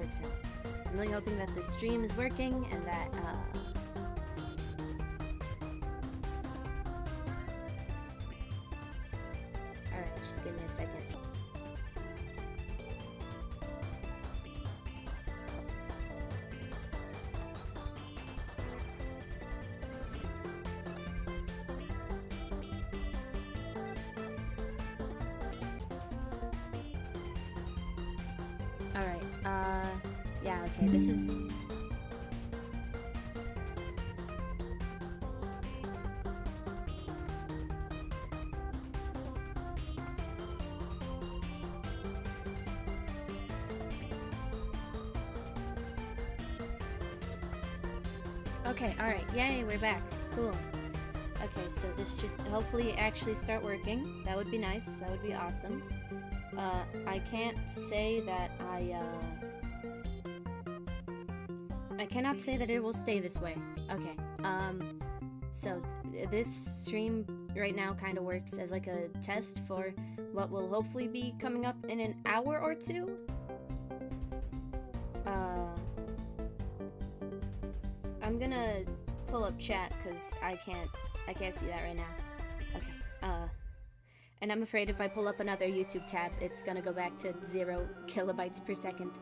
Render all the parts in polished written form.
works out. I'm really hoping that the stream is working and that, alright, just give me a second. Alright, yeah, okay, this is... Okay, alright, yay, we're back. Cool. Okay, so this should hopefully actually start working. That would be nice, that would be awesome. I can't say that I cannot say that it will stay this way. Okay, so this stream right now kind of works as like a test for what will hopefully be coming up in an hour or two. I'm gonna pull up chat because I can't see that right now. Okay, and I'm afraid if I pull up another YouTube tab, it's gonna go back to 0 kilobytes per second.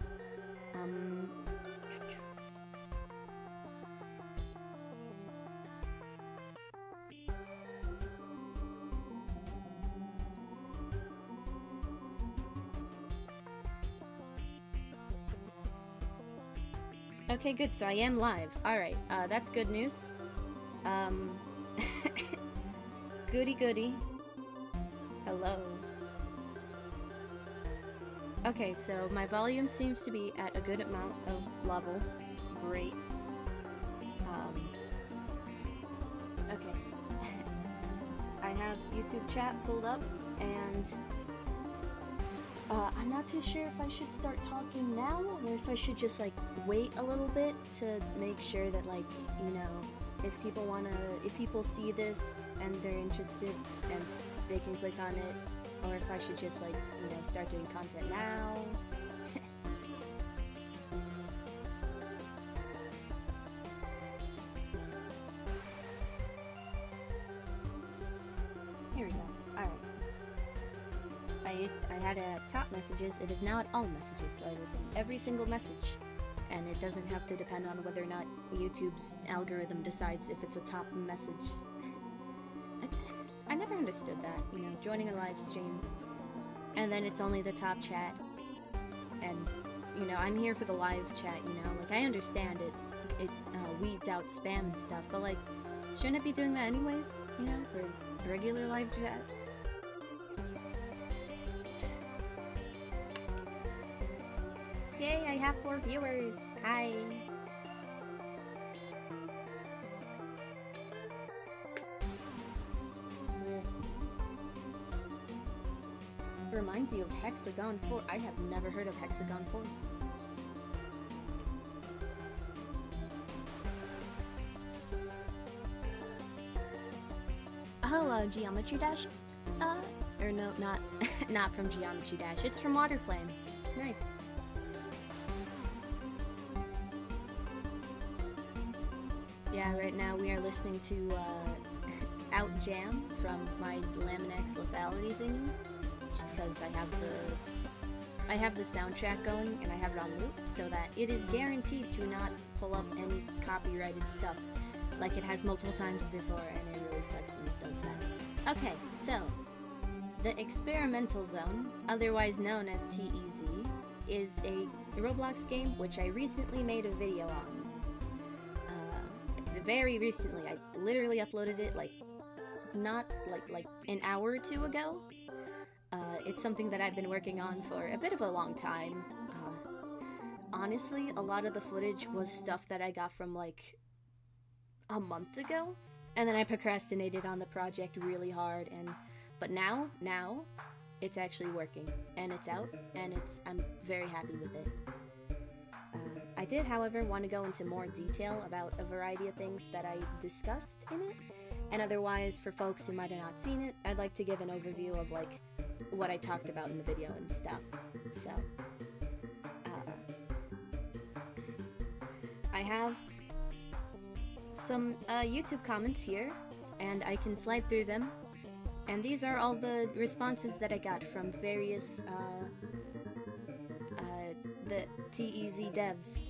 Okay, good, so I am live. Alright, that's good news. Goody goody. Hello. Okay, so my volume seems to be at a good amount of level. Great. Okay. I have YouTube chat pulled up, and I'm not too sure if I should start talking now, or if I should just, like, wait a little bit to make sure that, like, you know, if people see this and they're interested and they can click on it, or if I should just, like, you know, start doing content now. Here we go. Alright. I had it at top messages, it is now at all messages, so I will see every single message. And it doesn't have to depend on whether or not YouTube's algorithm decides if it's a top message. I never understood that, you know, joining a live stream, and then it's only the top chat. And, you know, I'm here for the live chat, you know, like, I understand it weeds out spam and stuff, but, like, shouldn't it be doing that anyways, you know, for regular live chat? Yay, I have 4 viewers! Hi! Reminds you of Hexagon Force. I have never heard of Hexagon Force. Oh, Geometry Dash? Or no, not from Geometry Dash. It's from Waterflame. Nice. Yeah, right now we are listening to Out Jam from my Laminex lethality thingy, just because I have the soundtrack going and I have it on loop, so that it is guaranteed to not pull up any copyrighted stuff, like it has multiple times before, and it really sucks when it does that. Okay, so the Experimental Zone, otherwise known as TEZ, is a Roblox game which I recently made a video on. Very recently. I literally uploaded it like an hour or two ago. It's something that I've been working on for a bit of a long time. Honestly, a lot of the footage was stuff that I got from like a month ago, and then I procrastinated on the project really hard, but now it's actually working, and it's out, and I'm very happy with it. I did, however, want to go into more detail about a variety of things that I discussed in it, and otherwise, for folks who might have not seen it, I'd like to give an overview of, like, what I talked about in the video and stuff. So, I have some YouTube comments here, and I can slide through them. And these are all the responses that I got from various the TEZ devs.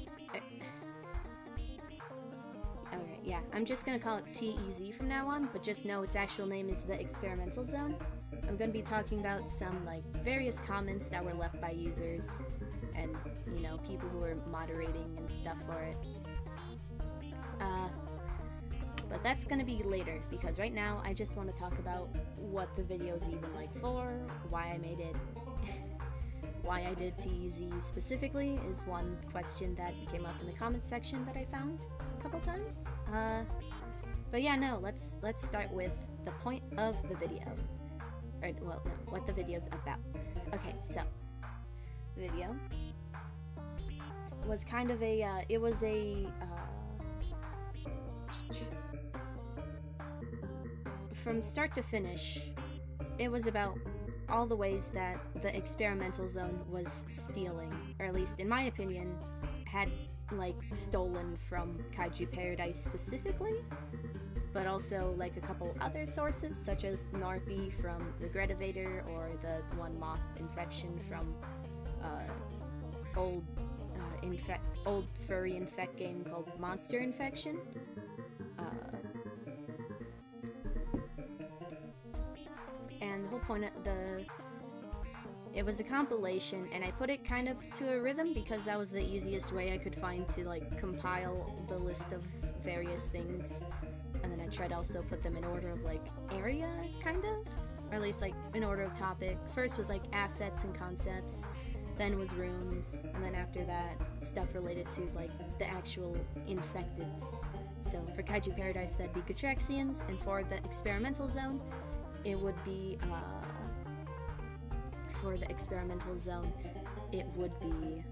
Okay, yeah, I'm just gonna call it TEZ from now on, but just know its actual name is the Experimental Zone. I'm gonna be talking about some, like, various comments that were left by users, and, you know, people who were moderating and stuff for it. But that's gonna be later, because right now I just want to talk about what the video's even, like, for, why I made it. Why I did TEZ specifically is one question that came up in the comments section that I found a couple times. But yeah, no, let's start with the point of the video. Or, well, no, what the video's about. Okay, so, the video was kind of a, it was a, from start to finish, it was about all the ways that the Experimental Zone was stealing, or at least in my opinion, had, like, stolen from Kaiju Paradise specifically, but also, like, a couple other sources, such as Narpy from Regretivator, or the one moth infection from, old furry infect game called Monster Infection. And the whole point of it was a compilation, and I put it kind of to a rhythm because that was the easiest way I could find to, like, compile the list of various things. And then I tried to also put them in order of, like, area, kind of? Or at least, like, in order of topic. First was, like, assets and concepts, then was rooms, and then after that, stuff related to, like, the actual infecteds. So for Kaiju Paradise, that'd be Gatraxians, and for the Experimental Zone, it would be, for the Experimental Zone, it would be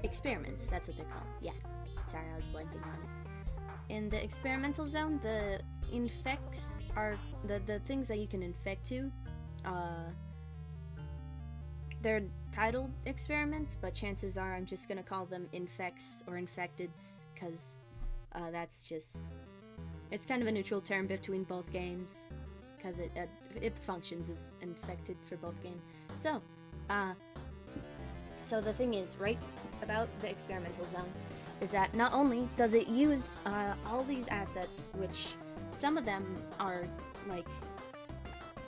experiments, that's what they're called. Yeah, sorry, I was blanking on it. In the Experimental Zone, the infects are, the things that you can infect to, they're titled experiments, but chances are I'm just gonna call them infects or infecteds, because that's just, it's kind of a neutral term between both games, because it functions as infected for both games. So, so the thing is, right about the Experimental Zone, is that not only does it use all these assets, which some of them are, like,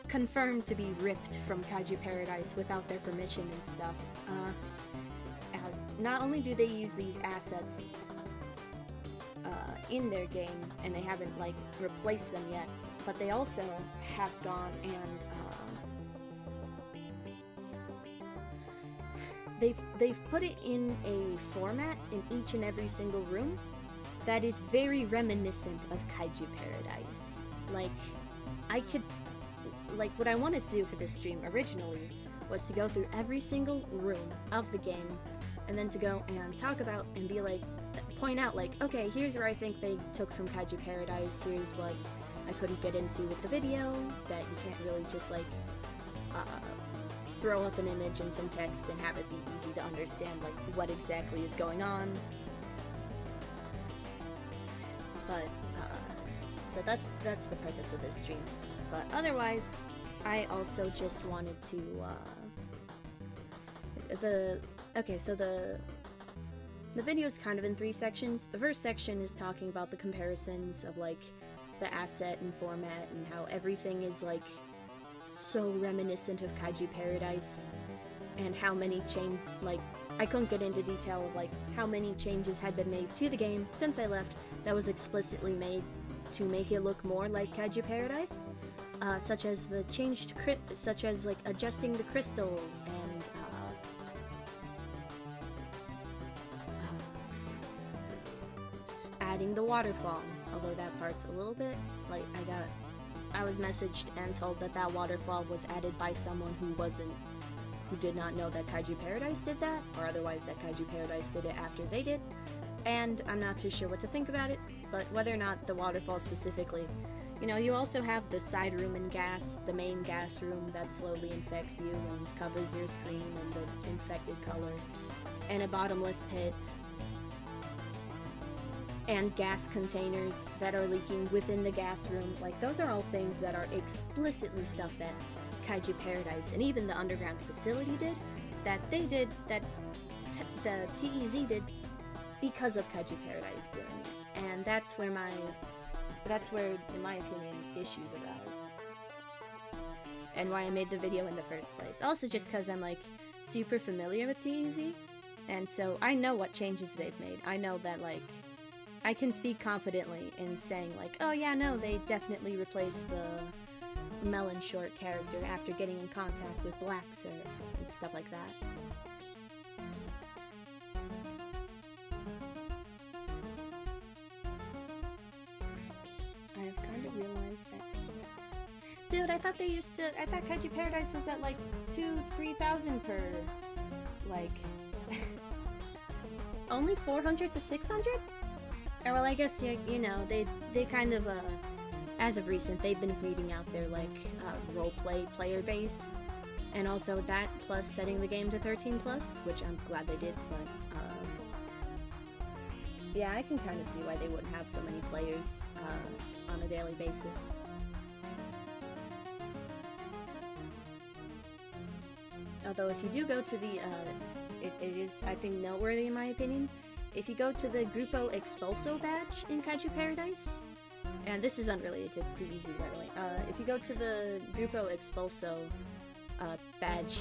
confirmed to be ripped from Kaiju Paradise without their permission and stuff, not only do they use these assets in their game, and they haven't, like, replaced them yet, but they also have gone and they've put it in a format in each and every single room that is very reminiscent of Kaiju Paradise. Like, what I wanted to do for this stream originally was to go through every single room of the game, and then to go and talk about and be like, point out, like, okay, here's where I think they took from Kaiju Paradise, here's what I couldn't get into with the video, that you can't really just, like, throw up an image and some text and have it be easy to understand, like, what exactly is going on. But, so that's the purpose of this stream. But otherwise, I also just wanted to, so the video is kind of in 3 sections. The first section is talking about the comparisons of, like, the asset and format, and how everything is, like, so reminiscent of Kaiju Paradise, and how many I couldn't get into detail of, like, how many changes had been made to the game since I left that was explicitly made to make it look more like Kaiju Paradise, such as like, adjusting the crystals, and, adding the waterfall, although that part's a little bit, like, I was messaged and told that waterfall was added by someone who did not know that Kaiju Paradise did that, or otherwise that Kaiju Paradise did it after they did, and I'm not too sure what to think about it, but whether or not the waterfall specifically, you know, you also have the side room in gas, the main gas room that slowly infects you and covers your screen in the infected color, and a bottomless pit, and gas containers that are leaking within the gas room. Like, those are all things that are explicitly stuff that Kaiju Paradise and even the underground facility did, that they did, that the TEZ did because of Kaiju Paradise doing it. And that's where, in my opinion, issues arise. And why I made the video in the first place. Also just because I'm, like, super familiar with TEZ, and so I know what changes they've made. I know that, like, I can speak confidently in saying, like, oh yeah, no, they definitely replaced the Melon Short character after getting in contact with Black Sir and stuff like that. I've kind of realized that... Dude, I thought Kaiju Paradise was at, like, 2,000-3,000 per, like... only 400 to 600? Or, well, I guess, you know, they kind of, as of recent, they've been weeding out their, like, roleplay player base. And also that, plus setting the game to 13+, which I'm glad they did, but, yeah, I can kind of see why they wouldn't have so many players, on a daily basis. Although, if you do go to the, it is, I think, noteworthy in my opinion. If you go to the Grupo Expulso badge in Kaiju Paradise, and this is unrelated to DBZ, by the way, if you go to the Grupo Expulso badge,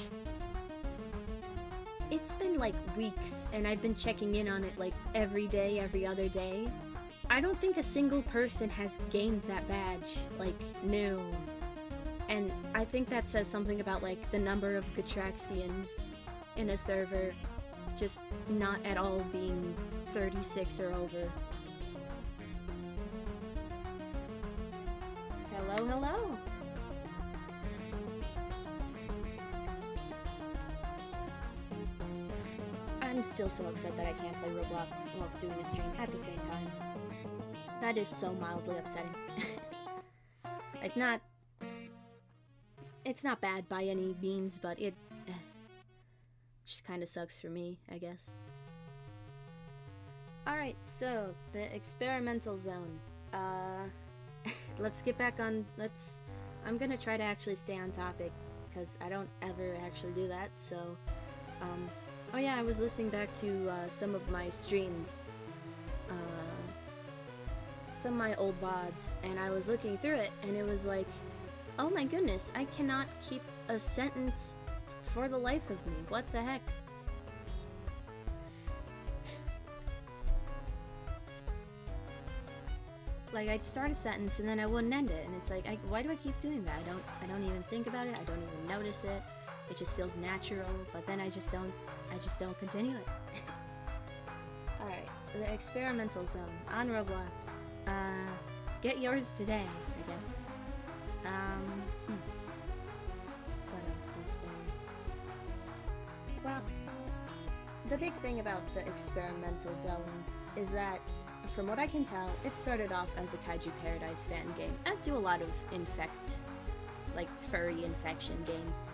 it's been like weeks, and I've been checking in on it like every day, every other day. I don't think a single person has gained that badge, like, no. And I think that says something about, like, the number of Gatraxians in a server just not at all being 36 or over. Hello, hello! I'm still so upset that I can't play Roblox whilst doing a stream at the same time. That is so mildly upsetting. Like, it's not bad by any means, but it just kind of sucks for me, I guess. Alright, so, the experimental zone. Let's get back on, I'm gonna try to actually stay on topic, because I don't ever actually do that, so, oh yeah, I was listening back to, some of my streams, some of my old VODs, and I was looking through it, and it was like, oh my goodness, I cannot keep a sentence for the life of me. What the heck? Like, I'd start a sentence and then I wouldn't end it, and it's like, why do I keep doing that? I don't even think about it. I don't even notice it. It just feels natural, but then I just don't continue it. All right, the experimental zone on Roblox. Get yours today, I guess. What else is there? Well, the big thing about the experimental zone is that, from what I can tell, it started off as a Kaiju Paradise fan game, as do a lot of furry infection games.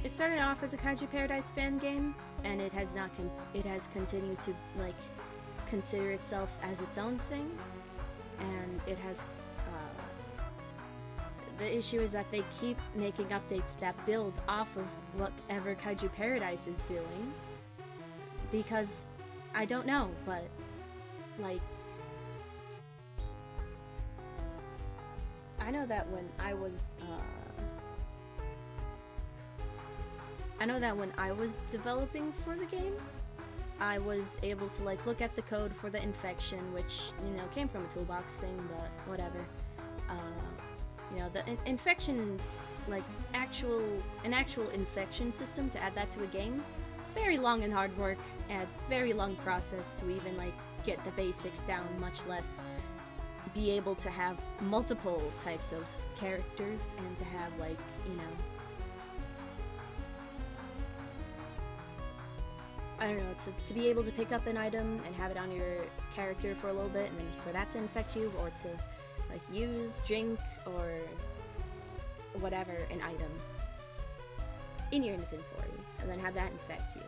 It started off as a Kaiju Paradise fan game, and it has continued to, like, consider itself as its own thing, and it has, the issue is that they keep making updates that build off of whatever Kaiju Paradise is doing, because, I don't know, but, like, I know that when I was developing for the game, I was able to, like, look at the code for the infection, which, you know, came from a toolbox thing, but whatever. You know, the infection, like, an actual infection system, to add that to a game, very long and hard work, and very long process to even, like, get the basics down, much less be able to have multiple types of characters, and to have, like, you know, I don't know, to be able to pick up an item and have it on your character for a little bit, and then for that to infect you, or to like use, drink, or whatever an item in your inventory, and then have that infect you.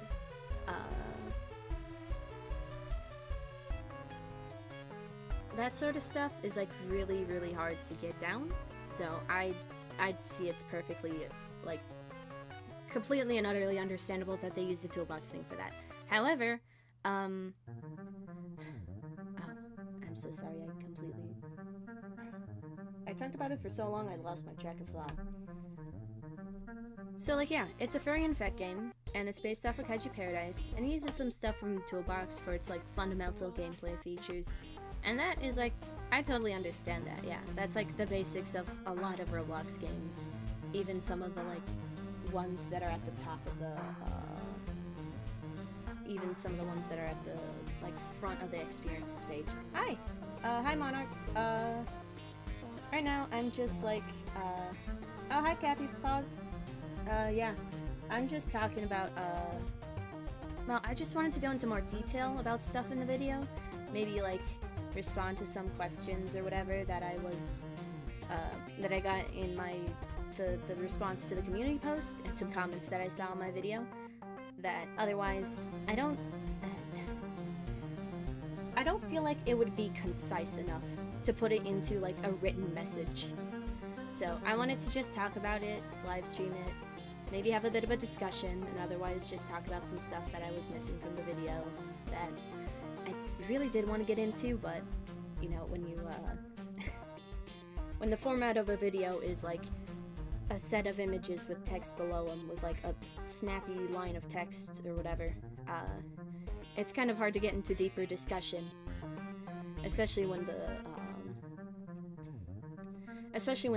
That sort of stuff is like really, really hard to get down. So I'd see it's perfectly like completely and utterly understandable that they use the toolbox thing for that. However, oh, I'm so sorry, I talked about it for so long I lost my track of thought. So like yeah, it's a furry infect game, and it's based off of Kaiju Paradise, and it uses some stuff from the toolbox for its like fundamental gameplay features. And that is like, I totally understand that, yeah. That's like the basics of a lot of Roblox games. Even some of the like ones that are at the top of the, even some of the ones that are at the like front of the experiences page. Hi! Hi Monarch. Right now I'm just like, oh hi Cappy, pause. Yeah. I'm just talking about, well, I just wanted to go into more detail about stuff in the video. Maybe like respond to some questions or whatever that I was that I got in my the response to the community post, and some comments that I saw in my video that otherwise I don't feel like it would be concise enough to put it into like a written message. So I wanted to just talk about it, live stream it, maybe have a bit of a discussion, and otherwise just talk about some stuff that I was missing from the video that I really did want to get into, but you know, when you when the format of a video is like a set of images with text below them with like a snappy line of text or whatever, it's kind of hard to get into deeper discussion, especially when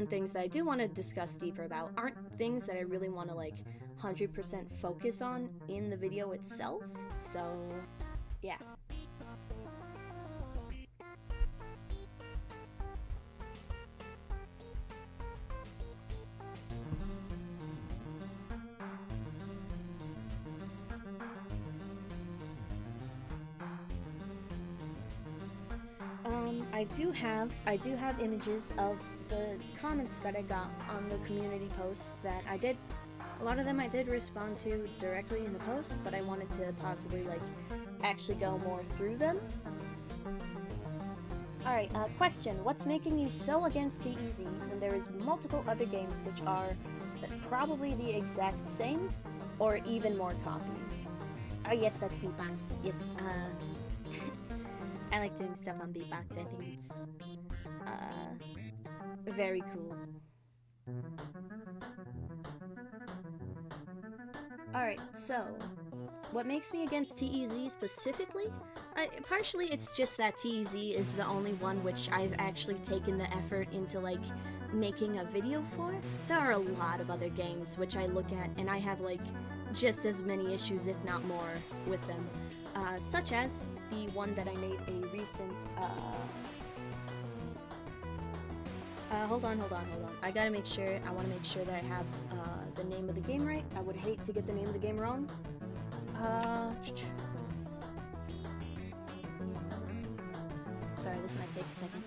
things that I do want to discuss deeper about aren't things that I really want to like 100% focus on in the video itself. So yeah. I do have images of the comments that I got on the community post that a lot of them I did respond to directly in the post, but I wanted to possibly like actually go more through them. Alright, question. What's making you so against TEZ when there is multiple other games which are probably the exact same, or even more copies? Oh yes, that's Beatbox. Yes, I like doing stuff on Beatbox. I think it's very cool. Alright, so what makes me against TEZ specifically? Partially it's just that TEZ is the only one which I've actually taken the effort into like making a video for. There are a lot of other games which I look at and I have like just as many issues, if not more, with them. Such as the one that I made a recent, hold on. I wanna make sure that I have, the name of the game right. I would hate to get the name of the game wrong. Sorry, this might take a second.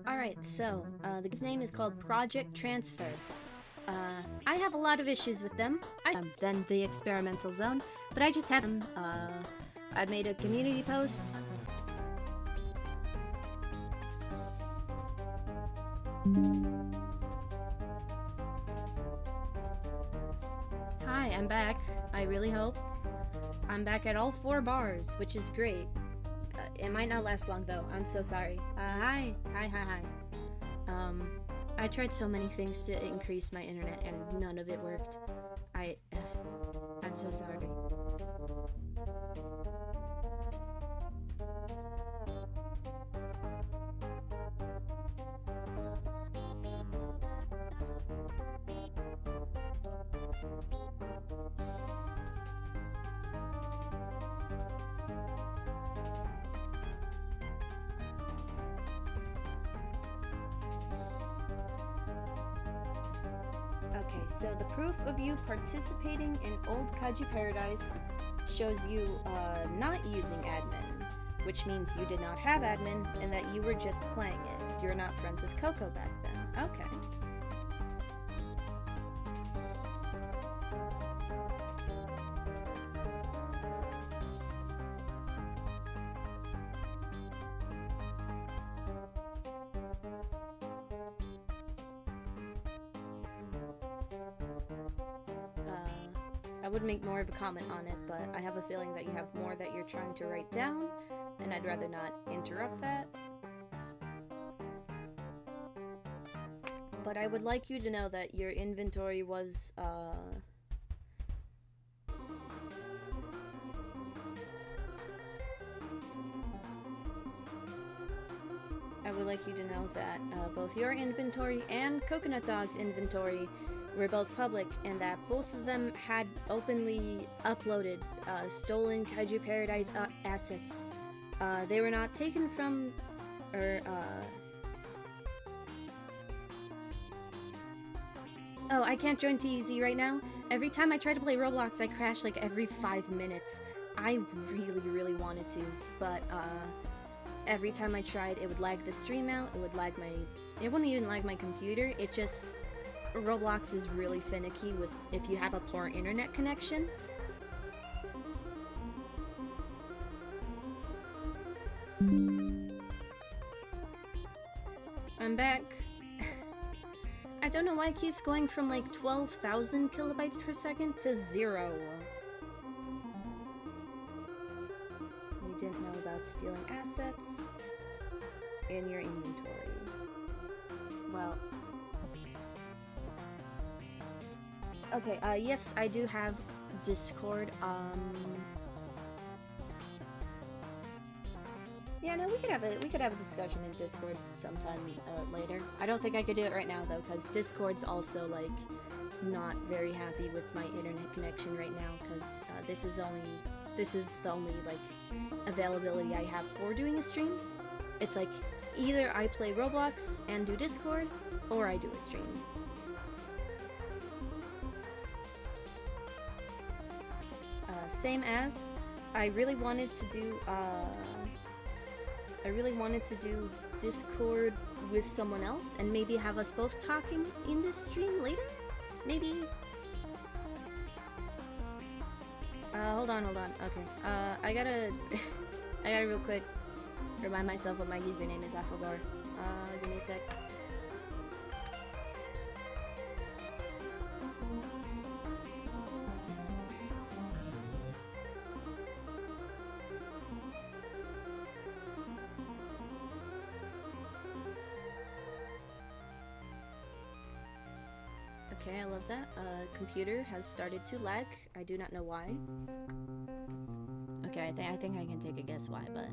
Alright, so, the game's name is called Project Transfer. I have a lot of issues with them. Than the experimental zone, but I just have them. I made a community post. Hi, I'm back. I really hope. I'm back at all 4 bars, which is great. It might not last long though. I'm so sorry. Hi. I tried so many things to increase my internet and none of it worked. I'm so sorry. Okay, so the proof of you participating in Old Kaiju Paradise shows you not using admin, which means you did not have admin and that you were just playing it. You're not friends with Coco back then. Okay. I would make more of a comment on it, but I have a feeling that you have more that you're trying to write down, and I'd rather not interrupt that. But I would like you to know that your inventory was, I would like you to know that both your inventory and Coconut Dog's inventory were both public, and that both of them had openly uploaded stolen Kaiju Paradise assets. They were not taken from, Oh, I can't join TEZ right now. Every time I try to play Roblox, I crash like every 5 minutes. I really wanted to, but every time I tried, it would lag the stream out, it wouldn't even lag my computer, it just... Roblox is really finicky with if you have a poor internet connection. I'm back. I don't know why it keeps going from like 12,000 kilobytes per second to 0. You didn't know about stealing assets in your inventory. Well... Okay, yes, I do have Discord, Yeah, no, we could have a discussion in Discord sometime, later. I don't think I could do it right now, though, because Discord's also, like, not very happy with my internet connection right now, because, this is the only, like, availability I have for doing a stream. It's like, either I play Roblox and do Discord, or I do a stream. Same as, I really wanted to do Discord with someone else, and maybe have us both talking in this stream later? Maybe? Hold on, okay. I gotta real quick remind myself what my username is, Afflebar. Give me a sec. Okay, I love that. Computer has started to lag. I do not know why. Okay, I think I can take a guess why, but...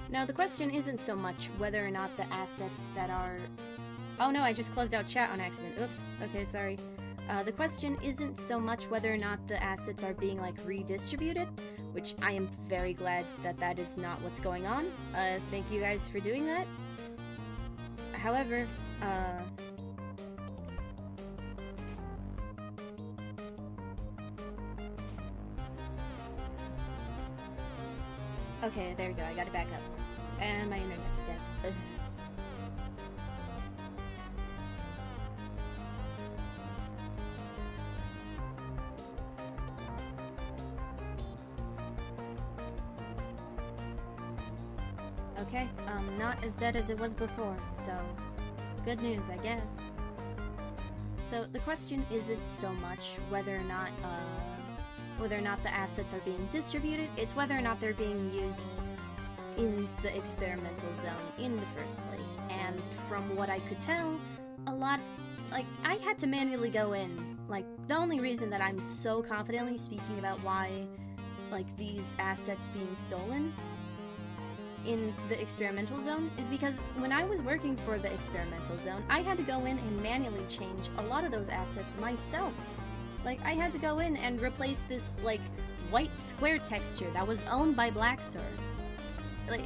Now, the question isn't so much whether or not the assets that are... Oh no, I just closed out chat on accident. Oops. Okay, sorry. The question isn't so much whether or not the assets are being, like, redistributed, which I am very glad that that is not what's going on. Thank you guys for doing that. However, okay, there we go, I got it back up. And my internet's dead. Ugh. Okay, not as dead as it was before, so good news, I guess. So the question isn't so much whether or not the assets are being distributed, it's whether or not they're being used in the experimental zone in the first place. And from what I could tell, a lot, like, I had to manually go in. Like, the only reason that I'm so confidently speaking about why, like, these assets being stolen in the experimental zone is because when I was working for the experimental zone, I had to go in and manually change a lot of those assets myself. Like, I had to go in and replace this, like, white square texture that was owned by Blacksword. like,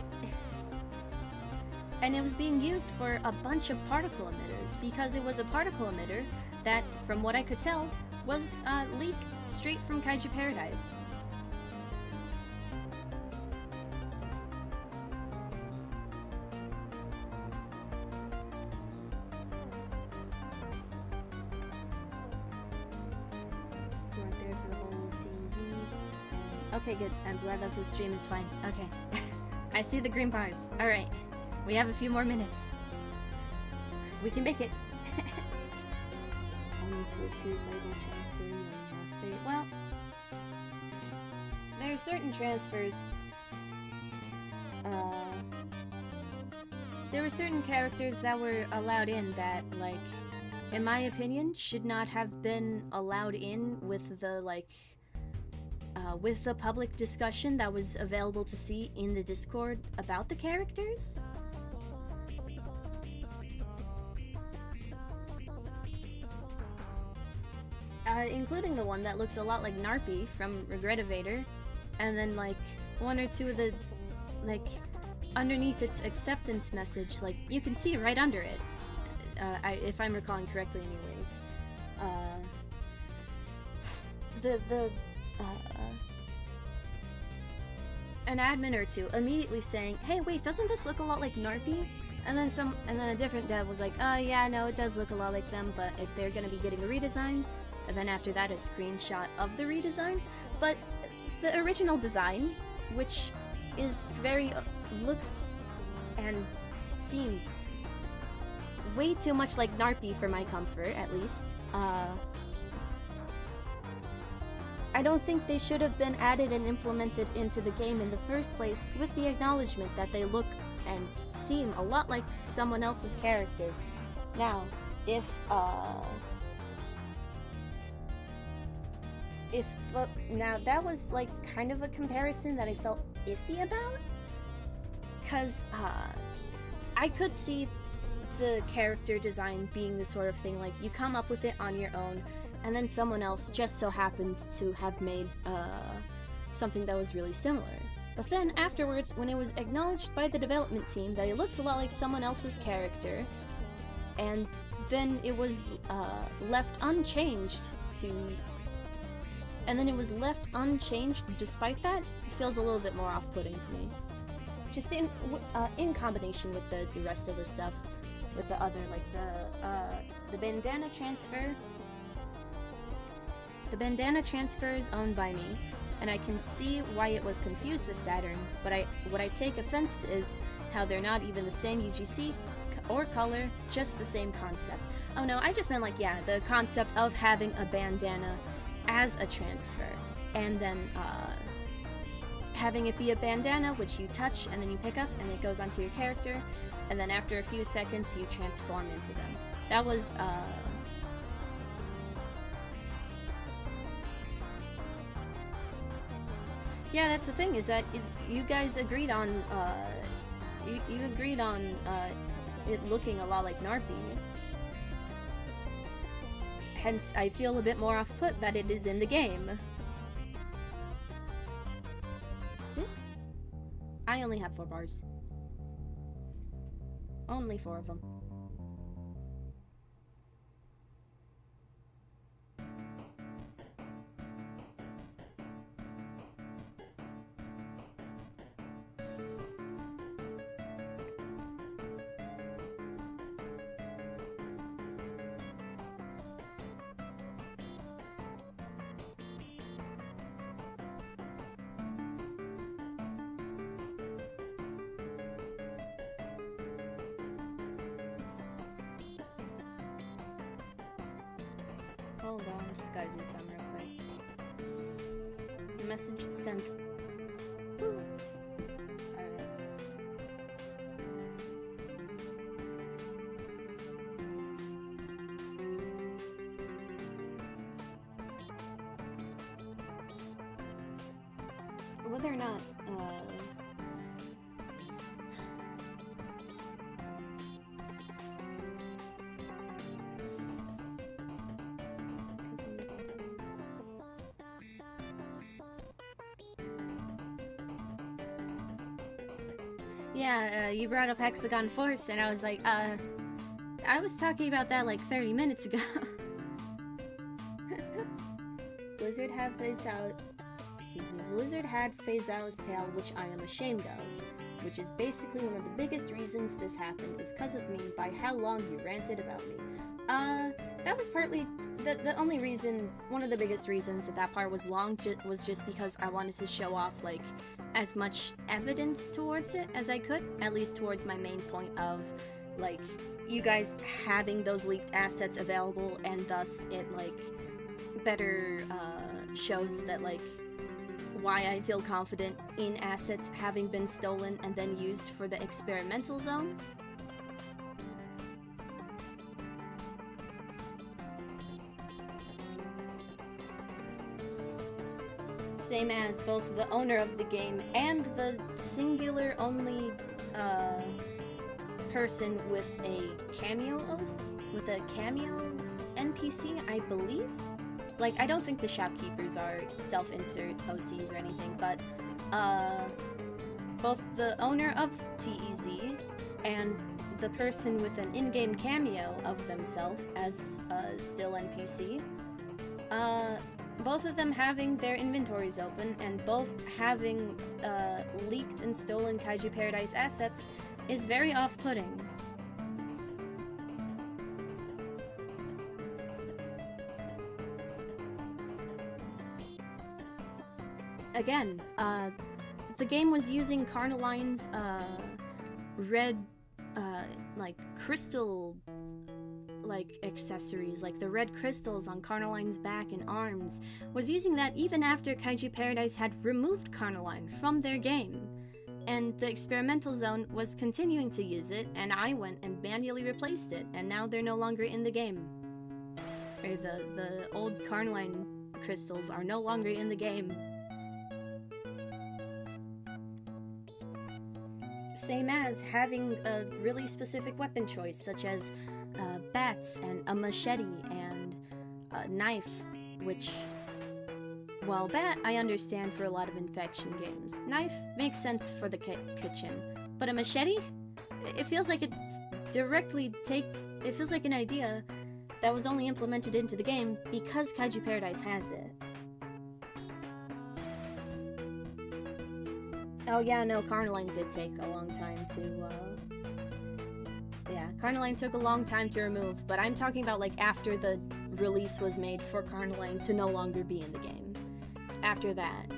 and it was being used for a bunch of particle emitters because it was a particle emitter that, from what I could tell, was leaked straight from Kaiju Paradise. You weren't there for the whole TZ. Okay, good. I'm glad that the stream is fine. Okay. I see the green bars. Alright. We have a few more minutes. We can make it. Only to label transfer and well, there are certain transfers. There were certain characters that were allowed in that, like, in my opinion, should not have been allowed in with the, like, with the public discussion that was available to see in the Discord about the characters. Including the one that looks a lot like Narpi from Regretivator, and then, like, one or two of the, like, underneath its acceptance message, like, you can see right under it, if I'm recalling correctly anyways. An admin or two immediately saying, hey, wait, doesn't this look a lot like Narpi? And then a different dev was like, oh yeah, no, it does look a lot like them, but if they're gonna be getting a redesign, and then after that a screenshot of the redesign. But the original design, which is very, looks and seems way too much like Narpi for my comfort, at least. I don't think they should have been added and implemented into the game in the first place, with the acknowledgement that they look and seem a lot like someone else's character. Now, now that was like kind of a comparison that I felt iffy about, because I could see the character design being the sort of thing like you come up with it on your own, and then someone else just so happens to have made something that was really similar. But then afterwards, when it was acknowledged by the development team that it looks a lot like someone else's character, and then it was left unchanged despite that, it feels a little bit more off-putting to me. Just in combination with the rest of the stuff, with the other, like the bandana transfer. The bandana transfer is owned by me, and I can see why it was confused with Saturn, but what I take offense to is how they're not even the same UGC or color, just the same concept. Oh no, I just meant like, yeah, the concept of having a bandana as a transfer, and then having it be a bandana which you touch and then you pick up and it goes onto your character, and then after a few seconds you transform into them. That was yeah, that's the thing, is that you guys agreed on you agreed on it looking a lot like Narpi. Hence, I feel a bit more off-put that it is in the game. 6? I only have 4 bars. Only 4 of them. Hold on, just gotta do something real quick. Message sent. Woo. Alright. Whether or not, Yeah, you brought up Hexagon Force, and I was like, I was talking about that like 30 minutes ago. Blizzard had phase out's tail, which I am ashamed of. Which is basically one of the biggest reasons this happened is because of me, by how long you ranted about me. That was partly, the only reason, one of the biggest reasons that part was long was just because I wanted to show off, like, as much evidence towards it as I could, at least towards my main point of, like, you guys having those leaked assets available, and thus it, like, better, shows that, like, why I feel confident in assets having been stolen and then used for the experimental zone. Same as both the owner of the game and the singular only person with a cameo NPC, I believe. Like, I don't think the shopkeepers are self-insert OCs or anything, but both the owner of TEZ and the person with an in-game cameo of themselves as still NPC, both of them having their inventories open and both having leaked and stolen Kaiju Paradise assets is very off-putting. Again, the game was using Carnaline's red, like, crystal, like, accessories, like the red crystals on Carnaline's back and arms, was using that even after Kaiju Paradise had removed Carnaline from their game. And the experimental zone was continuing to use it, and I went and manually replaced it, and now they're no longer in the game. Or the old Carnaline crystals are no longer in the game. Same as having a really specific weapon choice, such as bats and a machete and a knife, which, well, bat I understand for a lot of infection games. Knife makes sense for the kitchen, but a machete? It feels like it's it feels like an idea that was only implemented into the game because Kaiju Paradise has it. Oh yeah, no, Carnaline did take a long time to, yeah, Carnaline took a long time to remove, but I'm talking about, like, after the release was made for Carnaline to no longer be in the game. After that,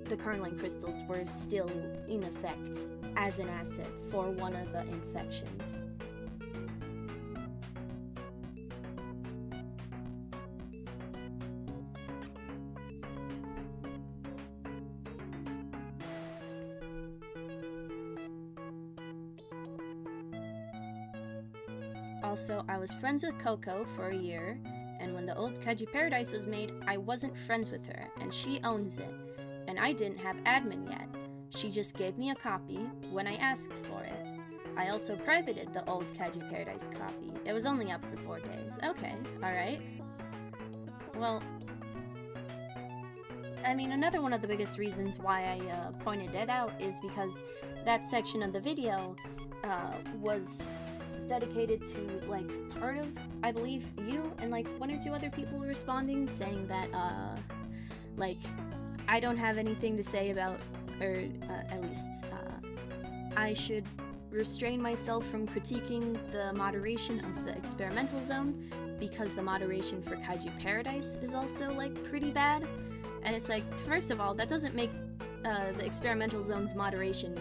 the Carnaline crystals were still in effect as an asset for one of the infections. Also, I was friends with Coco for a year, and when the old Kaiju Paradise was made, I wasn't friends with her, and she owns it, and I didn't have admin yet. She just gave me a copy when I asked for it. I also privated the old Kaiju Paradise copy. It was only up for 4 days. Okay, alright. Well, I mean, another one of the biggest reasons why I pointed it out is because that section of the video was dedicated to, like, part of, I believe, you and, like, 1 or 2 other people responding, saying that, like, I don't have anything to say about, or, at least, I should restrain myself from critiquing the moderation of the experimental zone, because the moderation for Kaiju Paradise is also, like, pretty bad. And it's like, first of all, that doesn't make, the experimental zone's moderation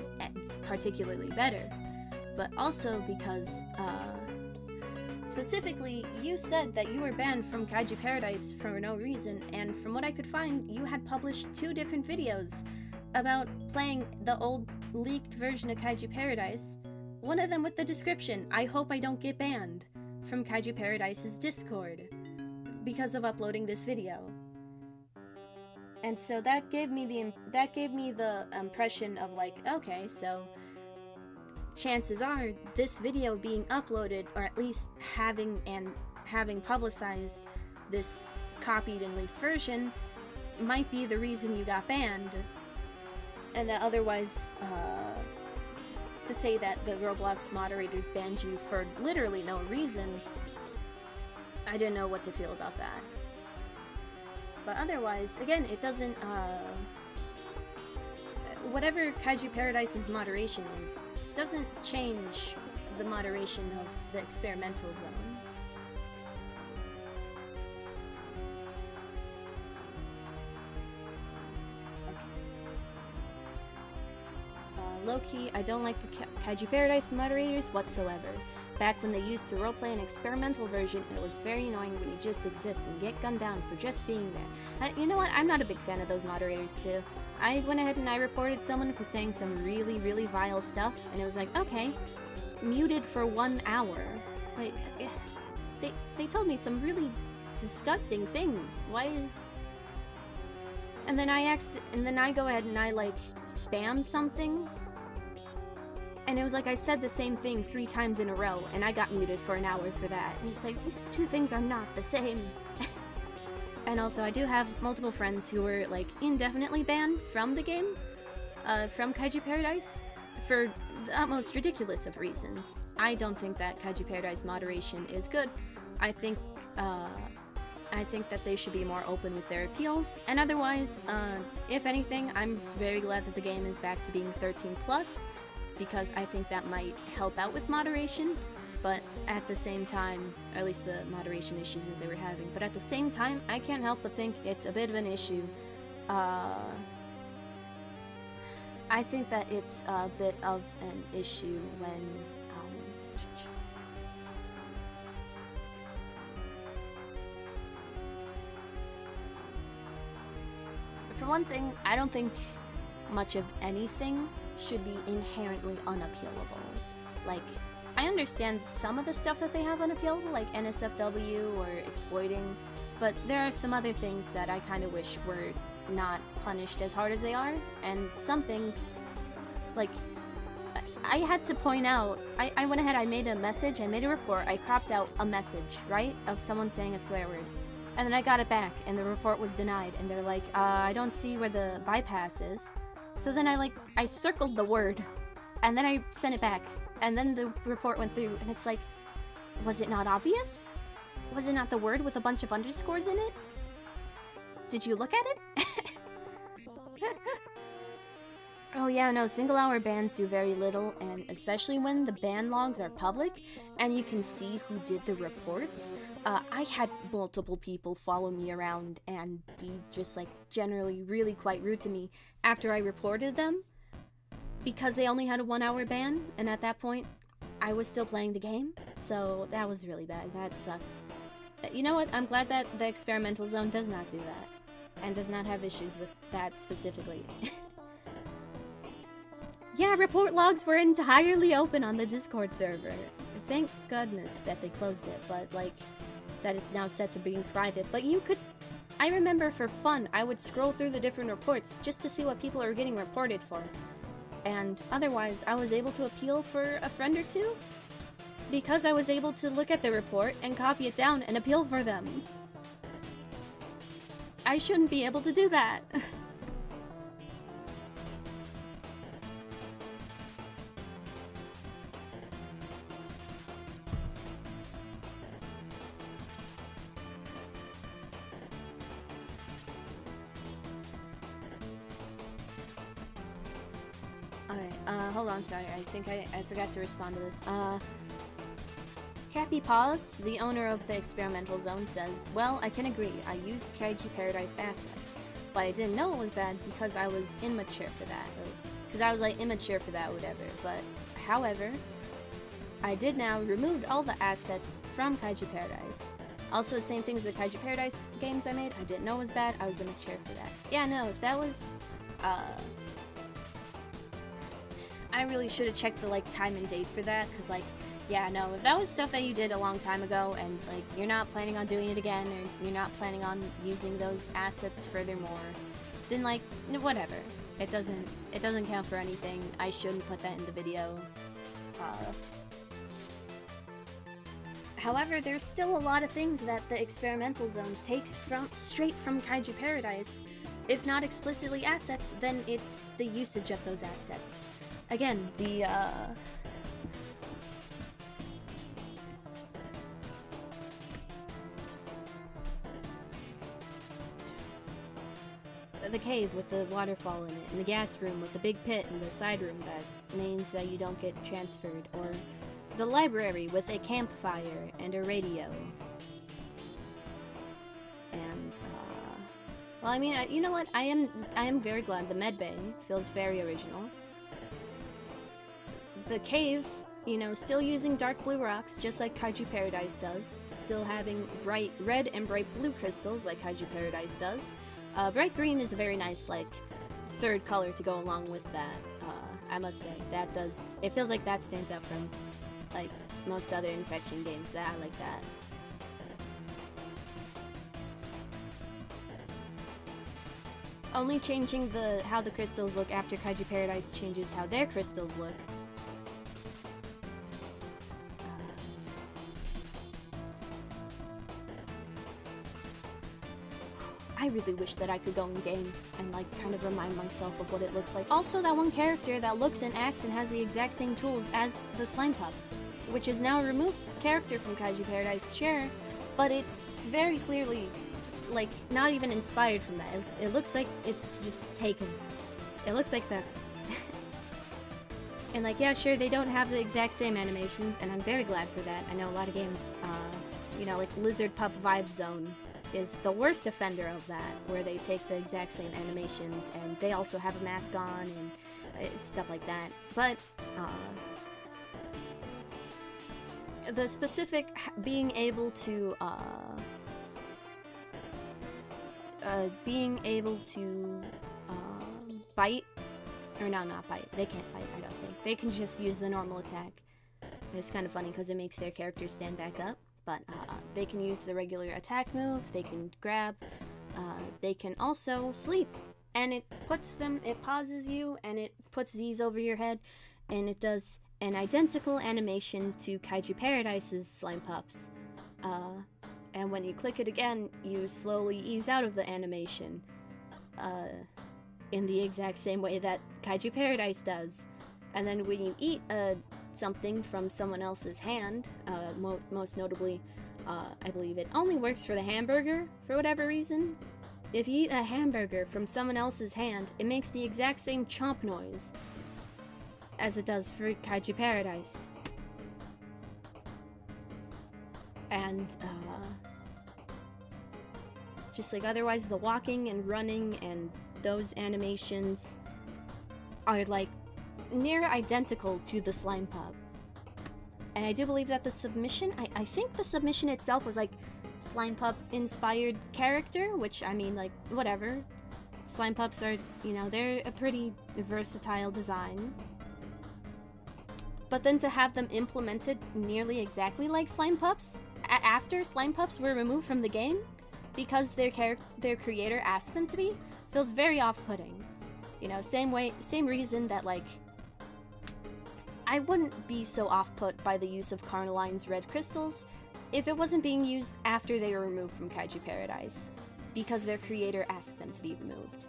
particularly better. But also because, specifically, you said that you were banned from Kaiju Paradise for no reason, and from what I could find, you had published 2 different videos about playing the old leaked version of Kaiju Paradise, one of them with the description, "I hope I don't get banned," from Kaiju Paradise's Discord, because of uploading this video. And so that gave me the impression of, like, okay, so chances are this video being uploaded, or at least having publicized this copied and leaked version, might be the reason you got banned. And that otherwise, to say that the Roblox moderators banned you for literally no reason, I didn't know what to feel about that. But otherwise, again, it doesn't, whatever Kaiju Paradise's moderation is, doesn't change the moderation of the experimental zone. Low-key, I don't like the Kaiju Paradise moderators whatsoever. Back when they used to roleplay an experimental version, it was very annoying when you just exist and get gunned down for just being there. You know what? I'm not a big fan of those moderators too. I went ahead and I reported someone for saying some really, really vile stuff, and it was like, okay, muted for 1 hour. Like, they told me some really disgusting things. Why is... And then I go ahead and I, like, spam something. And it was like I said the same thing 3 times in a row, and I got muted for 1 hour for that. And it's like, these two things are not the same. And also, I do have multiple friends who were, like, indefinitely banned from the game, from Kaiju Paradise, for the utmost ridiculous of reasons. I don't think that Kaiju Paradise moderation is good. I think that they should be more open with their appeals, and otherwise, if anything, I'm very glad that the game is back to being 13+, because I think that might help out with moderation, but at the same time, or at least the moderation issues that they were having, but at the same time, I can't help but think it's a bit of an issue. I think that it's a bit of an issue when, for one thing, I don't think much of anything should be inherently unappealable. Like, I understand some of the stuff that they have unappealable, like NSFW or exploiting, but there are some other things that I kind of wish were not punished as hard as they are, and some things, like, I had to point out, I went ahead, I made a report, I cropped out a message, right, of someone saying a swear word. And then I got it back, and the report was denied, and they're like, I don't see where the bypass is. So then I circled the word, and then I sent it back, and then the report went through, and it's like, was it not obvious? Was it not the word with a bunch of underscores in it? Did you look at it? Oh yeah, no, single-hour bans do very little, and especially when the ban logs are public, and you can see who did the reports. I had multiple people follow me around and be just, like, generally really quite rude to me after I reported them, because they only had a 1-hour ban, and at that point, I was still playing the game, so that was really bad. That sucked. You know what? I'm glad that the experimental zone does not do that, and does not have issues with that specifically. Yeah, report logs were entirely open on the Discord server. Thank goodness that they closed it, but, like, that it's now set to being private. But you could... I remember for fun, I would scroll through the different reports just to see what people are getting reported for. And otherwise, I was able to appeal for a friend or two, because I was able to look at the report and copy it down and appeal for them. I shouldn't be able to do that. Alright, hold on, sorry, I think I forgot to respond to this. Cappy Paws, the owner of the experimental zone, says, well, I can agree, I used Kaiju Paradise assets, but I didn't know it was bad because I was immature for that, because I was, like, immature for that, whatever, but, however, I did now removed all the assets from Kaiju Paradise. Also, same thing as the Kaiju Paradise games I made, I didn't know it was bad, I was immature for that. Yeah, no, if that was, I really should have checked the, like, time and date for that, because, like, yeah, no, if that was stuff that you did a long time ago, and, like, you're not planning on doing it again, or you're not planning on using those assets furthermore, then, like, whatever. It doesn't count for anything. I shouldn't put that in the video. However, there's still a lot of things that the experimental zone takes straight from Kaiju Paradise, if not explicitly assets, then it's the usage of those assets. Again, the cave with the waterfall in it, and the gas room with the big pit and the side room that means that you don't get transferred, or the library with a campfire and a radio. And, well, I mean, you know what? I am very glad the medbay feels very original. The cave, you know, still using dark blue rocks, just like Kaiju Paradise does. Still having bright red and bright blue crystals, like Kaiju Paradise does. Bright green is a very nice, like, third color to go along with that. I must say, that does... It feels like that stands out from, like, most other Infection games. I like that. Only changing how the crystals look after Kaiju Paradise changes how their crystals look. I really wish that I could go in-game and, like, kind of remind myself of what it looks like. Also, that one character that looks and acts and has the exact same tools as the Slime Pup, which is now a removed character from Kaiju Paradise, sure, but it's very clearly, like, not even inspired from that. It looks like it's just taken. It looks like that. And, like, yeah, sure, they don't have the exact same animations, and I'm very glad for that. I know a lot of games, you know, like Lizard Pup Vibe Zone is the worst offender of that, where they take the exact same animations and they also have a mask on and stuff like that. But the specific being able to bite, or no, not bite. They can't bite, I don't think. They can just use the normal attack. It's kind of funny because it makes their characters stand back up. But they can use the regular attack move, they can grab, they can also sleep. And it pauses you, and it puts Z's over your head, and it does an identical animation to Kaiju Paradise's Slime Pups. And when you click it again, you slowly ease out of the animation, in the exact same way that Kaiju Paradise does. And then when you eat something from someone else's hand, most notably, I believe it only works for the hamburger, for whatever reason. If you eat a hamburger from someone else's hand, it makes the exact same chomp noise as it does for Kaiju Paradise. And, just like otherwise, the walking and running and those animations are, like, near identical to the Slime Pup. And I do believe that the submission, I think the submission itself was like Slime Pup inspired character, which, I mean, like, whatever. Slime Pups are, you know, they're a pretty versatile design. But then to have them implemented nearly exactly like Slime Pups, after Slime Pups were removed from the game, because their creator asked them to be, feels very off-putting. You know, same reason that, like, I wouldn't be so off-put by the use of Carnaline's red crystals if it wasn't being used after they were removed from Kaiju Paradise, because their creator asked them to be removed.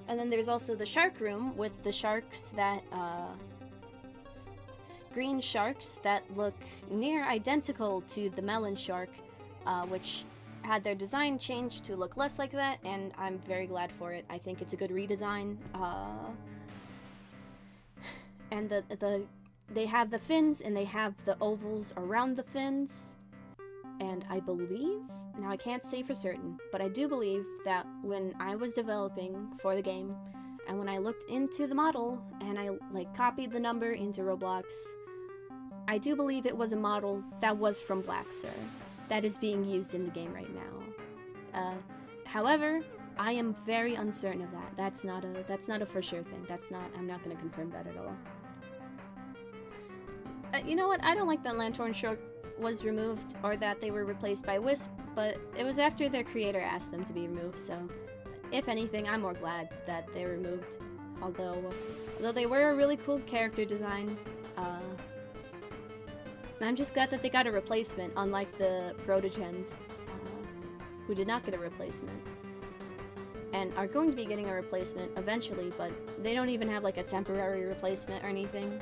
And then there's also the shark room with the sharks that, green sharks that look near identical to the melon shark, which had their design changed to look less like that, and I'm very glad for it. I think it's a good redesign. And they have the fins, and they have the ovals around the fins. And I believe, now I can't say for certain, but I do believe that when I was developing for the game, and when I looked into the model, and I, like, copied the number into Roblox, I do believe it was a model that was from Black Sir, that is being used in the game right now. However, I am very uncertain of that. That's not a for sure thing. I'm not gonna confirm that at all. You know what? I don't like that Lanthorn Shark was removed, or that they were replaced by Wisp, but it was after their creator asked them to be removed, so if anything, I'm more glad that they were removed. Although they were a really cool character design, I'm just glad that they got a replacement, unlike the Protogens, who did not get a replacement. and are going to be getting a replacement eventually, but they don't even have like a temporary replacement or anything.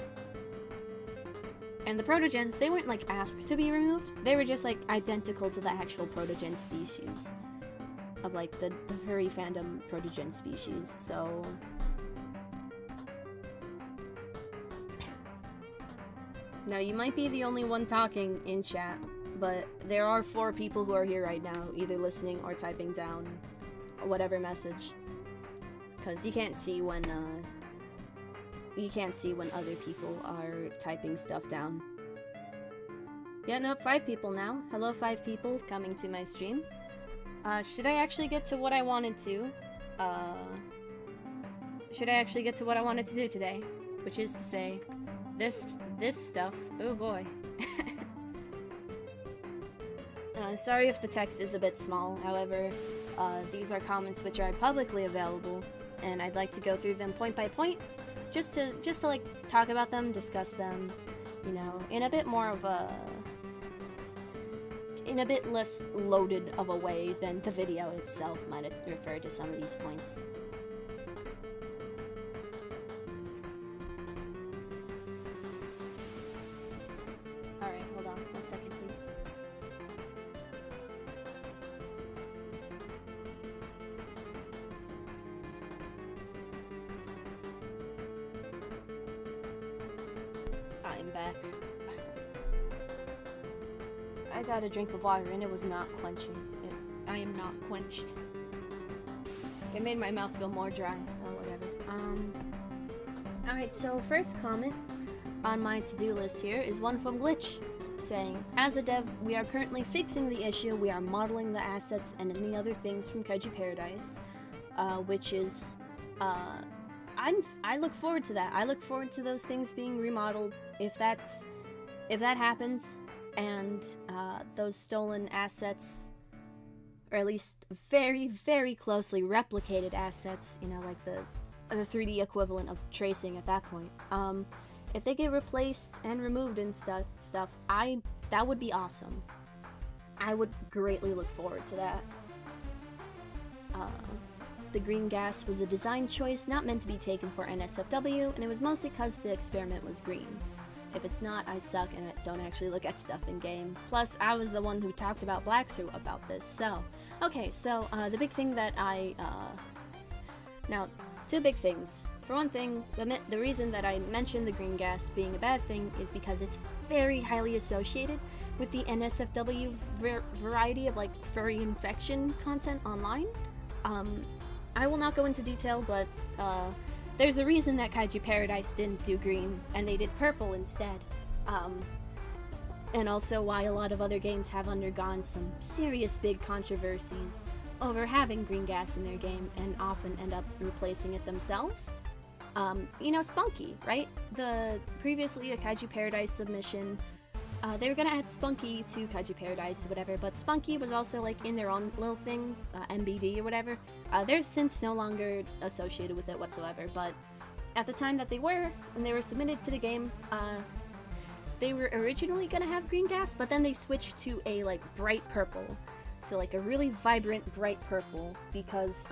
And the protogens, they weren't like asked to be removed, they were just like identical to the actual protogen species of like the furry fandom protogen species, so now you might be the only one talking in chat, but there are 4 people who are here right now, either listening or typing down whatever message, because you can't see when other people are typing stuff down. Yeah, no, 5 people now. Hello, 5 people coming to my stream. Should I actually get to what I wanted to? Should I actually get to what I wanted to do today? Which is to say, this stuff. Oh boy. Sorry if the text is a bit small, however, these are comments which are publicly available, and I'd like to go through them point by point, just to like talk about them, discuss them, you know, in a bit more of a, in a bit less loaded of a way than the video itself might refer to some of these points. Alright, hold on 1 second, please. I'm back. I got a drink of water and it was not quenching. I am not quenched. It made my mouth feel more dry. Oh, whatever. Alright, so first comment on my to-do list here is one from Glitch, saying, as a dev, we are currently fixing the issue. We are modeling the assets and any other things from Kaiju Paradise, which is, I look forward to that. I look forward to those things being remodeled. If that happens, and those stolen assets, or at least very, very closely replicated assets, you know, like the 3D equivalent of tracing at that point, if they get replaced and removed and stuff, that would be awesome. I would greatly look forward to that. The green gas was a design choice not meant to be taken for NSFW, and it was mostly because the experiment was green. If it's not, I suck and I don't actually look at stuff in game. Plus, I was the one who talked about Blacksuit about this, so... Okay, so, the big thing that now, 2 big things. For one thing, the reason that I mentioned the green gas being a bad thing is because it's very highly associated with the NSFW variety of, like, furry infection content online. I will not go into detail, but, there's a reason that Kaiju Paradise didn't do green, and they did purple instead. And also why a lot of other games have undergone some serious big controversies over having green gas in their game, and often end up replacing it themselves. You know, Spunky, right? The previously a Kaiju Paradise submission, they were gonna add Spunky to Kaiju Paradise or whatever, but Spunky was also like in their own little thing, MBD or whatever. They're since no longer associated with it whatsoever, but at the time that they were, when they were submitted to the game, they were originally gonna have green gas, but then they switched to a like bright purple. So like a really vibrant bright purple, because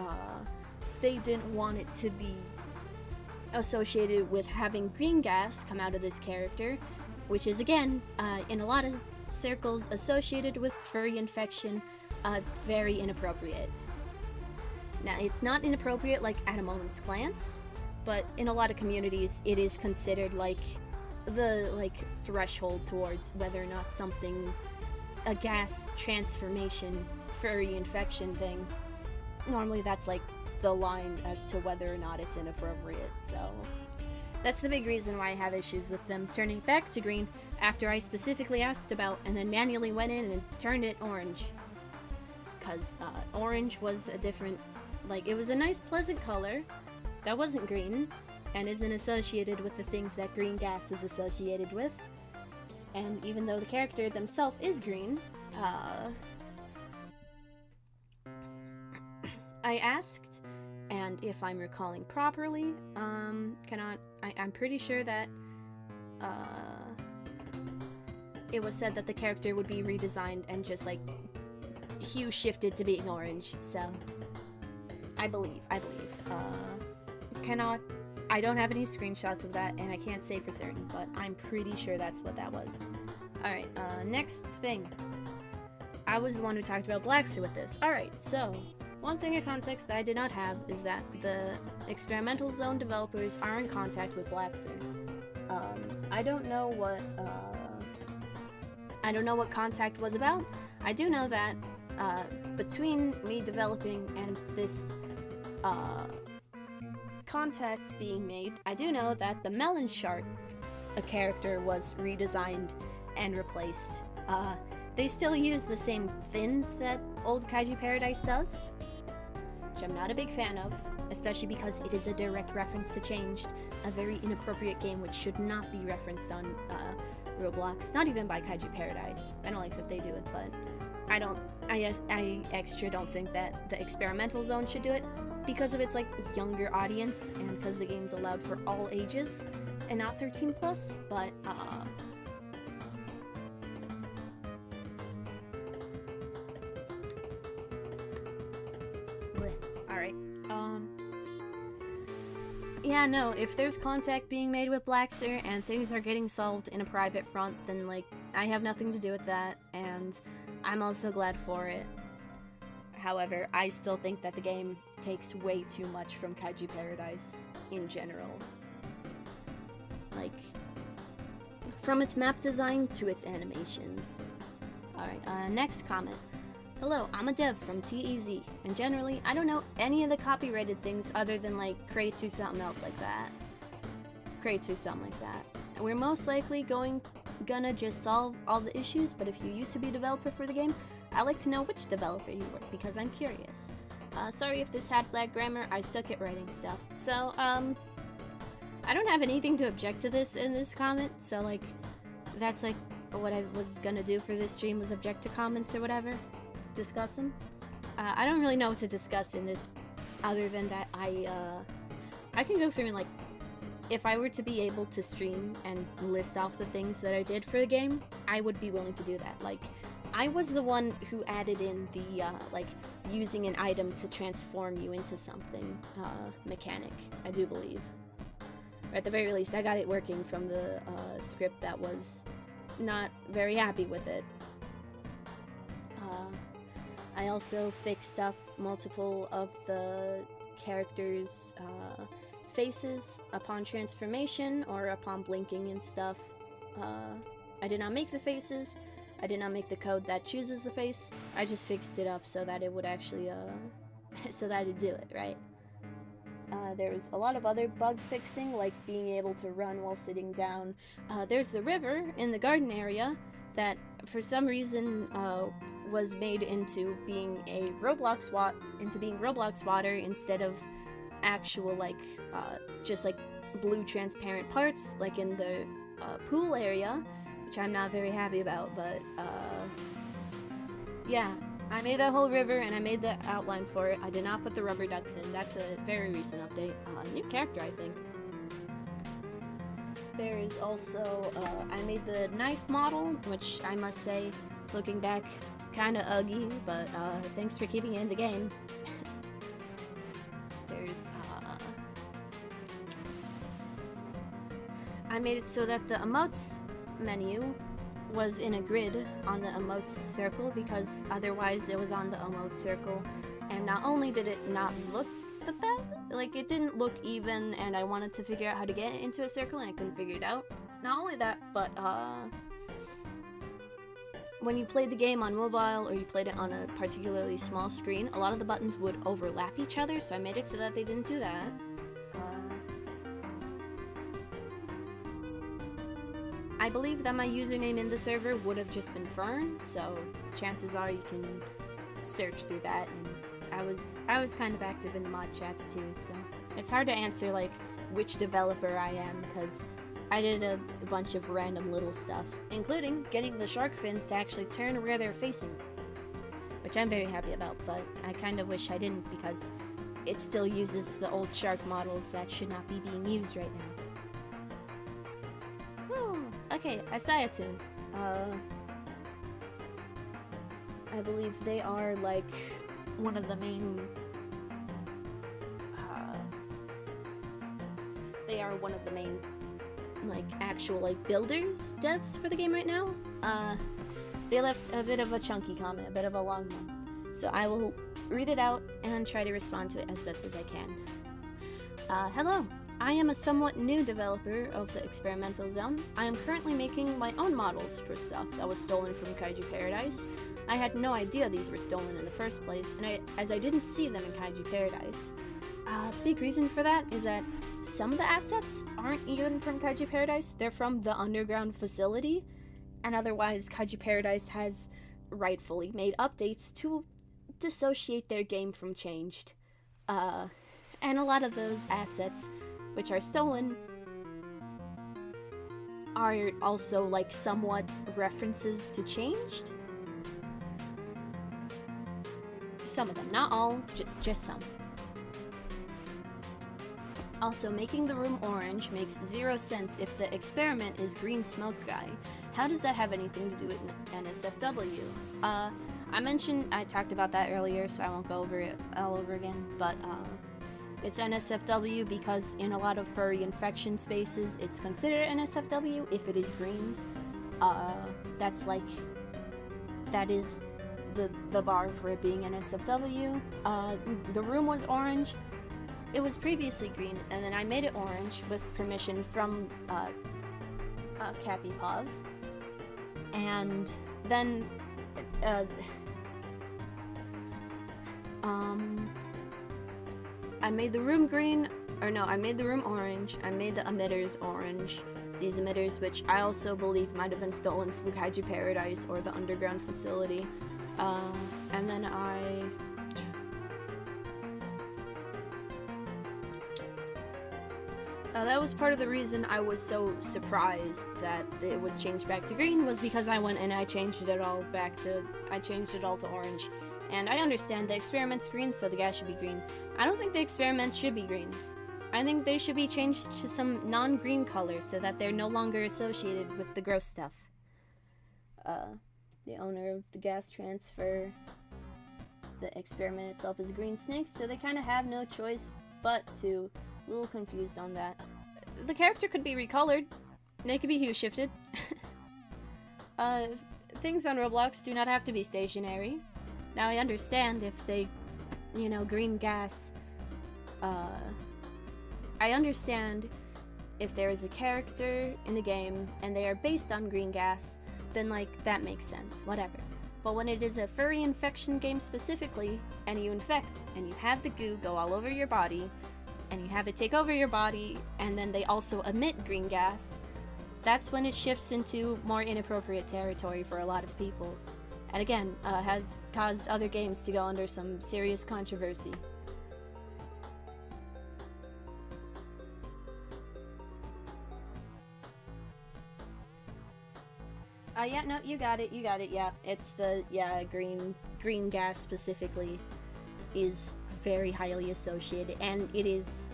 they didn't want it to be associated with having green gas come out of this character, which is again, in a lot of circles associated with furry infection, very inappropriate. Now, it's not inappropriate like at a moment's glance, but in a lot of communities it is considered like the threshold towards whether or not something, a gas transformation furry infection thing, normally that's like the line as to whether or not it's inappropriate. So that's the big reason why I have issues with them turning it back to green after I specifically asked about and then manually went in and turned it orange. Because orange was a different, like, it was a nice pleasant color that wasn't green and isn't associated with the things that green gas is associated with. And even though the character themselves is green, I asked, and if I'm recalling properly, I'm pretty sure that it was said that the character would be redesigned and just like hue shifted to being orange. So I believe. I don't have any screenshots of that, and I can't say for certain, but I'm pretty sure that's what that was. Alright, next thing. I was the one who talked about Blackster with this. Alright, so, one thing of context that I did not have is that the experimental zone developers are in contact with Blackster. I don't know what contact was about. I do know that, between me developing and this, contact being made, I do know that the Melon Shark, a character, was redesigned and replaced. They still use the same fins that old Kaiju Paradise does, which I'm not a big fan of, especially because it is a direct reference to Changed, a very inappropriate game which should not be referenced on Roblox, not even by Kaiju Paradise. I don't like that they do it, but I extra don't think that the experimental zone should do it, because of its like younger audience and because the game's allowed for all ages and not 13 plus, but alright. Yeah, no, if there's contact being made with Blackster and things are getting solved in a private front, then like I have nothing to do with that, and I'm also glad for it. However, I still think that the game takes way too much from Kaiju Paradise in general. Like, from its map design to its animations. Alright, next comment. Hello, I'm a dev from TEZ, and generally, I don't know any of the copyrighted things other than like crates or something else like that. We're most likely gonna just solve all the issues, but if you used to be a developer for the game, I'd like to know which developer you were, because I'm curious. Sorry if this had bad grammar, I suck at writing stuff. So, I don't have anything to object to this in this comment, so like, that's like what I was gonna do for this stream, was object to comments or whatever, discuss them. I don't really know what to discuss in this, other than that I can go through and like, if I were to be able to stream and list off the things that I did for the game, I would be willing to do that. Like, I was the one who added in the, like, using an item to transform you into something, mechanic, I do believe. Or at the very least, I got it working from the, script that was not very happy with it. I also fixed up multiple of the characters' faces upon transformation or upon blinking and stuff. I did not make the faces. I did not make the code that chooses the face. I just fixed it up so that it would actually, so that it'd do it, right? There's a lot of other bug fixing, like being able to run while sitting down. There's the river in the garden area that, for some reason, was made into being Roblox water instead of actual, like, just like blue transparent parts, like in the pool area, which I'm not very happy about, but yeah, I made that whole river and I made the outline for it. I did not put the rubber ducks in. That's a very recent update. New character, I think. There is also, I made the knife model, which I must say, looking back, kinda ugly, but thanks for keeping it in the game. There's, I made it so that the emotes menu was in a grid on the emotes circle, because otherwise it was on the emote circle, and not only did it not look the best, like it didn't look even, and I wanted to figure out how to get it into a circle and I couldn't figure it out. Not only that, but when you played the game on mobile or you played it on a particularly small screen, a lot of the buttons would overlap each other, so I made it so that they didn't do that. I believe that my username in the server would have just been Fern, so chances are you can search through that, and I was kind of active in the mod chats too, so it's hard to answer like which developer I am, because I did a bunch of random little stuff, including getting the shark fins to actually turn where they're facing, which I'm very happy about, but I kind of wish I didn't, because it still uses the old shark models that should not be being used right now. Okay, Isayatun. I believe they are, like, one of the main are one of the main, like, actual, like, builders, devs for the game right now. They left a bit of a chunky comment, a bit of a long one. So I will read it out and try to respond to it as best as I can. Hello. I am a somewhat new developer of the experimental zone. I am currently making my own models for stuff that was stolen from Kaiju Paradise. I had no idea these were stolen in the first place, and as I didn't see them in Kaiju Paradise. Big reason for that is that some of the assets aren't even from Kaiju Paradise, they're from the underground facility, and otherwise Kaiju Paradise has rightfully made updates to dissociate their game from changed. And a lot of those assets which are stolen are also, like, somewhat references to changed. Some of them, not all, just some. Also, making the room orange makes 0 sense if the experiment is green smoke guy. How does that have anything to do with NSFW? I talked about that earlier, so I won't go over it all over again, but, it's NSFW because in a lot of furry infection spaces, it's considered NSFW if it is green. That is the bar for it being NSFW. The room was orange. It was previously green, and then I made it orange with permission from Cappy Paws. And then I made the room green, I made the room orange, I made the emitters orange. These emitters, which I also believe might have been stolen from Kaiju Paradise or the underground facility. And then that was part of the reason I was so surprised that it was changed back to green, was because I went and I changed it all to orange. And I understand the experiment's green, so the gas should be green. I don't think the experiment should be green. I think they should be changed to some non-green color so that they're no longer associated with the gross stuff. The owner of the gas transfer, the experiment itself is green snakes, so they kind of have no choice but to. A little confused on that. The character could be recolored. They could be hue shifted. Things on Roblox do not have to be stationary. Now I understand if they, green gas, I understand if there is a character in a game and they are based on green gas, then, that makes sense, whatever. But when it is a furry infection game specifically, and you infect, and you have the goo go all over your body, and you have it take over your body, and then they also emit green gas, that's when it shifts into more inappropriate territory for a lot of people. And again, has caused other games to go under some serious controversy. Yeah, no, you got it, yeah. It's the, green gas specifically is very highly associated, and it is,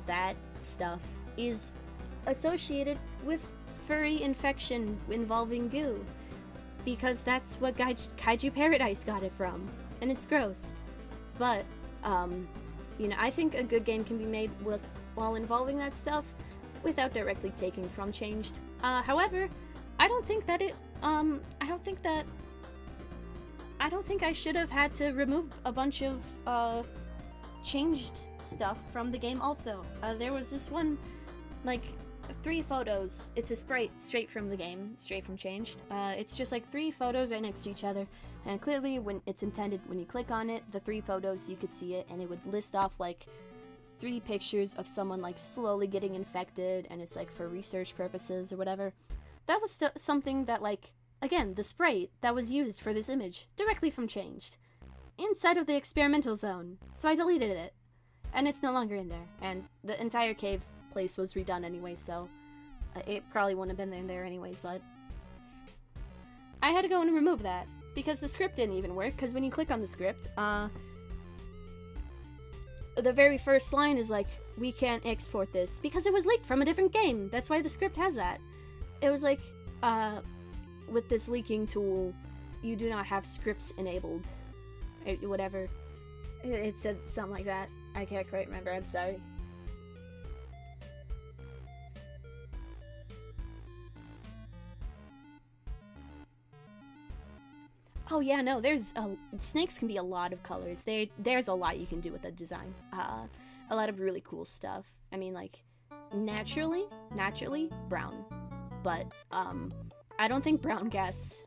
that stuff is associated with furry infection involving goo. Because that's what Kaiju Paradise got it from, and it's gross. But, I think a good game can be made while involving that stuff without directly taking from changed. However, I don't think I should have had to remove a bunch of, changed stuff from the game also. There was this one, 3 photos. It's a sprite straight from the game, straight from changed. It's just 3 photos right next to each other, and clearly when it's intended, when you click on it, the 3 photos, you could see it, and it would list off 3 pictures of someone slowly getting infected, and it's for research purposes or whatever. That was something that again, the sprite that was used for this image directly from changed inside of the experimental zone. So I deleted it, and it's no longer in there, and the entire cave place was redone anyway, so it probably wouldn't have been there anyways, but I had to go and remove that because the script didn't even work, because when you click on the script, the very first line is we can't export this because it was leaked from a different game. That's why the script has that. It was with this leaking tool, you do not have scripts enabled. Whatever. It said something like that. I can't quite remember, I'm sorry. Oh yeah, no, there's snakes can be a lot of colors. There's a lot you can do with a design. A lot of really cool stuff. I mean, like, naturally brown, but I don't think brown gas,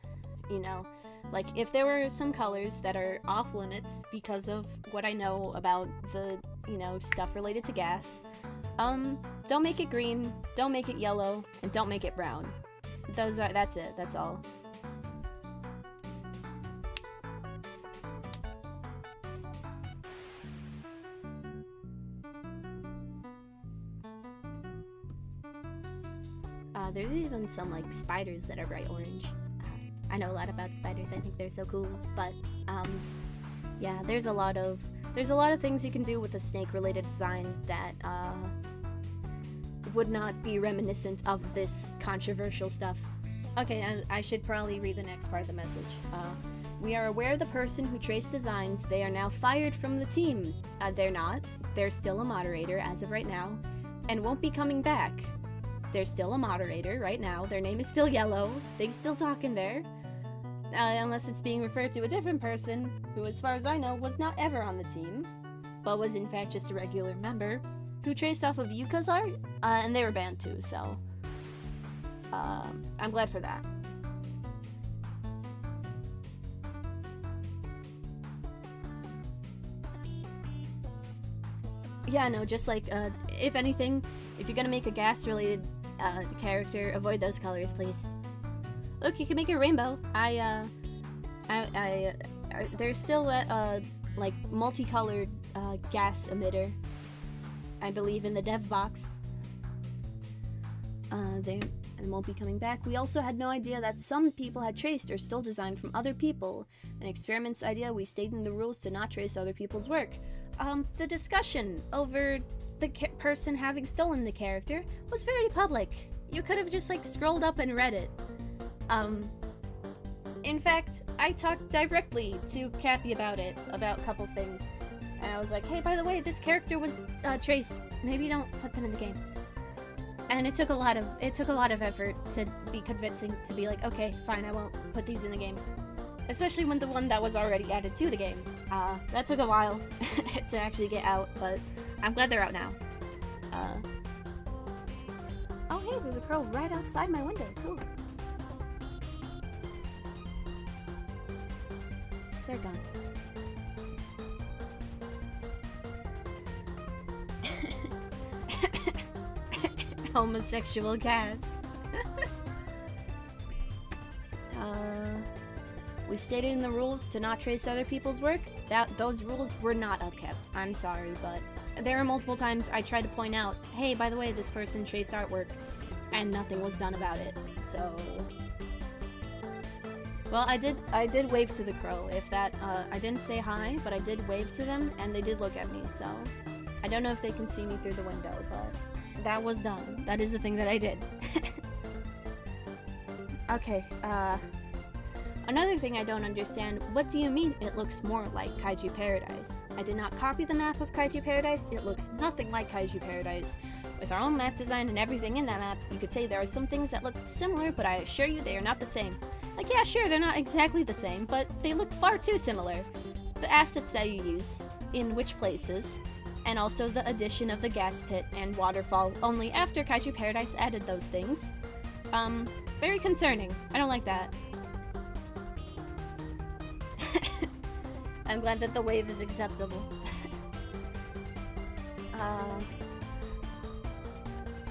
you know, like if there were some colors that are off limits because of what I know about the, you know, stuff related to gas, don't make it green, don't make it yellow, and don't make it brown. That's it, that's all. There's even some, like, spiders that are bright orange. I know a lot about spiders, I think they're so cool, but, yeah, there's a lot of things you can do with a snake-related design that, would not be reminiscent of this controversial stuff. Okay, I should probably read the next part of the message. We are aware the person who traced designs, they are now fired from the team. They're not. They're still a moderator as of right now, and won't be coming back. They're still a moderator right now. Their name is still Yellow. They still talk in there. Unless it's being referred to a different person, who, as far as I know, was not ever on the team, but was in fact just a regular member, who traced off of Yuka's art, and they were banned too, so I'm glad for that. Yeah, no, just like, if anything, if you're gonna make a gas-related character, avoid those colors, please. Look, you can make a rainbow. There's still that, like, multicolored, gas emitter, I believe, in the dev box. They won't be coming back. We also had no idea that some people had traced or stole design from other people. An experiment's idea, we stated in the rules to not trace other people's work. The discussion over the person having stolen the character was very public. You could have just, like, scrolled up and read it. In fact, I talked directly to Cappy about it, about a couple things. And I was like, hey, by the way, this character was, traced. Maybe don't put them in the game. And it took a lot of effort to be convincing, to be like, okay, fine, I won't put these in the game. Especially when the one that was already added to the game. That took a while to actually get out, but I'm glad they're out now. Oh hey, there's a crow right outside my window, cool. They're gone. Homosexual gas. We stated in the rules to not trace other people's work. Those rules were not upkept. I'm sorry, but there are multiple times I tried to point out, hey, by the way, this person traced artwork, and nothing was done about it. So, well, I did wave to the crow. If that, I didn't say hi, but I did wave to them, and they did look at me. So, I don't know if they can see me through the window, but that was done. That is the thing that I did. Okay, another thing I don't understand, what do you mean it looks more like Kaiju Paradise? I did not copy the map of Kaiju Paradise, it looks nothing like Kaiju Paradise. With our own map design and everything in that map, you could say there are some things that look similar, but I assure you they are not the same. Like, yeah, sure, they're not exactly the same, but they look far too similar. The assets that you use, in which places, and also the addition of the gas pit and waterfall only after Kaiju Paradise added those things. Very concerning. I don't like that. I'm glad that the wave is acceptable.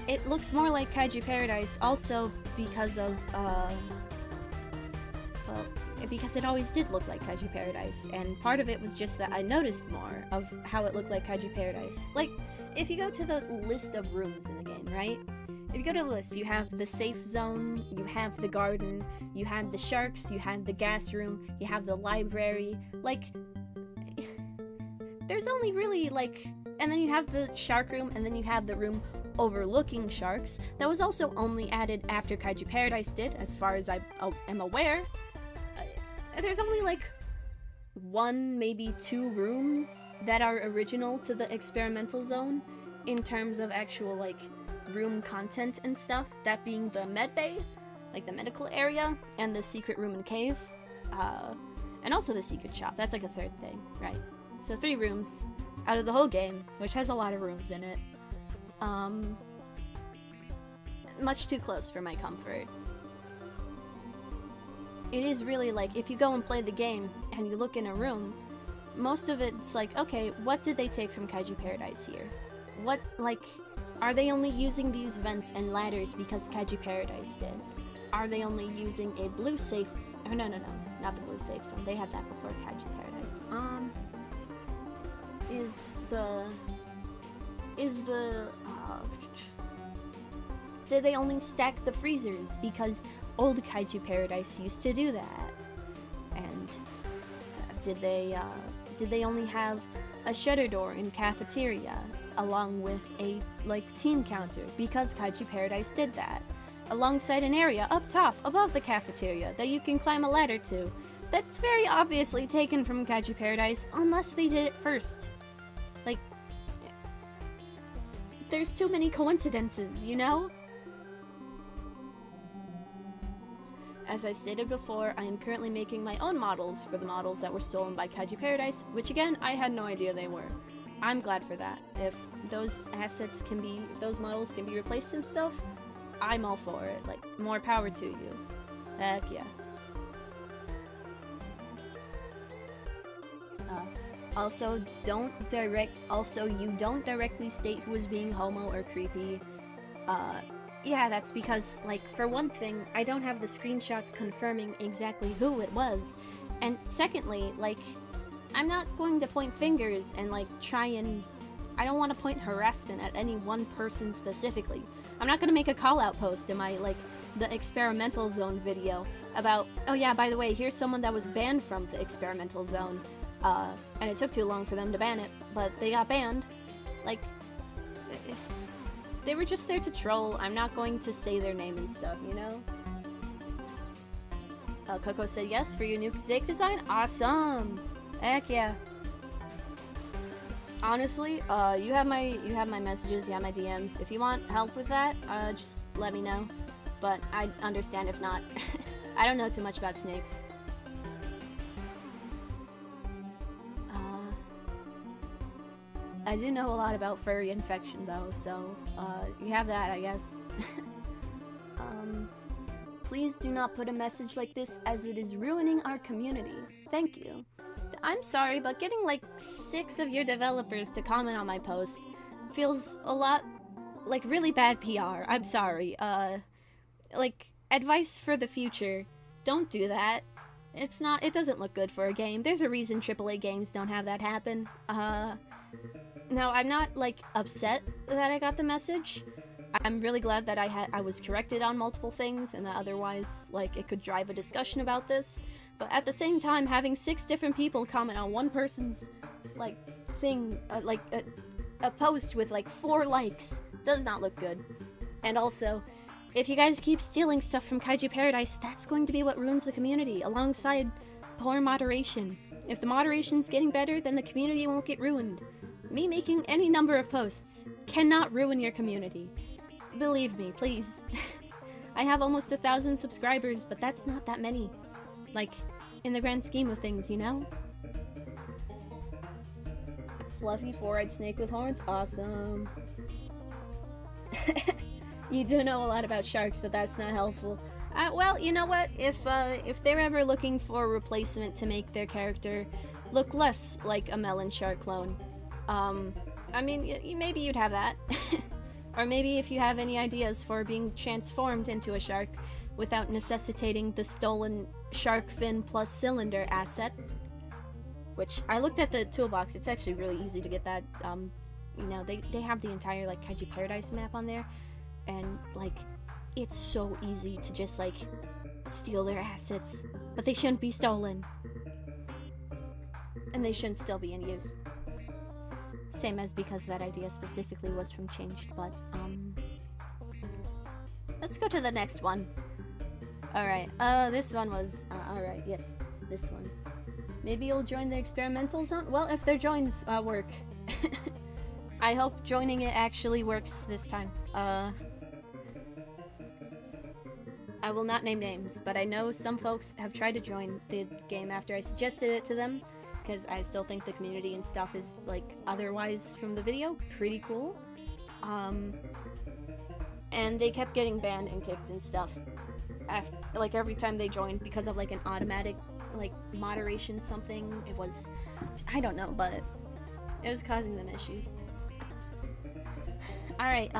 It looks more like Kaiju Paradise also because of, because it always did look like Kaiju Paradise, and part of it was just that I noticed more of how it looked like Kaiju Paradise. Like, if you go to the list of rooms in the game, right? If you go to the list, you have the safe zone, you have the garden, you have the sharks, you have the gas room, you have the library, like, there's only really, like, and then you have the shark room, and then you have the room overlooking sharks. That was also only added after Kaiju Paradise did, as far as I am aware. There's only, like, 1, maybe 2 rooms that are original to the experimental zone in terms of actual, like, room content and stuff, that being the med bay, like the medical area, and the secret room and cave. And also the secret shop. That's like a third thing, right? So 3 rooms out of the whole game, which has a lot of rooms in it. Much too close for my comfort. It is really like, if you go and play the game and you look in a room, most of it's like, okay, what did they take from Kaiju Paradise here? What, like, are they only using these vents and ladders because Kaiju Paradise did? Are they only using a blue safe? Oh, no, not the blue safe zone. They had that before Kaiju Paradise. Did they only stack the freezers because old Kaiju Paradise used to do that? And did they only have a shutter door in cafeteria along with a team counter because Kaiju Paradise did that? Alongside an area up top above the cafeteria that you can climb a ladder to. That's very obviously taken from Kaiju Paradise unless they did it first. Like, there's too many coincidences, you know? As I stated before, I am currently making my own models for the models that were stolen by Kaiju Paradise, which again, I had no idea they were. I'm glad for that. If those assets can be, if those models can be replaced and stuff, I'm all for it. Like, more power to you. Heck yeah. Also, you don't directly state who is being homo or creepy. Yeah, that's because, like, for one thing, I don't have the screenshots confirming exactly who it was. And secondly, like, I'm not going to point fingers and, like, I don't want to point harassment at any one person specifically. I'm not gonna make a call-out post in my, like, the experimental zone video about, oh yeah, by the way, here's someone that was banned from the experimental zone, and it took too long for them to ban it, but they got banned. Like, they were just there to troll. I'm not going to say their name and stuff, you know? Coco said yes for your new Zake design? Awesome! Heck yeah. Honestly, you have my messages, you have my DMs. If you want help with that, just let me know. But I understand if not. I don't know too much about snakes. I do know a lot about furry infection though, so you have that, I guess. Please do not put a message like this as it is ruining our community. Thank you. I'm sorry, but getting like 6 of your developers to comment on my post feels a lot like really bad PR. I'm sorry. Like, advice for the future. Don't do that. It doesn't look good for a game. There's a reason AAA games don't have that happen. Now, I'm not, like, upset that I got the message. I'm really glad that I was corrected on multiple things, and that otherwise, like, it could drive a discussion about this. But at the same time, having 6 different people comment on one person's, like, thing, a post with, like, 4 likes does not look good. And also, if you guys keep stealing stuff from Kaiju Paradise, that's going to be what ruins the community, alongside poor moderation. If the moderation's getting better, then the community won't get ruined. Me making any number of posts cannot ruin your community. Believe me, please. I have almost 1,000 subscribers, but that's not that many. Like, in the grand scheme of things, you know? Fluffy 4-eyed snake with horns? Awesome. You do know a lot about sharks, but that's not helpful. Well, you know what? If they're ever looking for a replacement to make their character look less like a melon shark clone, I mean, maybe you'd have that. Or maybe if you have any ideas for being transformed into a shark without necessitating the stolen shark fin plus cylinder asset. Which, I looked at the toolbox, it's actually really easy to get that. You know, they have the entire, like, Kaiju Paradise map on there. And, like, it's so easy to just, like, steal their assets. But they shouldn't be stolen. And they shouldn't still be in use. Same as because that idea specifically was from Changed, but, let's go to the next one. Alright, this one was, alright, yes, this one. Maybe you'll join the experimental zone? Well, if their joins, work. I hope joining it actually works this time. I will not name names, but I know some folks have tried to join the game after I suggested it to them, because I still think the community and stuff is, like, otherwise from the video pretty cool. And they kept getting banned and kicked and stuff. Like, every time they joined because of, like, an automatic, like, moderation something. It was, I don't know, but it was causing them issues. Alright,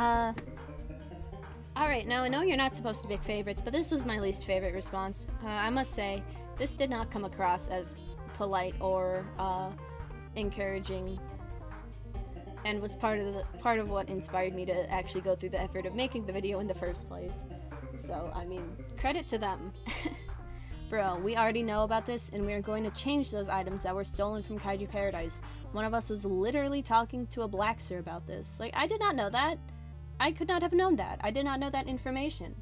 Alright, now I know you're not supposed to pick favorites, but this was my least favorite response. I must say, this did not come across as polite or, encouraging, and was part of what inspired me to actually go through the effort of making the video in the first place. So, I mean, credit to them. Bro, we already know about this, and we're going to change those items that were stolen from Kaiju Paradise. One of us was literally talking to a Blackster about this. Like, I did not know that. I could not have known that. I did not know that information.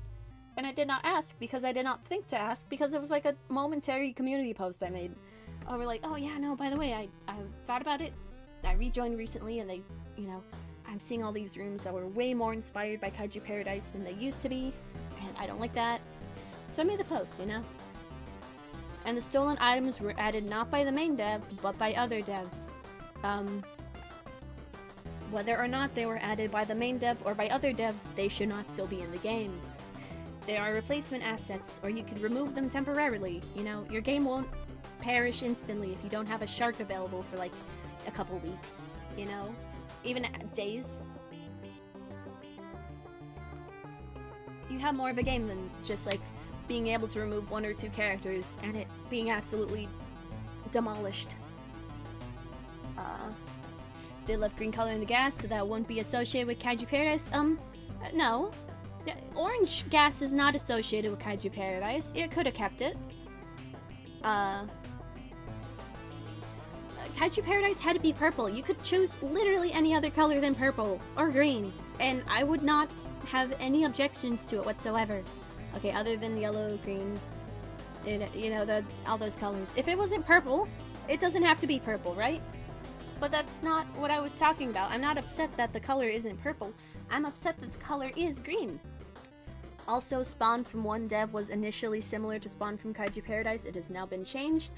And I did not ask, because I did not think to ask, because it was like a momentary community post I made. Oh, we're like, oh yeah, no, by the way, I thought about it. I rejoined recently, and they, you know, I'm seeing all these rooms that were way more inspired by Kaiju Paradise than they used to be, and I don't like that. So I made the post, you know? And the stolen items were added not by the main dev, but by other devs. Whether or not they were added by the main dev or by other devs, they should not still be in the game. They are replacement assets, or you could remove them temporarily. You know, your game won't perish instantly if you don't have a shark available for like a couple weeks, you know? Even days. You have more of a game than just like being able to remove 1 or 2 characters and it being absolutely demolished. They left green color in the gas so that it wouldn't be associated with Kaiju Paradise. No. Orange gas is not associated with Kaiju Paradise. It could have kept it. Kaiju Paradise had to be purple. You could choose literally any other color than purple or green, and I would not have any objections to it whatsoever. Okay, other than yellow, green, you know, all those colors. If it wasn't purple, it doesn't have to be purple, right? But that's not what I was talking about. I'm not upset that the color isn't purple. I'm upset that the color is green. Also, spawn from one dev was initially similar to spawn from Kaiju Paradise. It has now been changed.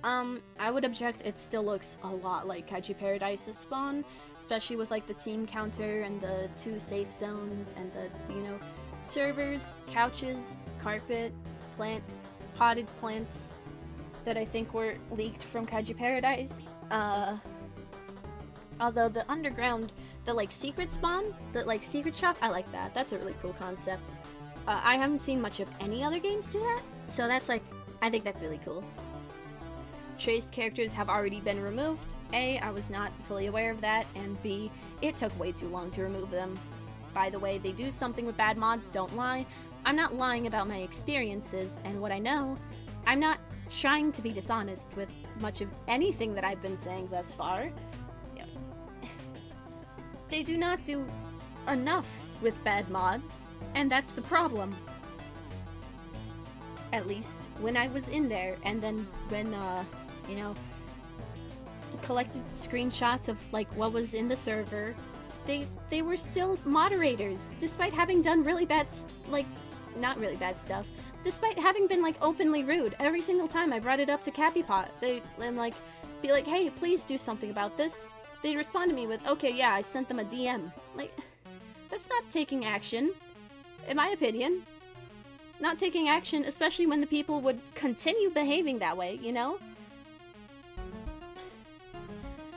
I would object, it still looks a lot like Kaiju Paradise's spawn, especially with like the team counter and the 2 safe zones and the, you know, servers, couches, carpet, potted plants that I think were leaked from Kaiju Paradise. Although the underground, the like secret spawn, the like secret shop, I like that. That's a really cool concept. I haven't seen much of any other games do that, so that's like, I think that's really cool. Traced characters have already been removed. A, I was not fully aware of that, and B, it took way too long to remove them. By the way, they do something with bad mods, don't lie. I'm not lying about my experiences and what I know. I'm not trying to be dishonest with much of anything that I've been saying thus far. They do not do enough with bad mods, and that's the problem. At least when I was in there, and then when, you know, collected screenshots of, like, what was in the server, they were still moderators, despite having done really bad, like, not really bad stuff, despite having been, like, openly rude. Every single time I brought it up to Cappypot, they'd, like, be like, hey, please do something about this. They'd respond to me with, okay, yeah, I sent them a DM. Like, that's not taking action, in my opinion. Not taking action, especially when the people would continue behaving that way, you know?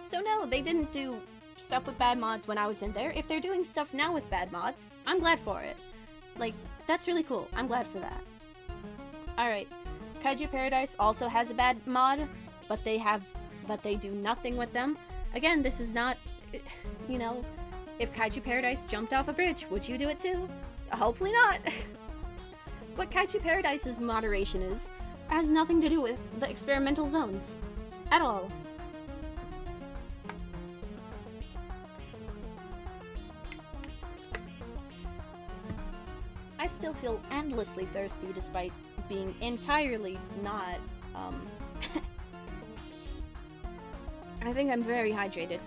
So no, they didn't do stuff with bad mods when I was in there. If they're doing stuff now with bad mods, I'm glad for it. Like, that's really cool. I'm glad for that. Alright, Kaiju Paradise also has a bad mod, but they do nothing with them. Again, this is not, you know, if Kaiju Paradise jumped off a bridge, would you do it too? Hopefully not. What Kaiju Paradise's moderation is has nothing to do with the experimental zones. At all. I still feel endlessly thirsty despite being entirely not, I think I'm very hydrated.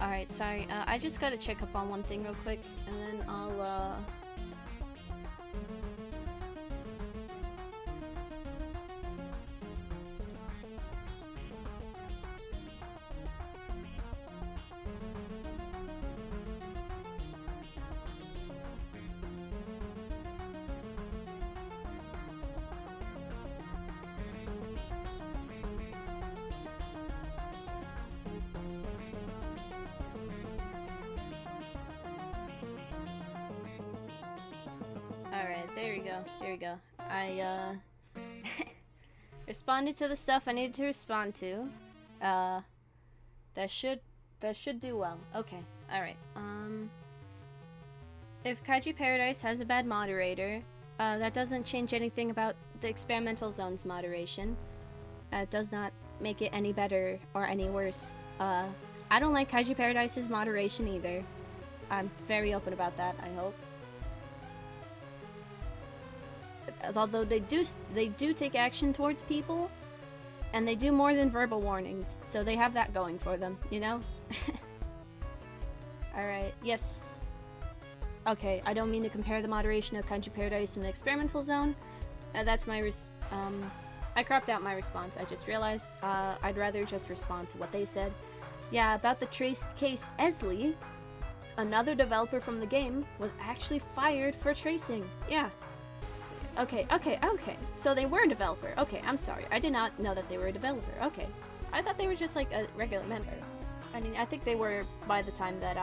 Alright, sorry. I just gotta check up on one thing real quick, and then I'll, Alright, there we go. There we go. I, responded to the stuff I needed to respond to. That should do well. Okay, alright. If Kaiju Paradise has a bad moderator, that doesn't change anything about the experimental zone's moderation. It does not make it any better or any worse. I don't like Kaiju Paradise's moderation either. I'm very open about that, I hope. Although they do take action towards people, and they do more than verbal warnings, so they have that going for them, you know? Alright, yes. Okay, I don't mean to compare the moderation of Kaiju Paradise and the experimental zone. That's my I cropped out my response, I just realized. I'd rather just respond to what they said. Yeah, about the trace case Esley, another developer from the game was actually fired for tracing. Yeah. Okay. So they were a developer. Okay, I'm sorry. I did not know that they were a developer. Okay. I thought they were just like a regular member. I mean, I think they were by the time that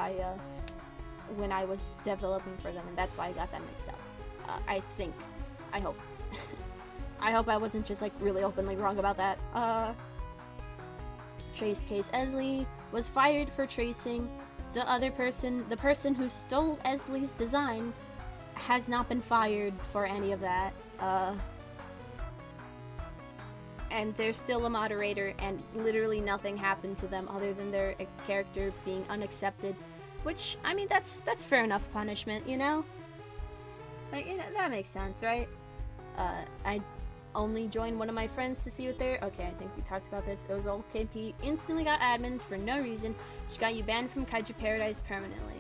when I was developing for them, and that's why I got that mixed up. I think. I hope. I hope I wasn't just like really openly wrong about that. Trace case Esley was fired for tracing. The person who stole Esley's design has not been fired for any of that, and they're still a moderator, and literally nothing happened to them other than their character being unaccepted, which, I mean, that's fair enough punishment, you know? Like, you know, that makes sense, right? I only joined one of my friends to see what they're— okay, I think we talked about this. It was old KP, instantly got admin for no reason. She got you banned from Kaiju Paradise permanently.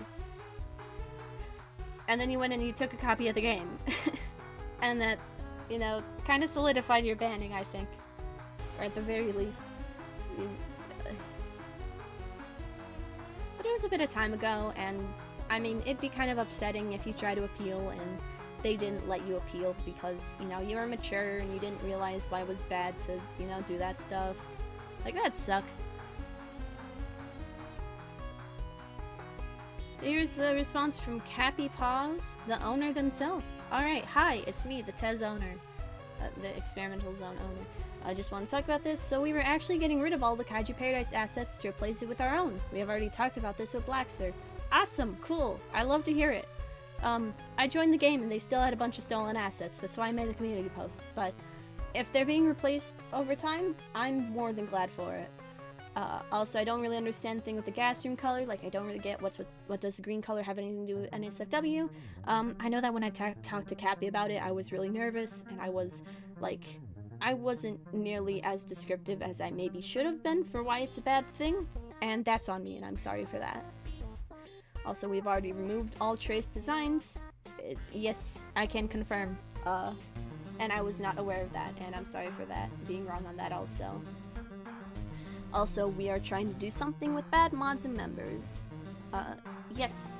And then you went and you took a copy of the game. And that, you know, kind of solidified your banning, I think. Or at the very least. But it was a bit of time ago, and I mean, it'd be kind of upsetting if you try to appeal and they didn't let you appeal because, you know, you were mature and you didn't realize why it was bad to, you know, do that stuff. Like, that'd suck. Here's the response from Cappy Paws, the owner themselves. Alright, hi, it's me, the Tez owner. The experimental zone owner. I just want to talk about this. So we were actually getting rid of all the Kaiju Paradise assets to replace it with our own. We have already talked about this with Blacksir. Awesome, cool, I love to hear it. I joined the game and they still had a bunch of stolen assets. That's why I made the community post. But if they're being replaced over time, I'm more than glad for it. Also, I don't really understand the thing with the gas room color. Like, I don't really get what does the green color have anything to do with NSFW. I know that when I talked to Cappy about it, I was really nervous, and I was, like, I wasn't nearly as descriptive as I maybe should have been for why it's a bad thing, and that's on me, and I'm sorry for that. Also, we've already removed all trace designs. Yes, I can confirm. And I was not aware of that, and I'm sorry for that, being wrong on that also. Also, we are trying to do something with bad mods and members. Yes,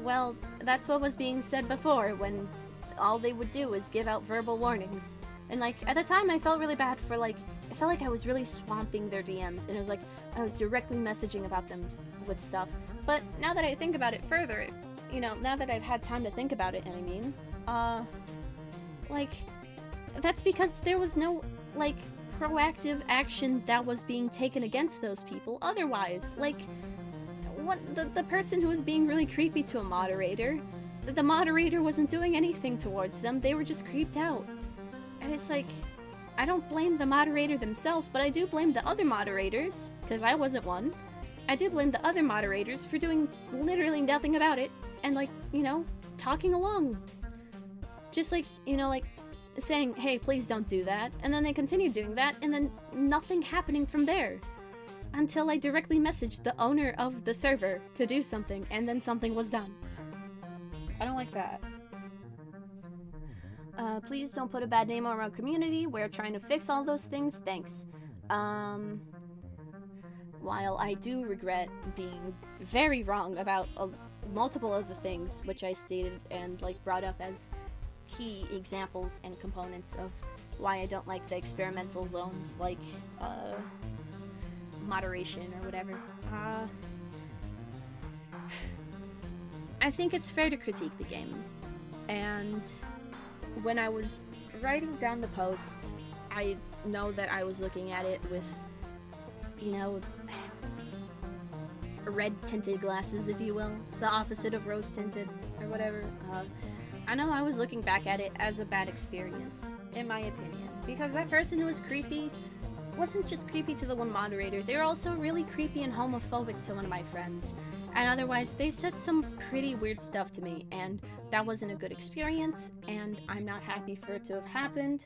well, that's what was being said before, when all they would do is give out verbal warnings. And, like, at the time I felt really bad for, like, I felt like I was really swamping their DMs, and it was like, I was directly messaging about them with stuff. But now that I think about it further, you know, now that I've had time to think about it, and I mean, like, that's because there was no, like, proactive action that was being taken against those people otherwise. Like, what, the person who was being really creepy to a moderator, the moderator wasn't doing anything towards them, they were just creeped out. And it's like, I don't blame the moderator themselves, but I do blame the other moderators, because I wasn't one. I do blame the other moderators for doing literally nothing about it, and, like, you know, talking along. Just like, you know, like, saying, hey, please don't do that, and then they continue doing that, and then nothing happening from there. until I directly messaged the owner of the server to do something, and then something was done. I don't like that. Please don't put a bad name on our community. We're trying to fix all those things. Thanks. While I do regret being very wrong about multiple other things, which I stated and, like, brought up as key examples and components of why I don't like the experimental zones, like, moderation or whatever. I think it's fair to critique the game. And when I was writing down the post, I know that I was looking at it with, you know, red tinted glasses, if you will, the opposite of rose tinted or whatever. I know I was looking back at it as a bad experience, in my opinion, because that person who was creepy wasn't just creepy to the one moderator, they were also really creepy and homophobic to one of my friends, and otherwise they said some pretty weird stuff to me, and that wasn't a good experience, and I'm not happy for it to have happened.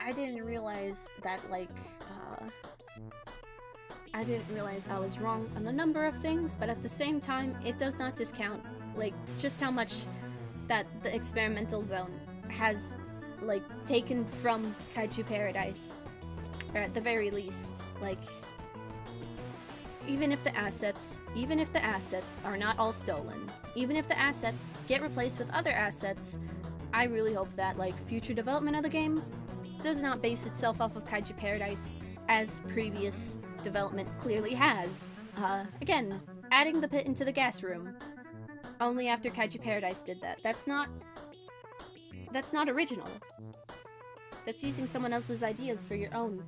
I didn't realize that, like, I didn't realize I was wrong on a number of things, but at the same time, it does not discount, like, just how much that the experimental zone has, like, taken from Kaiju Paradise, or at the very least, like, even if the assets are not all stolen, even if the assets get replaced with other assets, I really hope that, like, future development of the game does not base itself off of Kaiju Paradise, as previous development clearly has. Again, adding the pit into the gas room. Only after Kaiju Paradise did that. That's not original. That's using someone else's ideas for your own.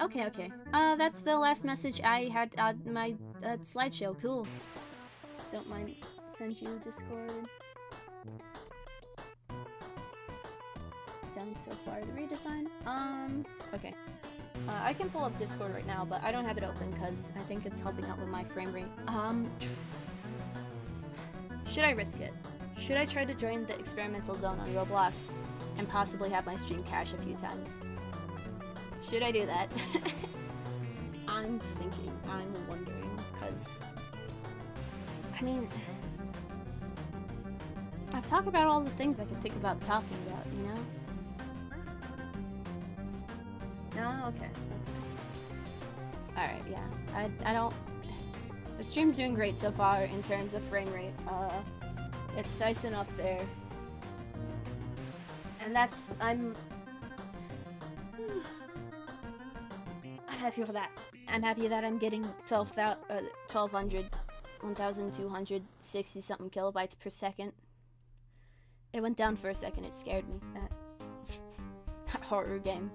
Okay. That's the last message I had on my slideshow. Cool. Don't mind send you Discord. Done so far the redesign. Okay. I can pull up Discord right now, but I don't have it open because I think it's helping out with my frame rate. Should I risk it? Should I try to join the experimental zone on Roblox and possibly have my stream crash a few times? Should I do that? I'm wondering, because, I mean, I've talked about all the things I can think about talking about, you know? No? Okay. Alright, yeah. I don't... The stream's doing great so far in terms of frame rate. It's nice and up there. And that's... I'm happy for that. I'm happy that I'm getting 1,260 something kilobytes per second. It went down for a second, it scared me. That horror game.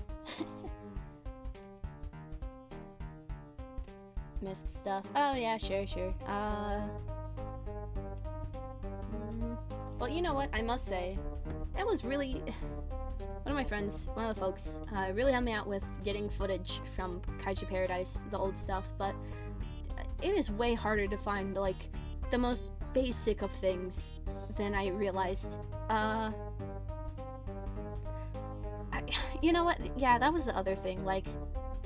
Misc stuff. Oh yeah, sure. Well, you know what? I must say, that was really... One of my friends, one of the folks, really helped me out with getting footage from Kaiju Paradise, the old stuff, but it is way harder to find, like, the most basic of things than I realized. You know what? Yeah, that was the other thing. Like,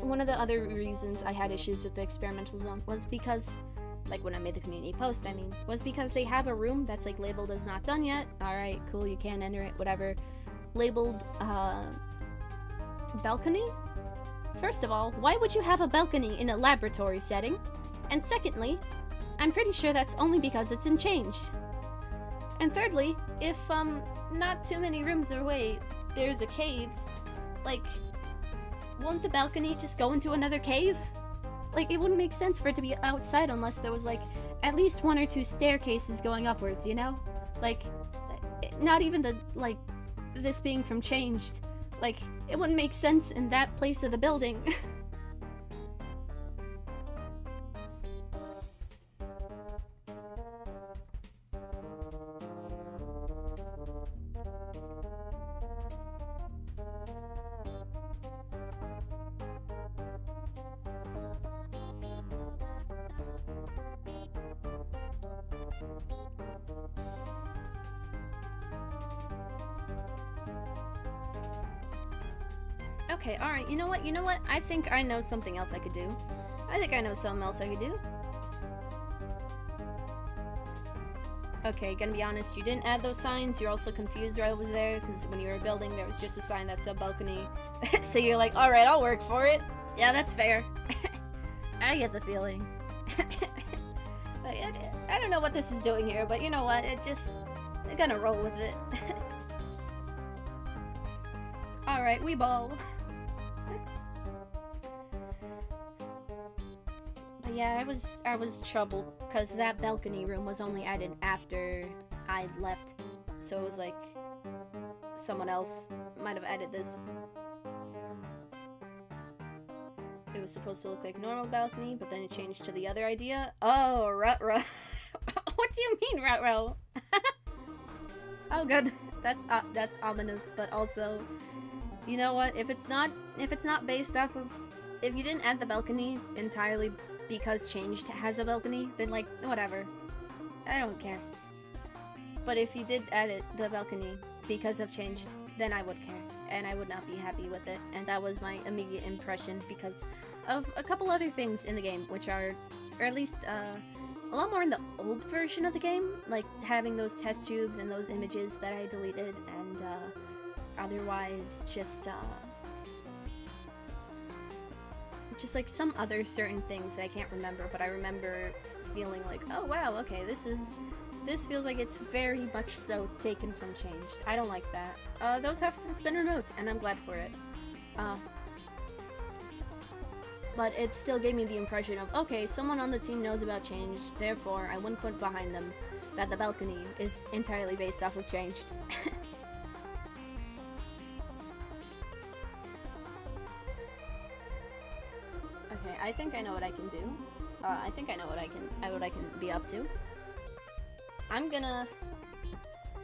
one of the other reasons I had issues with the experimental zone was because, like, when I made the community post, I mean, was because they have a room that's, like, labeled as not done yet. Alright, cool, you can't enter it, whatever. Labeled, balcony? First of all, why would you have a balcony in a laboratory setting? And secondly, I'm pretty sure that's only because it's unchanged. And thirdly, if, not too many rooms away, there's a cave, like, won't the balcony just go into another cave? Like, it wouldn't make sense for it to be outside unless there was, like, at least 1 or 2 staircases going upwards, you know? Like, not even the, like, this being from changed. Like, it wouldn't make sense in that place of the building. Okay, alright, you know what? I think I know something else I could do. Okay, gonna be honest, you didn't add those signs, you're also confused why I was there, because when you were building, there was just a sign that said balcony. So you're like, alright, I'll work for it. Yeah, that's fair. I get the feeling. I don't know what this is doing here, but you know what, I'm gonna roll with it. Alright, we ball. But yeah, I was troubled, because that balcony room was only added after I left. So it was like, someone else might have added this. It was supposed to look like normal balcony, but then it changed to the other idea. Oh, ruh-roh. What do you mean, ruh-roh? Oh, good. That's ominous, but also, you know what? If it's not based off of, if you didn't add the balcony entirely because Changed has a balcony, then like, whatever. I don't care. But if you did add the balcony because of Changed, then I would care. And I would not be happy with it. And that was my immediate impression because of a couple other things in the game, which are, or at least, a lot more in the old version of the game, like having those test tubes and those images that I deleted, and otherwise just like some other certain things that I can't remember, but I remember feeling like, oh wow, okay, this feels like it's very much so taken from Changed. I don't like that. Those have since been removed, and I'm glad for it. But it still gave me the impression of, okay, someone on the team knows about Changed, therefore I wouldn't put behind them that the balcony is entirely based off of Changed. Okay, I think I know what I can do. I think I know what I can be up to. I'm gonna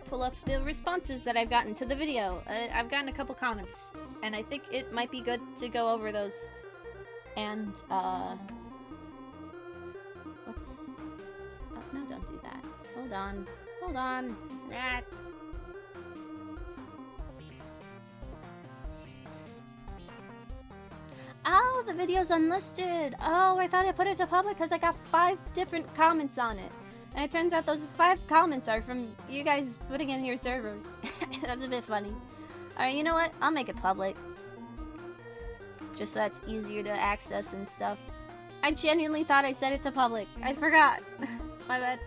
pull up the responses that I've gotten to the video. I've gotten a couple comments, and I think it might be good to go over those. And, what's... Oh, no, don't do that. Hold on. Rat. Oh, the video's unlisted! Oh, I thought I put it to public because I got 5 different comments on it. And it turns out those 5 comments are from you guys putting in your server. That's a bit funny. Alright, you know what? I'll make it public. Just so that's easier to access and stuff. I genuinely thought I set it to public. I forgot. My bad.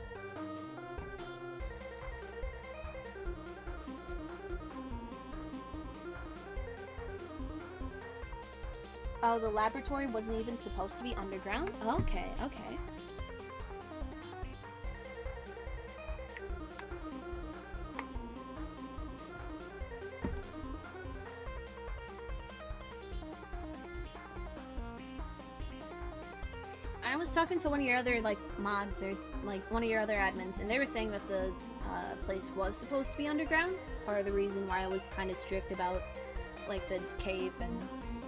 Oh, the laboratory wasn't even supposed to be underground? Okay, okay. I was talking to one of your other, like, mods, or, like, one of your other admins, and they were saying that the place was supposed to be underground. Part of the reason why I was kind of strict about, like, the cave and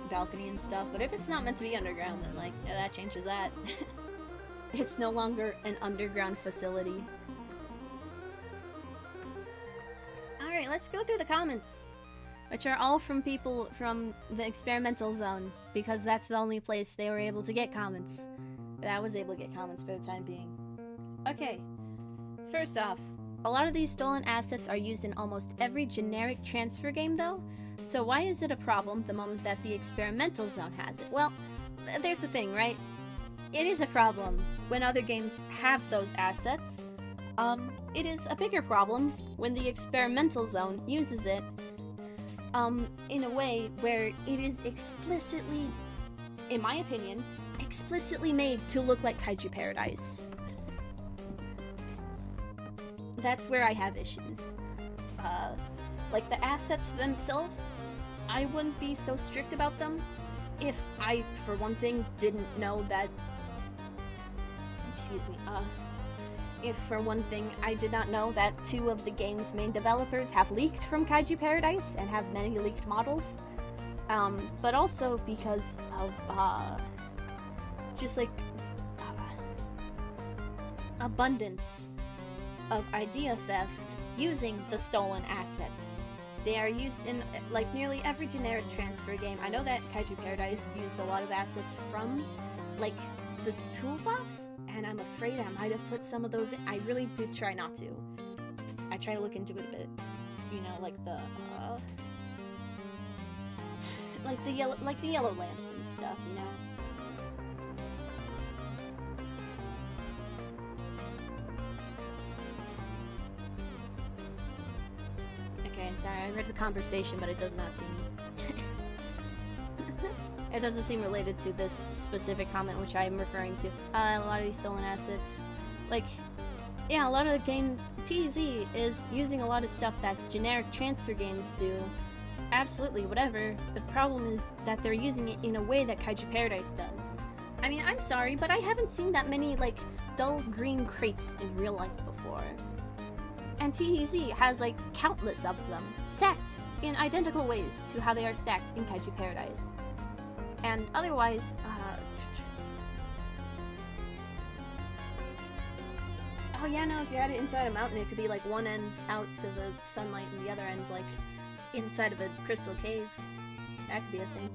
balcony and stuff. But if it's not meant to be underground, then, like, yeah, that changes that. It's no longer an underground facility. Alright, let's go through the comments. Which are all from people from the experimental zone, because that's the only place they were able to get comments. But I was able to get comments for the time being. Okay, first off, a lot of these stolen assets are used in almost every generic transfer game though, so why is it a problem the moment that the experimental zone has it? Well, there's the thing, right? It is a problem when other games have those assets. It is a bigger problem when the experimental zone uses it in a way where it is explicitly, in my opinion, explicitly made to look like Kaiju Paradise. That's where I have issues. Like the assets themselves, I wouldn't be so strict about them if I, for one thing, didn't know that... Excuse me, if for one thing I did not know that 2 of the game's main developers have leaked from Kaiju Paradise and have many leaked models. But also because of, just like, abundance of idea theft using the stolen assets. They are used in, like, nearly every generic transfer game. I know that Kaiju Paradise used a lot of assets from, like, the toolbox, and I'm afraid I might have put some of those in. I really did try not to. I try to look into it a bit. You know, like the yellow lamps and stuff, you know? Okay, sorry, I read the conversation, but it does not seem... it doesn't seem related to this specific comment, which I'm referring to. A lot of these stolen assets. Like, yeah, a lot of the game... TZ is using a lot of stuff that generic transfer games do. Absolutely, whatever. The problem is that they're using it in a way that Kaiju Paradise does. I mean, I'm sorry, but I haven't seen that many, like, dull green crates in real life before. And TEZ has, like, countless of them, stacked in identical ways to how they are stacked in Kaiju Paradise. And otherwise, oh yeah, no, if you had it inside a mountain, it could be, like, one end's out to the sunlight and the other end's, like, inside of a crystal cave. That could be a thing.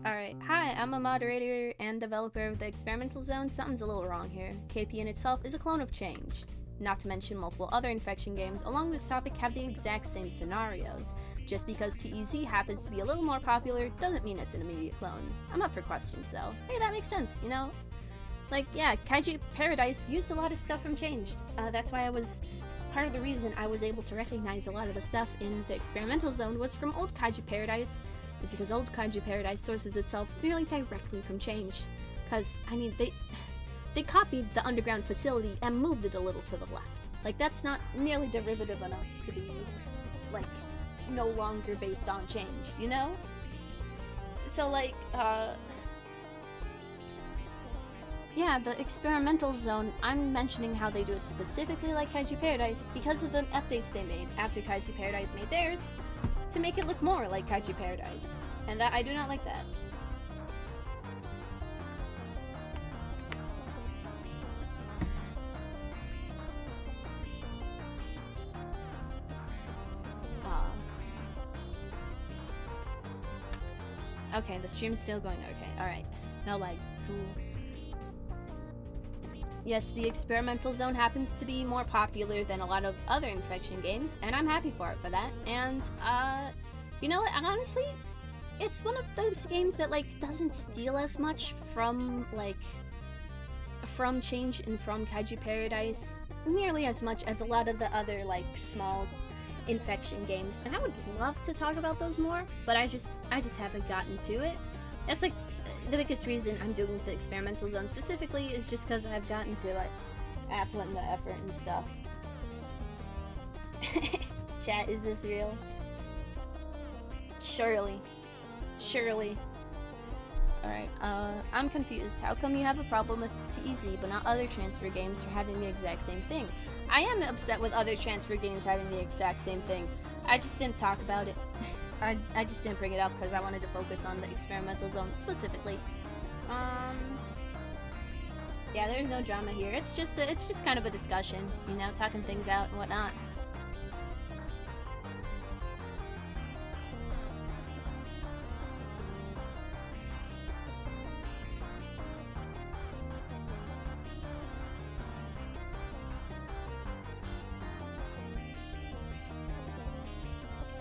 Alright, hi, I'm a moderator and developer of the Experimental Zone. Something's a little wrong here. KP in itself is a clone of Changed. Not to mention multiple other infection games along this topic have the exact same scenarios. Just because TEZ happens to be a little more popular doesn't mean it's an immediate clone. I'm up for questions though. Hey, that makes sense, you know? Like, yeah, Kaiju Paradise used a lot of stuff from Changed. That's why part of the reason I was able to recognize a lot of the stuff in the Experimental Zone was from old Kaiju Paradise, is because old Kaiju Paradise sources itself nearly directly from Changed. Cause, I mean, they copied the underground facility and moved it a little to the left. Like, that's not nearly derivative enough to be, like, no longer based on Changed, you know? So, like, yeah, the Experimental Zone, I'm mentioning how they do it specifically like Kaiju Paradise because of the updates they made after Kaiju Paradise made theirs to make it look more like Kaiju Paradise. And that I do not like that. Okay, the stream's still going okay. Alright. No lag. Cool. Yes, the Experimental Zone happens to be more popular than a lot of other infection games, and I'm happy for it for that. And, you know what? Honestly, it's one of those games that, like, doesn't steal as much from, like, from Change and from Kaiju Paradise, nearly as much as a lot of the other, like, small infection games. And I would love to talk about those more, but I just haven't gotten to it. That's, like, the biggest reason I'm doing the Experimental Zone specifically is just because I've gotten to, like, put in the effort and stuff. Chat, is this real? Surely. Surely. Alright, I'm confused. How come you have a problem with TEZ but not other transfer games for having the exact same thing? I am upset with other transfer games having the exact same thing. I just didn't talk about it. I just didn't bring it up because I wanted to focus on the Experimental Zone specifically. Yeah, there's no drama here. It's just kind of a discussion, you know, talking things out and whatnot.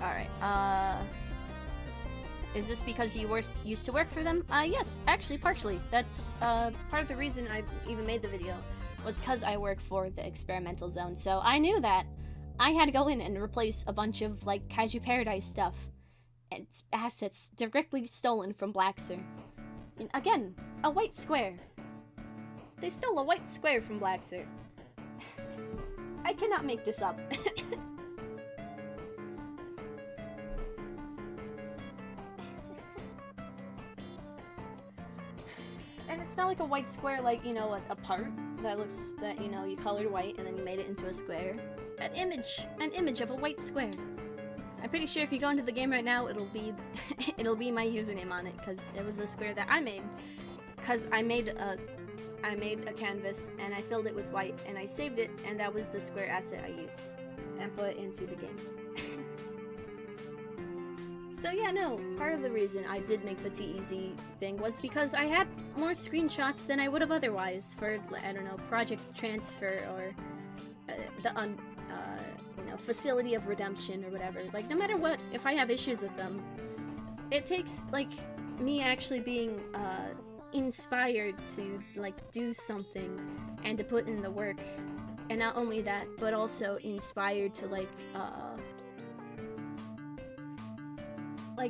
Alright, is this because you used to work for them? Yes, actually, partially. That's, part of the reason I even made the video was because I work for the Experimental Zone, so I knew that I had to go in and replace a bunch of, like, Kaiju Paradise stuff and assets directly stolen from Blackser. And again, a white square. They stole a white square from Blackser. I cannot make this up. And it's not like a white square, like, you know, a part that, you know, you colored white and then you made it into a square. An image of a white square. I'm pretty sure if you go into the game right now, it'll be my username on it, because it was a square that I made. Because I made I made a canvas and I filled it with white and I saved it, and that was the square asset I used and put into the game. So yeah, no, part of the reason I did make the TEZ thing was because I had more screenshots than I would have otherwise for, I don't know, project transfer or you know, facility of redemption or whatever. Like, no matter what, if I have issues with them, it takes, like, me actually being, inspired to, like, do something and to put in the work. And not only that, but also inspired to, like,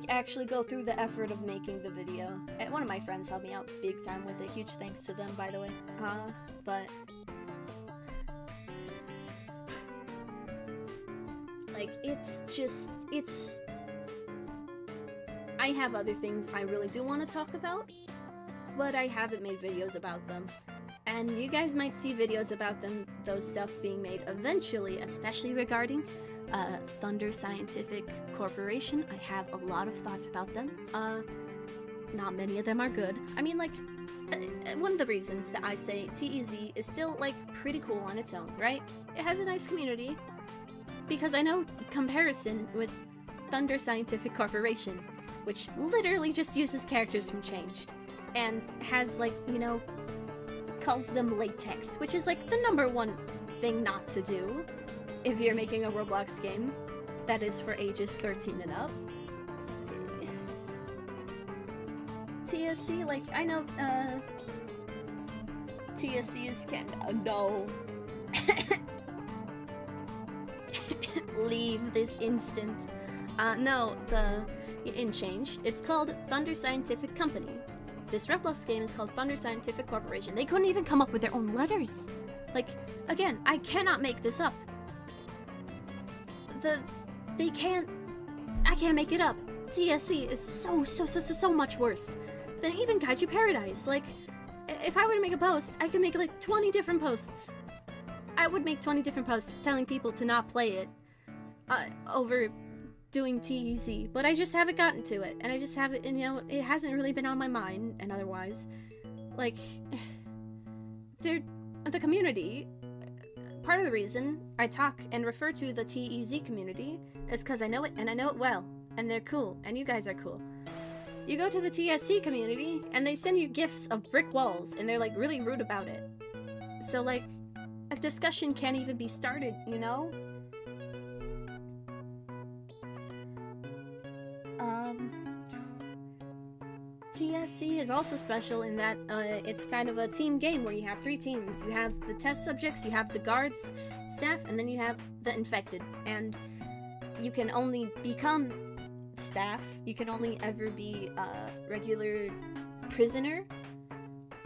actually go through the effort of making the video. And one of my friends helped me out big time with it. Huge thanks to them, by the way. But... like, it's just... it's... I have other things I really do want to talk about, but I haven't made videos about them. And you guys might see videos about them, those stuff being made eventually, especially regarding Thunder Scientific Corporation. I have a lot of thoughts about them. Not many of them are good. I mean, like, one of the reasons that I say TEZ is still, like, pretty cool on its own, right? It has a nice community, because I know comparison with Thunder Scientific Corporation, which literally just uses characters from Changed, and has, like, you know, calls them latex, which is, like, the #1 thing not to do if you're making a Roblox game that is for ages 13 and up. TSC, like, I know, TSC is kinda, no. Leave this instant. No, in Changed, it's called Thunder Scientific Company. This Roblox game is called Thunder Scientific Corporation. They couldn't even come up with their own letters. Like, again, I cannot make this up. I can't make it up. TSC is so much worse than even Kaiju Paradise. Like, if I were to make a post, I could make, like, 20 different posts. I would make 20 different posts telling people to not play it, over doing TEZ, but I just haven't gotten to it, and I just haven't, and, you know, it hasn't really been on my mind, and otherwise, like, the community, part of the reason I talk and refer to the TEZ community is because I know it, and I know it well, and they're cool, and you guys are cool. You go to the TSC community, and they send you gifts of brick walls, and they're, like, really rude about it. So, like, a discussion can't even be started, you know? TSC is also special in that it's kind of a team game where you have 3 teams. You have the test subjects, you have the guards, staff, and then you have the infected. And you can only become staff, you can only ever be a regular prisoner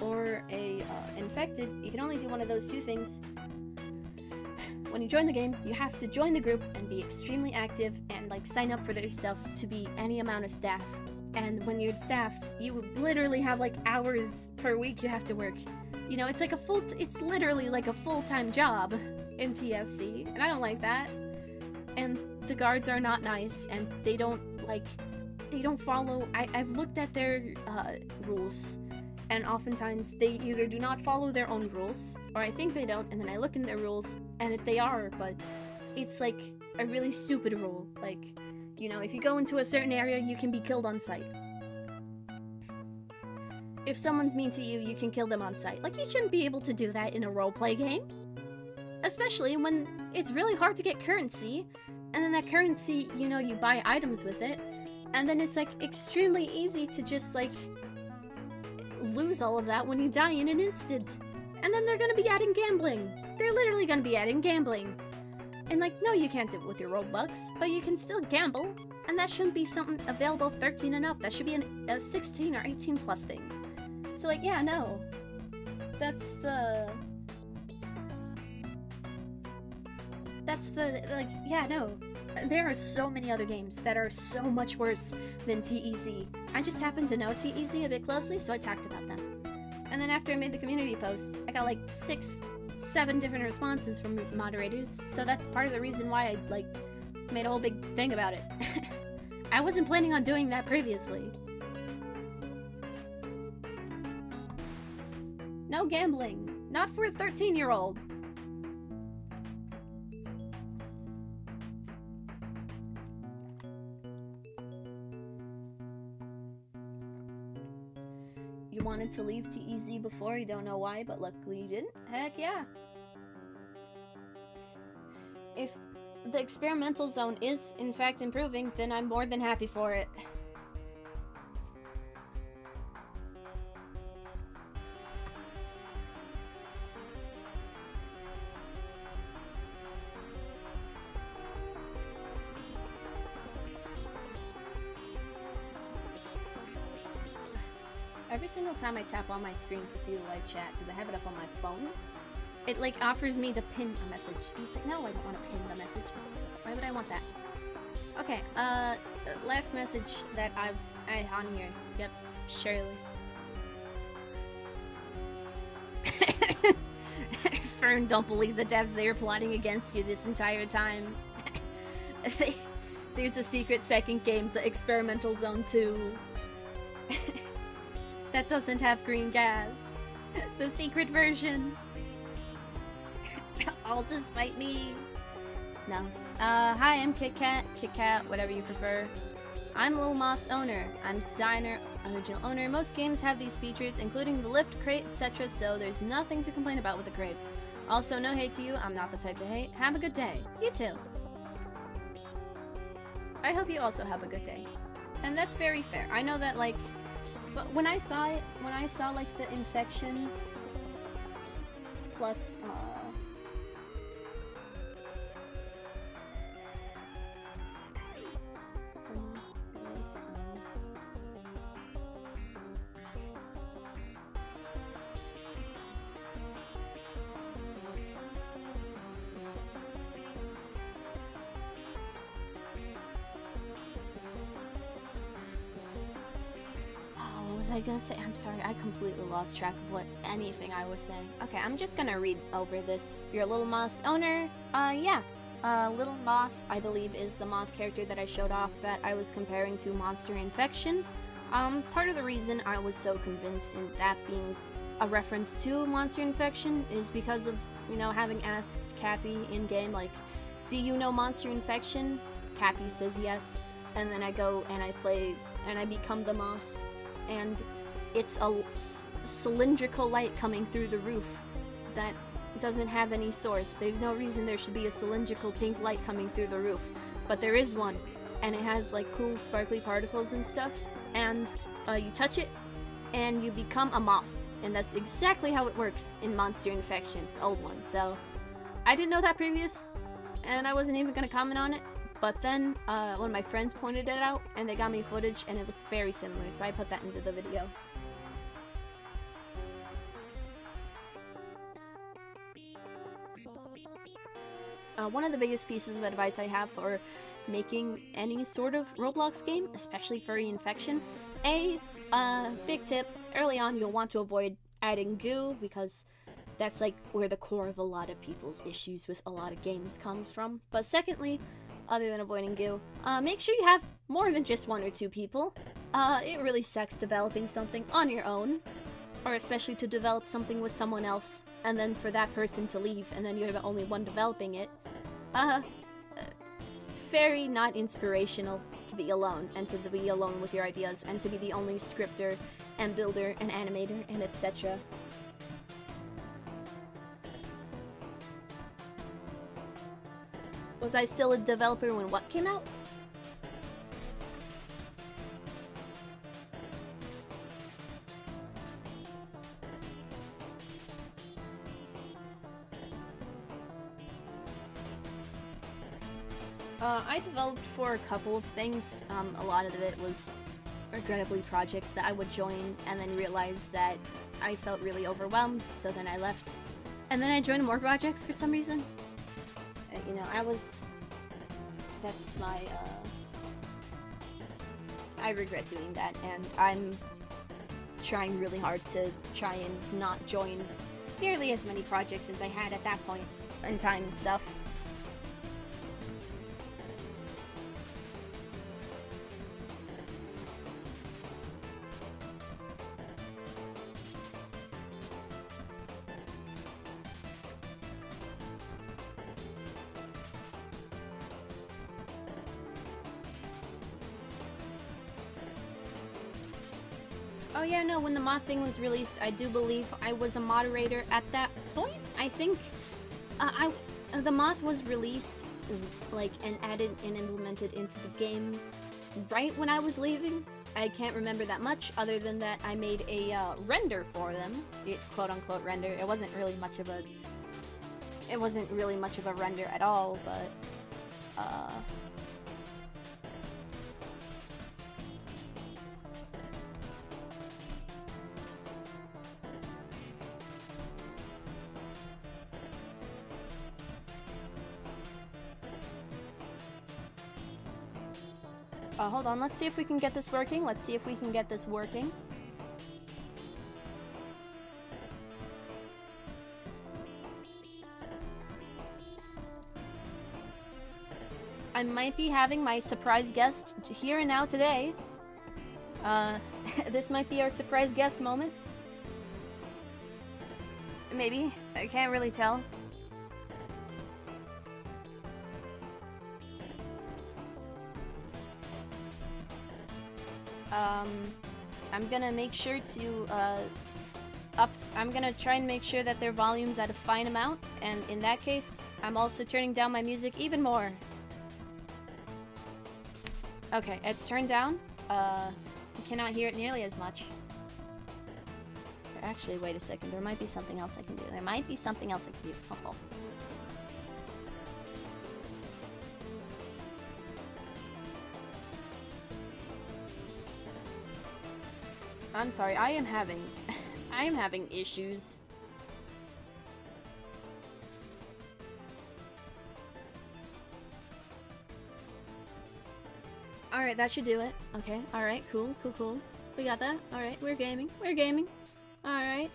or a infected. You can only do one of those 2 things. When you join the game, you have to join the group and be extremely active and, like, sign up for their stuff to be any amount of staff. And when you're staff, you literally have, like, hours per week you have to work. You know, it's like it's literally like a full-time job in TSC, and I don't like that. And the guards are not nice, and they don't follow, I've looked at their rules, and oftentimes they either do not follow their own rules, or I think they don't, and then I look in their rules, and they are, but it's, like, a really stupid rule. Like, you know, if you go into a certain area, you can be killed on sight. If someone's mean to you, you can kill them on sight. Like, you shouldn't be able to do that in a roleplay game. Especially when it's really hard to get currency, and then that currency, you know, you buy items with it, and then it's, like, extremely easy to just, like, lose all of that when you die in an instant. And then they're gonna be adding gambling. They're literally gonna be adding gambling. And, like, no, you can't do it with your Robux, but you can still gamble, and that shouldn't be something available 13 and up. That should be a 16 or 18 plus thing. So, like, yeah, no. That's the, like, yeah, no. There are so many other games that are so much worse than TEZ. I just happened to know TEZ a bit closely, so I talked about them. And then after I made the community post, I got, like, 6-7 different responses from moderators, so that's part of the reason why I, like, made a whole big thing about it. I wasn't planning on doing that previously. No gambling. Not for a 13-year-old. You wanted to leave TEZ before, you don't know why, but luckily you didn't? Heck yeah. If the experimental zone is, in fact, improving, then I'm more than happy for it. Every single time I tap on my screen to see the live chat, because I have it up on my phone, it like offers me to pin a message. And it's like, no, I don't want to pin the message. Why would I want that? Okay, last message that I on here. Yep, Shirley. Fern, don't believe the devs, they were plotting against you this entire time. There's a secret second game, the Experimental Zone 2. That doesn't have green gas. The secret version. All to spite me. No. Hi, I'm Kit Kat, whatever you prefer. I'm Little Moth's owner. I'm designer, original owner. Most games have these features, including the lift, crate, etc., so there's nothing to complain about with the crates. Also, no hate to you. I'm not the type to hate. Have a good day. You too. I hope you also have a good day. And that's very fair. I know that, like, but when I saw like the infection plus what was I gonna say? I'm sorry, I completely lost track of anything I was saying. Okay, I'm just gonna read over this. Your Little Moth's owner? Yeah. Little Moth, I believe, is the moth character that I showed off that I was comparing to Monster Infection. Part of the reason I was so convinced in that being a reference to Monster Infection is because of, you know, having asked Cappy in-game, like, do you know Monster Infection? Cappy says yes, and then I go and I play, and I become the moth. And it's a cylindrical light coming through the roof that doesn't have any source. There's no reason there should be a cylindrical pink light coming through the roof, but there is one, and it has like cool sparkly particles and stuff, and you touch it and you become a moth, and that's exactly how it works in Monster Infection, the old one. So I didn't know that previous, and I wasn't even gonna comment on it. But then, one of my friends pointed it out, and they got me footage, and it looked very similar, so I put that into the video. One of the biggest pieces of advice I have for making any sort of Roblox game, especially for reinfection, big tip, early on you'll want to avoid adding goo, because that's like where the core of a lot of people's issues with a lot of games comes from. But secondly, other than avoiding goo, make sure you have more than just 1 or 2 people. It really sucks developing something on your own, or especially to develop something with someone else, and then for that person to leave, and then you're the only one developing it. Very not inspirational to be alone, and to be alone with your ideas, and to be the only scripter, and builder, and animator, and etc. Was I still a developer when what came out? I developed for a couple of things. A lot of it was regrettably projects that I would join and then realize that I felt really overwhelmed, so then I left. And then I joined more projects for some reason. You know, that's my, I regret doing that, and I'm trying really hard to try and not join nearly as many projects as I had at that point in time and stuff. Oh yeah, no, when the moth thing was released, I do believe I was a moderator at that point. I think the moth was released, like, and added and implemented into the game right when I was leaving. I can't remember that much, other than that I made a render for them, quote-unquote render. It wasn't really much of a render at all, but hold on, let's see if we can get this working. I might be having my surprise guest here and now today. This might be our surprise guest moment. Maybe. I can't really tell. I'm gonna make sure to, I'm gonna try and make sure that their volume's at a fine amount, and in that case, I'm also turning down my music even more. Okay, it's turned down. You cannot hear it nearly as much. Actually, wait a second, there might be something else I can do. Oh. I'm sorry, I am having issues. Alright, that should do it. Okay, alright, cool. We got that. Alright, we're gaming. Alright.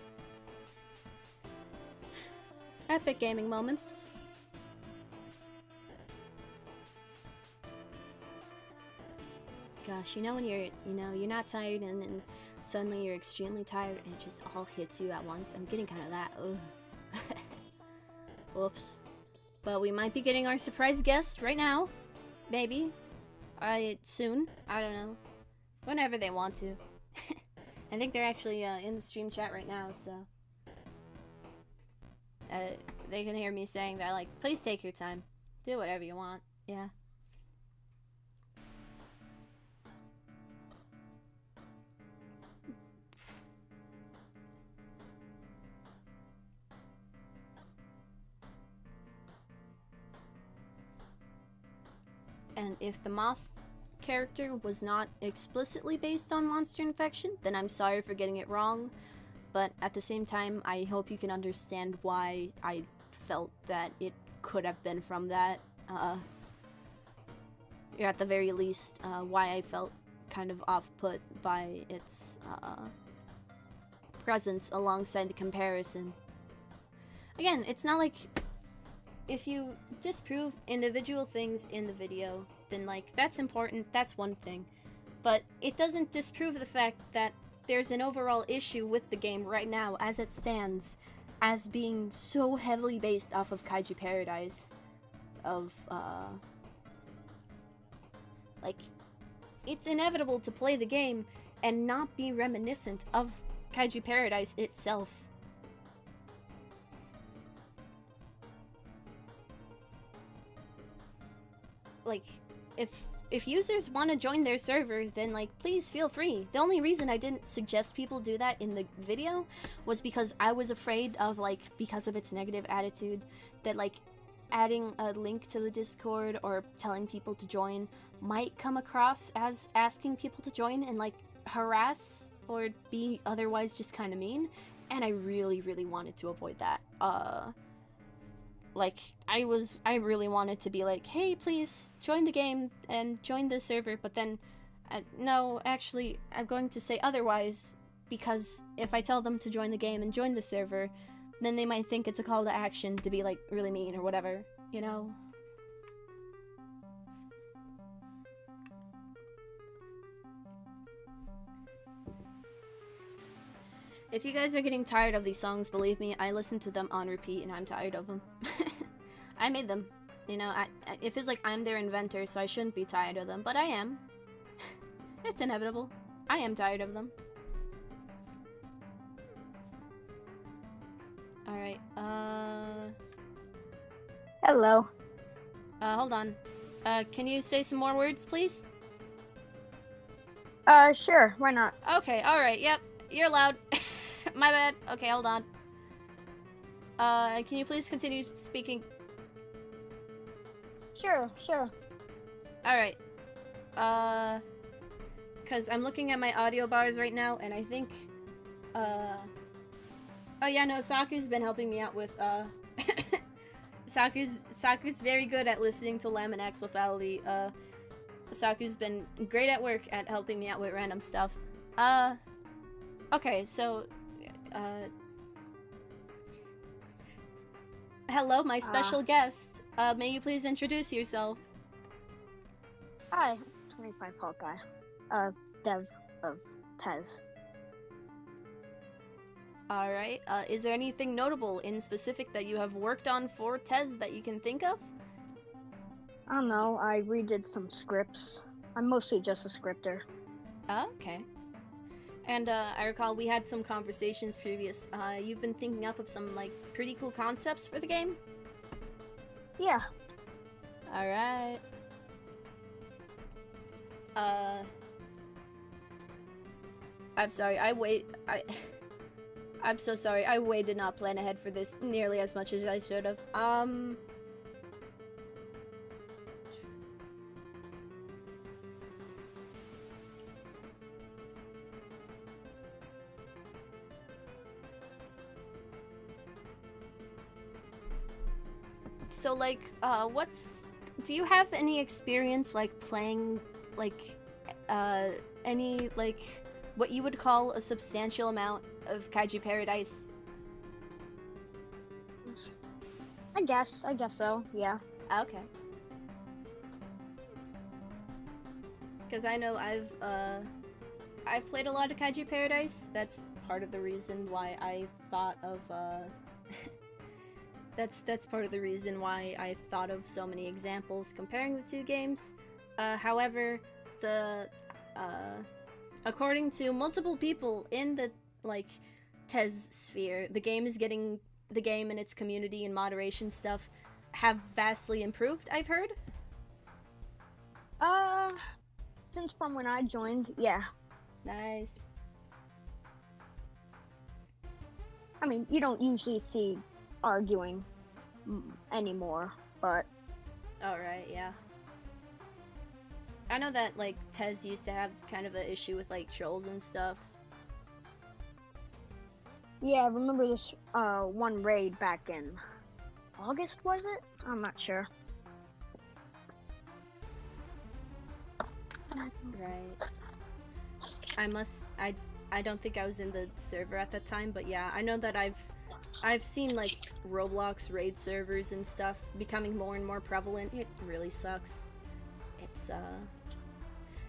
Epic gaming moments. Gosh, you know when you're not tired and then suddenly you're extremely tired and it just all hits you at once? I'm getting kind of that. Ugh. Whoops. But we might be getting our surprise guest right now. Maybe. Soon. I don't know. Whenever they want to. I think they're actually in the stream chat right now, so they can hear me saying that, like, please take your time. Do whatever you want. Yeah. And if the moth character was not explicitly based on monster infection, then I'm sorry for getting it wrong. But at the same time, I hope you can understand why I felt that it could have been from that. Or at the very least, why I felt kind of off-put by its presence alongside the comparison. Again, it's not like if you disprove individual things in the video, then, like, that's important, that's one thing. But it doesn't disprove the fact that there's an overall issue with the game right now, as it stands, as being so heavily based off of Kaiju Paradise. Like, it's inevitable to play the game and not be reminiscent of Kaiju Paradise itself. Like, if users want to join their server, then, like, please feel free. The only reason I didn't suggest people do that in the video was because I was afraid of, like, because of its negative attitude, that, like, adding a link to the Discord or telling people to join might come across as asking people to join and, like, harass or be otherwise just kind of mean, and I really, really wanted to avoid that. Like, I really wanted to be like, hey, please, join the game and join the server, but then, no, actually, I'm going to say otherwise, because if I tell them to join the game and join the server, then they might think it's a call to action to be, like, really mean or whatever, you know? If you guys are getting tired of these songs, believe me, I listen to them on repeat and I'm tired of them. I made them. You know, it feels like I'm their inventor, so I shouldn't be tired of them, but I am. It's inevitable. I am tired of them. Alright, Hello. hold on. Can you say some more words, please? Sure, why not? Okay, alright, yep. You're loud. My bad. Okay, hold on. Can you please continue speaking? Sure. Alright. Because I'm looking at my audio bars right now, and I think, oh yeah, no, Saku's been helping me out with, Saku's very good at listening to Laminax lethality. Saku's been great at work at helping me out with random stuff. Okay, so, hello, my special guest. May you please introduce yourself? Hi, 25 Hawkeye. Dev of Tez. Alright, is there anything notable in specific that you have worked on for Tez that you can think of? I don't know, I redid some scripts. I'm mostly just a scripter. Okay. And, I recall we had some conversations previous. You've been thinking up of some, like, pretty cool concepts for the game? Yeah. Alright. I'm sorry, I'm so sorry, I way did not plan ahead for this nearly as much as I should have. So, like, do you have any experience, like, playing, like, any, like, what you would call a substantial amount of Kaiju Paradise? I guess so, yeah. Okay. Because I know I've played a lot of Kaiju Paradise. That's part of the reason why I thought of, that's part of the reason why I thought of so many examples comparing the two games. However, according to multiple people in the, like, Tez sphere, the game and its community and moderation stuff have vastly improved, I've heard. Since from when I joined, yeah. Nice. I mean, you don't usually see arguing anymore, but... Alright, yeah. I know that, like, Tez used to have kind of an issue with, like, trolls and stuff. Yeah, I remember this, one raid back in August, was it? I'm not sure. Right. I don't think I was in the server at that time, but yeah, I know that I've seen, like, Roblox raid servers and stuff becoming more and more prevalent. It really sucks. It's,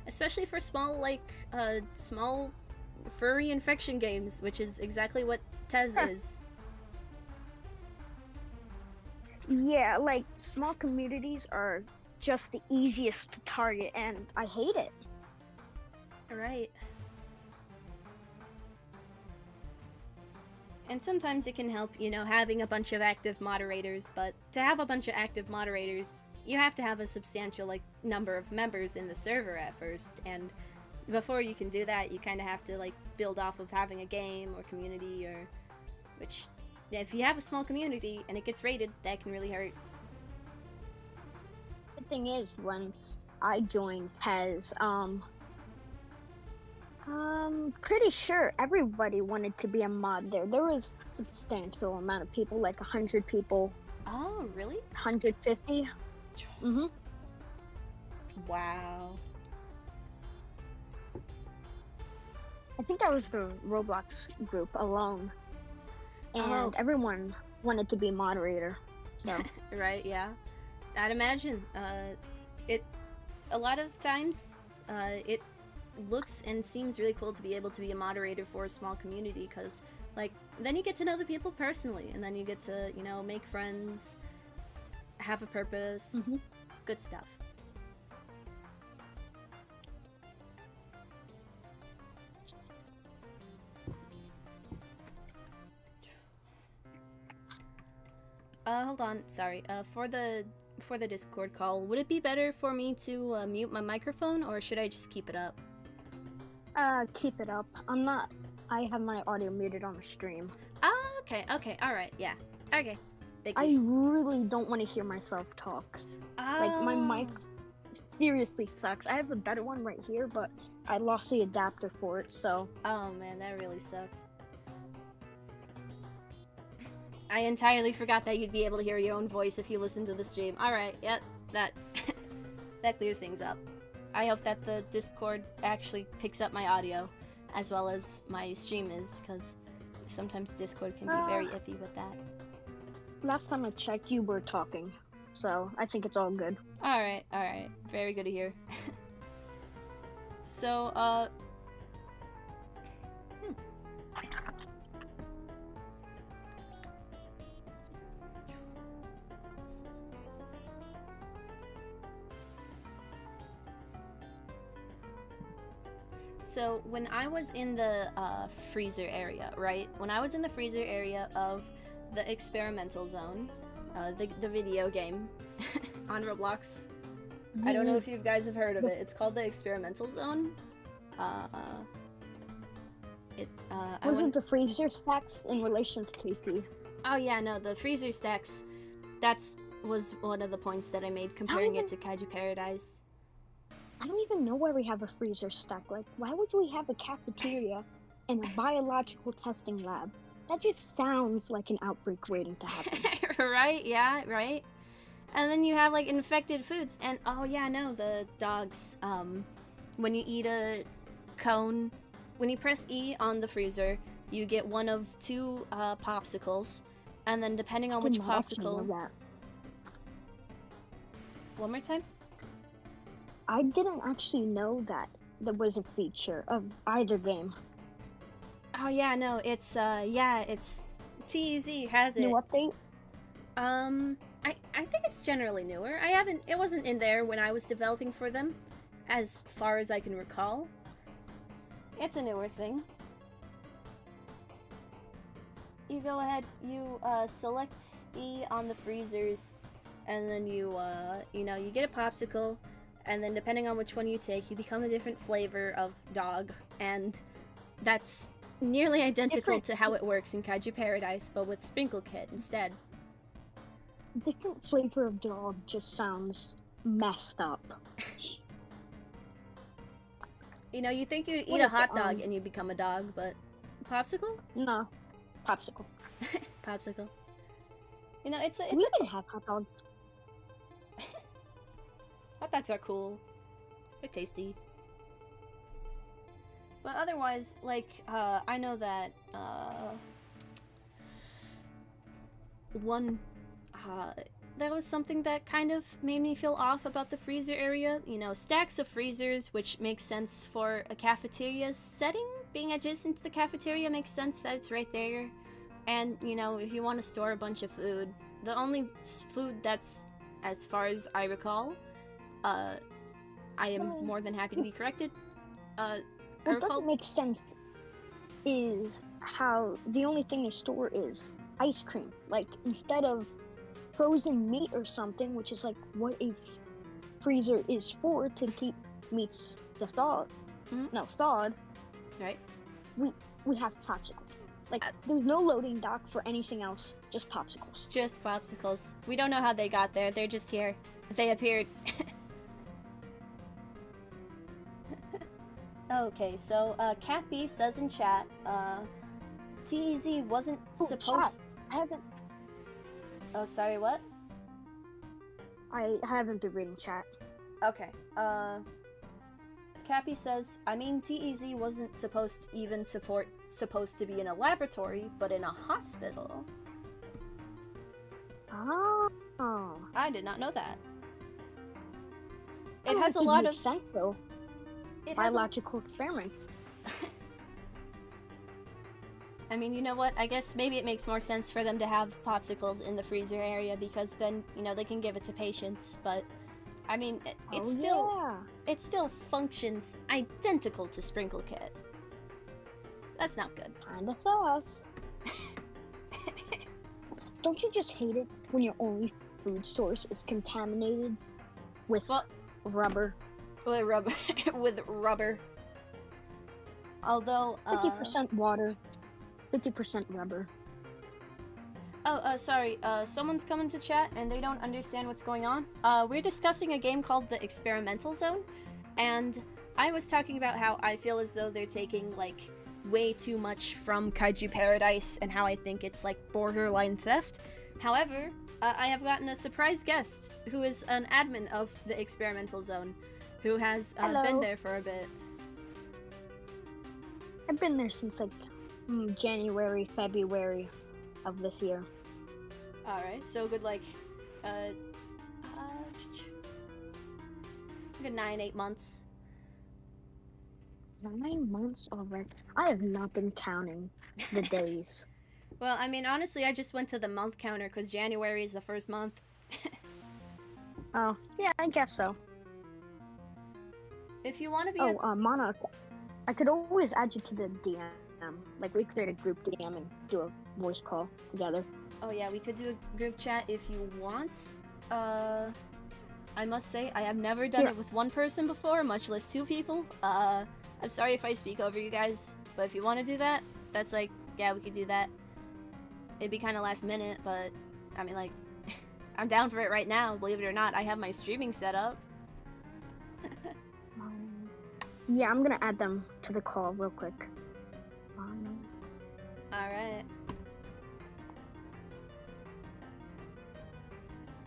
especially for small, like, small furry infection games, which is exactly what Tez is. Yeah, like, small communities are just the easiest to target, and I hate it. Right. And sometimes it can help, you know, having a bunch of active moderators, but to have a bunch of active moderators, you have to have a substantial, like, number of members in the server at first, and before you can do that, you kind of have to, like, build off of having a game or community, or... which, if you have a small community and it gets raided, that can really hurt. The thing is, when I joined Pez, pretty sure everybody wanted to be a mod there. There was a substantial amount of people, like 100 people. Oh, really? 150. Mm-hmm. Wow. I think that was the Roblox group alone. And everyone wanted to be moderator. So. Right, yeah. I'd imagine. A lot of times, it looks and seems really cool to be able to be a moderator for a small community, because, like, then you get to know the people personally, and then you get to, you know, make friends, have a purpose, good stuff. Hold on. Sorry. For the Discord call, would it be better for me to mute my microphone, or should I just keep it up? Keep it up. I have my audio muted on the stream. Oh, okay. Okay. All right. Yeah. Okay. Thank I you. really don't want to hear myself talk. Like, my mic seriously sucks. I have a better one right here, but I lost the adapter for it, so... Oh, man, that really sucks. I entirely forgot that you'd be able to hear your own voice if you listen to the stream. Alright, yeah, that... that clears things up. I hope that the Discord actually picks up my audio, as well as my stream is, because sometimes Discord can be very iffy with that. Last time I checked, you were talking, so I think it's all good. Alright, alright. Very good to hear. So, So, when I was in the freezer area, right? When I was in the freezer area of the experimental zone, the video game on Roblox, I don't know if you guys have heard of it. It's called the experimental zone. Wasn't the freezer stacks in relation to KP? Oh yeah, no, the freezer stacks. Was one of the points that I made comparing it to Kaiju Paradise. I don't even know why we have a freezer stack. Like, why would we have a cafeteria and a biological testing lab? That just sounds like an outbreak waiting to happen. Right? Yeah, right? And then you have, like, infected foods. And, oh yeah, no, the dogs, when you eat a cone, when you press E on the freezer, you get one of two, popsicles. And then depending on which popsicle... One more time? I didn't actually know that there was a feature of either game. Oh yeah, no, it's TEZ has it. New update? I think it's generally newer. It wasn't in there when I was developing for them, as far as I can recall. It's a newer thing. You go ahead, you select E on the freezers, and then you get a popsicle, and then depending on which one you take, you become a different flavor of dog, and that's nearly identical to how it works in Kaiju Paradise, but with Sprinkle Kit instead. Different flavor of dog just sounds messed up. You think you'd eat a hot dog and you become a dog, but popsicle? No, popsicle. Popsicle. It's we can have hot dogs. Hot dogs are cool. They're tasty. But otherwise, like, I know that, that was something that kind of made me feel off about the freezer area. Stacks of freezers, which makes sense for a cafeteria setting. Being adjacent to the cafeteria makes sense that it's right there. And, if you want to store a bunch of food, the only food that's, as far as I recall, I am more than happy to be corrected. What doesn't make sense is how the only thing they store is ice cream. Like, instead of frozen meat or something, which is like what a freezer is for, to keep meats thawed. Right. We have popsicles. Like, there's no loading dock for anything else, just popsicles. Just popsicles. We don't know how they got there, they're just here. They appeared. Okay, so, Cappy says in chat, TEZ wasn't supposed... Chat. I haven't... Oh, sorry, what? I haven't been reading chat. Okay, Cappy says, I mean, TEZ wasn't supposed to be in a laboratory, but in a hospital. Oh. I did not know that. It has a lot of... sense, though. Biological experiments. I mean, you know what? I guess maybe it makes more sense for them to have popsicles in the freezer area, because then, they can give it to patients, but... I mean, it still functions identical to Sprinkle Kit. That's not good. Kinda sauce. don't you just hate it when your only food source is contaminated with rubber? With rubber. With rubber. Although 50% water, 50% rubber. Oh, sorry. Someone's coming to chat and they don't understand what's going on. We're discussing a game called the Experimental Zone, and I was talking about how I feel as though they're taking, like, way too much from Kaiju Paradise and how I think it's, like, borderline theft. However, I have gotten a surprise guest who is an admin of the Experimental Zone, who has been there for a bit. I've been there since, like, January, February of this year. Alright, so good, like, good 9-8 months. 9 months already? I have not been counting the days. Well, I mean, honestly, I just went to the month counter because January is the first month. Oh, yeah, I guess so. If you want to be Monarch, I could always add you to the DM. Like, we create a group DM and do a voice call together. Oh yeah, we could do a group chat if you want. I must say, I have never done it with one person before, much less 2 people. I'm sorry if I speak over you guys, but if you want to do that, that's like, yeah, we could do that. It'd be kind of last minute, but, I mean, like, I'm down for it right now, believe it or not. I have my streaming set up. Yeah, I'm gonna add them to the call real quick. Alright.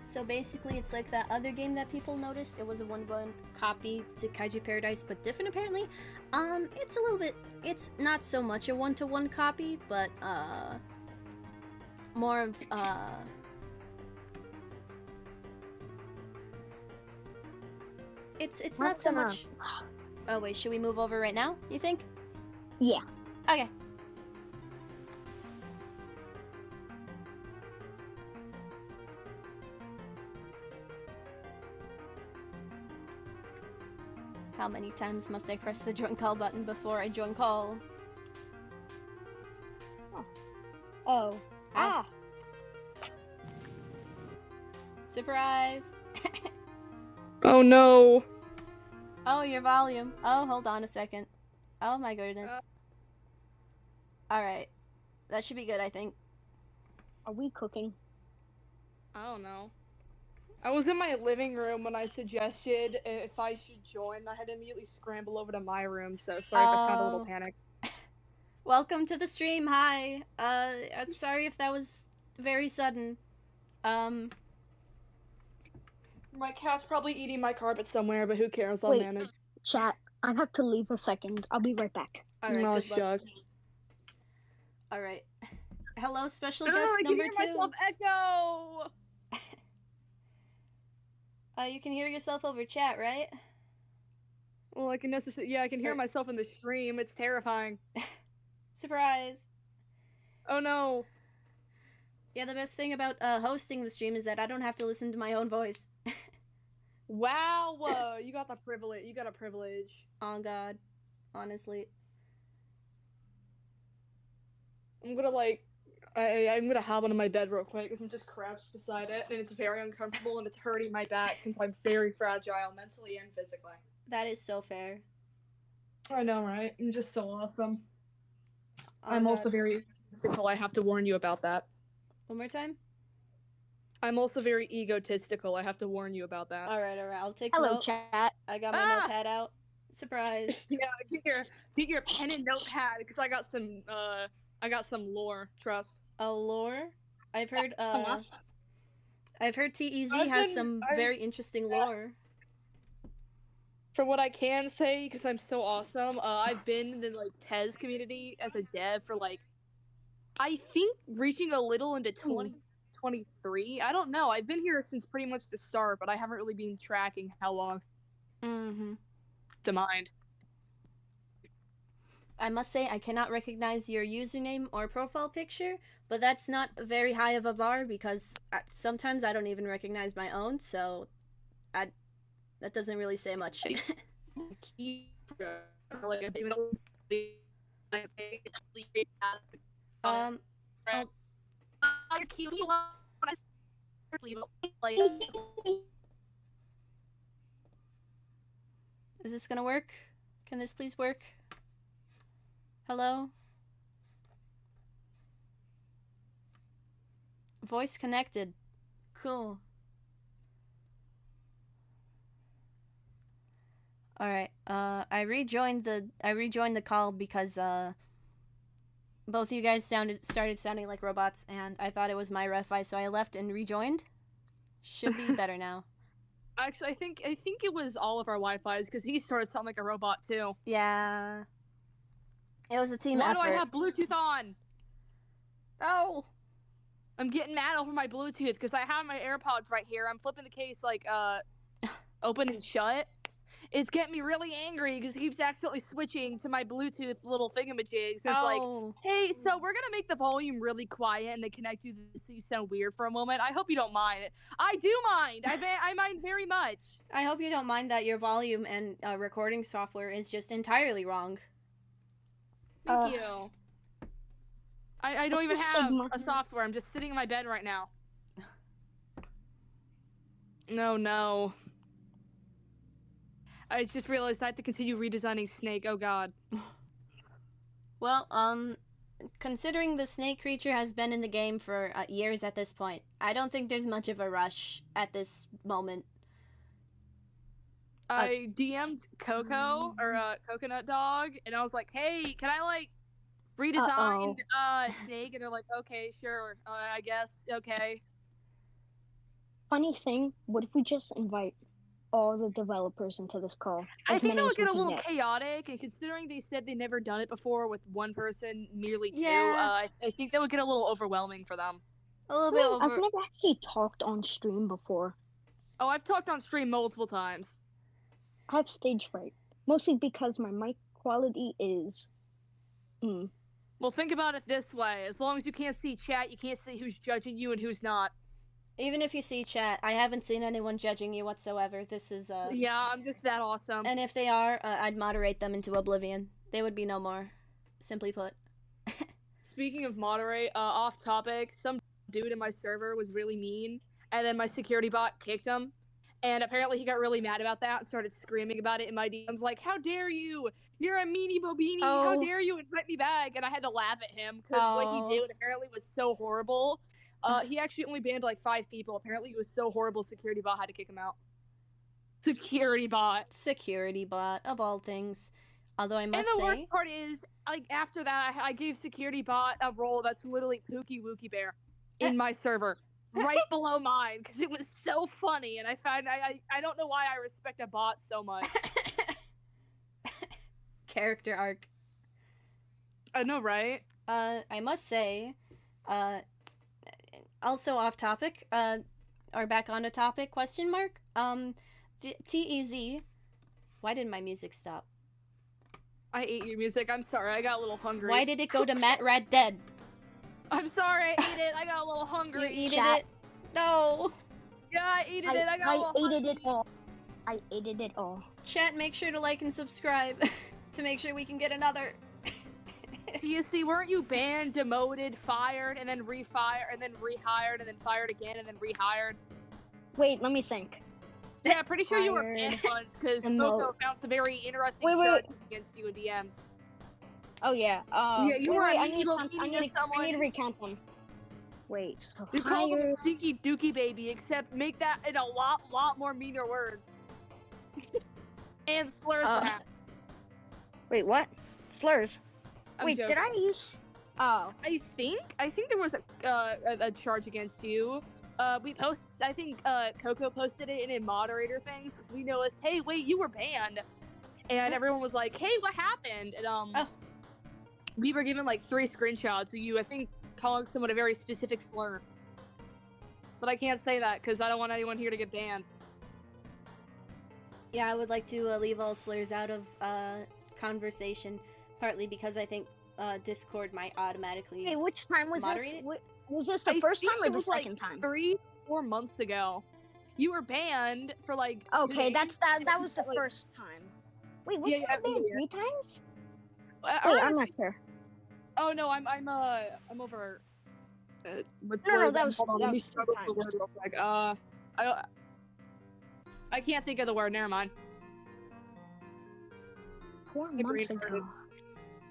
So basically, it's like that other game that people noticed. It was a 1-1 copy to Kaiju Paradise, but different apparently. It's a little bit, it's not so much a 1-to-1 copy, but, more of, it's not so much. Oh wait, should we move over right now, you think? Yeah. Okay. How many times must I press the join call button before I join call? Oh. Ah! Surprise! Oh no! Oh, your volume. Oh, hold on a second. Oh my goodness. Alright. That should be good, I think. Are we cooking? I don't know. I was in my living room when I suggested if I should join. I had to immediately scramble over to my room, so sorry if I sound a little panicked. Welcome to the stream, hi! I'm sorry if that was very sudden. My cat's probably eating my carpet somewhere, but who cares, I'll manage. Chat, I have to leave a second. I'll be right back. Alright, oh, good luck. Alright. Hello, special guest I number can 2. hear myself echo! You can hear yourself over chat, right? Well, I can I can hear myself in the stream. It's terrifying. Surprise! Oh no. Yeah, the best thing about hosting the stream is that I don't have to listen to my own voice. Wow, you got the privilege. You got a privilege. Oh god, honestly. I'm gonna I'm gonna hop onto my bed real quick because I'm just crouched beside it, and it's very uncomfortable, and it's hurting my back since I'm very fragile, mentally and physically. That is so fair. I know, right? I'm just so awesome. Oh, I'm god. also very egotistical. I have to warn you about that. One more time? I'm also very egotistical. I have to warn you about that. Alright, I'll take Hello, note. chat. I got my notepad out. Surprise. Yeah, get your pen and notepad because I got some lore. Trust. Oh, lore? I've heard TEZ has some very interesting lore. For what I can say, because I'm so awesome, I've been in the TES community as a dev for I think reaching a little into 2023. I don't know. I've been here since pretty much the start, but I haven't really been tracking how long. To mind. I must say, I cannot recognize your username or profile picture, but that's not very high of a bar because sometimes I don't even recognize my own, so that doesn't really say much. kill you when I like. Is this gonna work? Can this please work? Hello? Voice connected. Cool. Alright, I rejoined the call because, both of you guys started sounding like robots, and I thought it was my Wi-Fi, so I left and rejoined. Should be better now. Actually, I think it was all of our Wi-Fi's because he started sounding like a robot too. Yeah. It was a team Why effort. do I have Bluetooth on? Oh! I'm getting mad over my Bluetooth because I have my AirPods right here. I'm flipping the case like open and shut. It's getting me really angry because he keeps accidentally switching to my Bluetooth little thingamajigs. And it's like, hey, so we're gonna make the volume really quiet and then connect you so you sound weird for a moment. I hope you don't mind. I do mind. I mind very much. I hope you don't mind that your volume and recording software is just entirely wrong. Thank you. I don't even have a software. I'm just sitting in my bed right now. No. I just realized I have to continue redesigning Snake. Oh god. Well, considering the snake creature has been in the game for years at this point, I don't think there's much of a rush at this moment. I DM'd Coco, or Coconut Dog, and I was like, hey, can I, like, redesign Snake? And they're like, okay, sure, I guess, okay. Funny thing, what if we just invite all the developers into this call? I think that would get a little chaotic, and considering they said they never done it before with one person, nearly two, I think that would get a little overwhelming for them. A little bit over. I've never actually talked on stream before. Oh, I've talked on stream multiple times. I have stage fright, mostly because my mic quality is. Well, think about it this way: as long as you can't see chat, you can't see who's judging you and who's not. Even if you see chat, I haven't seen anyone judging you whatsoever. This is Yeah, I'm just that awesome. And if they are, I'd moderate them into oblivion. They would be no more. Simply put. Speaking of moderate, off topic, some dude in my server was really mean, and then my security bot kicked him. And apparently he got really mad about that and started screaming about it in my DMs like, how dare you? You're a meanie bobini. How dare you invite me back? And I had to laugh at him because what he did apparently was so horrible. He actually only banned like 5 people. Apparently he was so horrible, security bot had to kick him out. Security bot. Security bot, of all things. Although I must say... And the worst part is, like, after that, I gave security bot a role that's literally Pookie Wookie Bear in my server. Right below mine, because it was so funny, and I found I don't know why I respect a bot so much. Character arc. I know, right? I must say, also off topic, or back on a topic, question mark, the TEZ, why did my music stop? I ate your music, I'm sorry, I got a little hungry. Why did it go to Matt Rat Dead? I'm sorry, I ate it. I got a little hungry. You ate it? No. Yeah, I ate it. I got a little hungry. I ate it all. Chat, make sure to like and subscribe to make sure we can get another. TSC, weren't you banned, demoted, fired, and then refired, and then rehired, and then fired again, and then rehired? Wait, let me think. Yeah, pretty sure you were banned once because Coco found some very interesting charges against you in DMs. Oh yeah. Yeah, you were. I need to recount them. Wait. So you called him Stinky Dookie Baby, except make that in a lot more meaner words. And slurs. Wait, what? Slurs? Wait, did I use? Oh. I think there was a charge against you. We posted. I think Coco posted it in a moderator things because we noticed. Hey, wait, you were banned, and everyone was like, "Hey, what happened?" And we were given like 3 screenshots of you, I think, calling someone a very specific slur. But I can't say that because I don't want anyone here to get banned. Yeah, I would like to leave all slurs out of conversation, partly because I think Discord might automatically. Hey, which time was moderate this? Was this the first time or the second time? 3-4 months ago. You were banned for like. Okay, that was the first time. Wait, was you banned 3 times? Wait, I'm not sure. Oh no, I'm over. What's No, word? that was- Hold on, that let me was 2 struggle with the word times. real quick. I can't think of the word. Never mind. 4 My brain months farted. ago.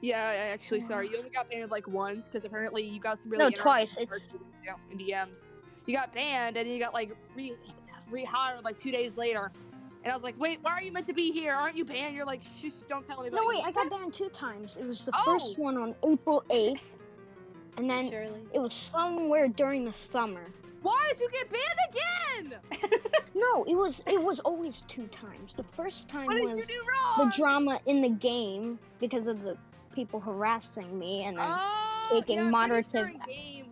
Yeah, actually, sorry. You only got banned like once because apparently you got some really No, interesting twice. words in DMs. You got banned and then you got like rehired like 2 days later. And I was like, wait, why are you meant to be here? Aren't you banned? You're like, shh, don't tell anybody. No, wait, I got banned 2 times. It was the Oh! first one on April 8th, and then Surely. it was somewhere during the summer. Why did you get banned again? No, it was always 2 times. The first time What did was you do wrong? the drama in the game because of the people harassing me, and then taking yeah, moderative. pretty sure in game,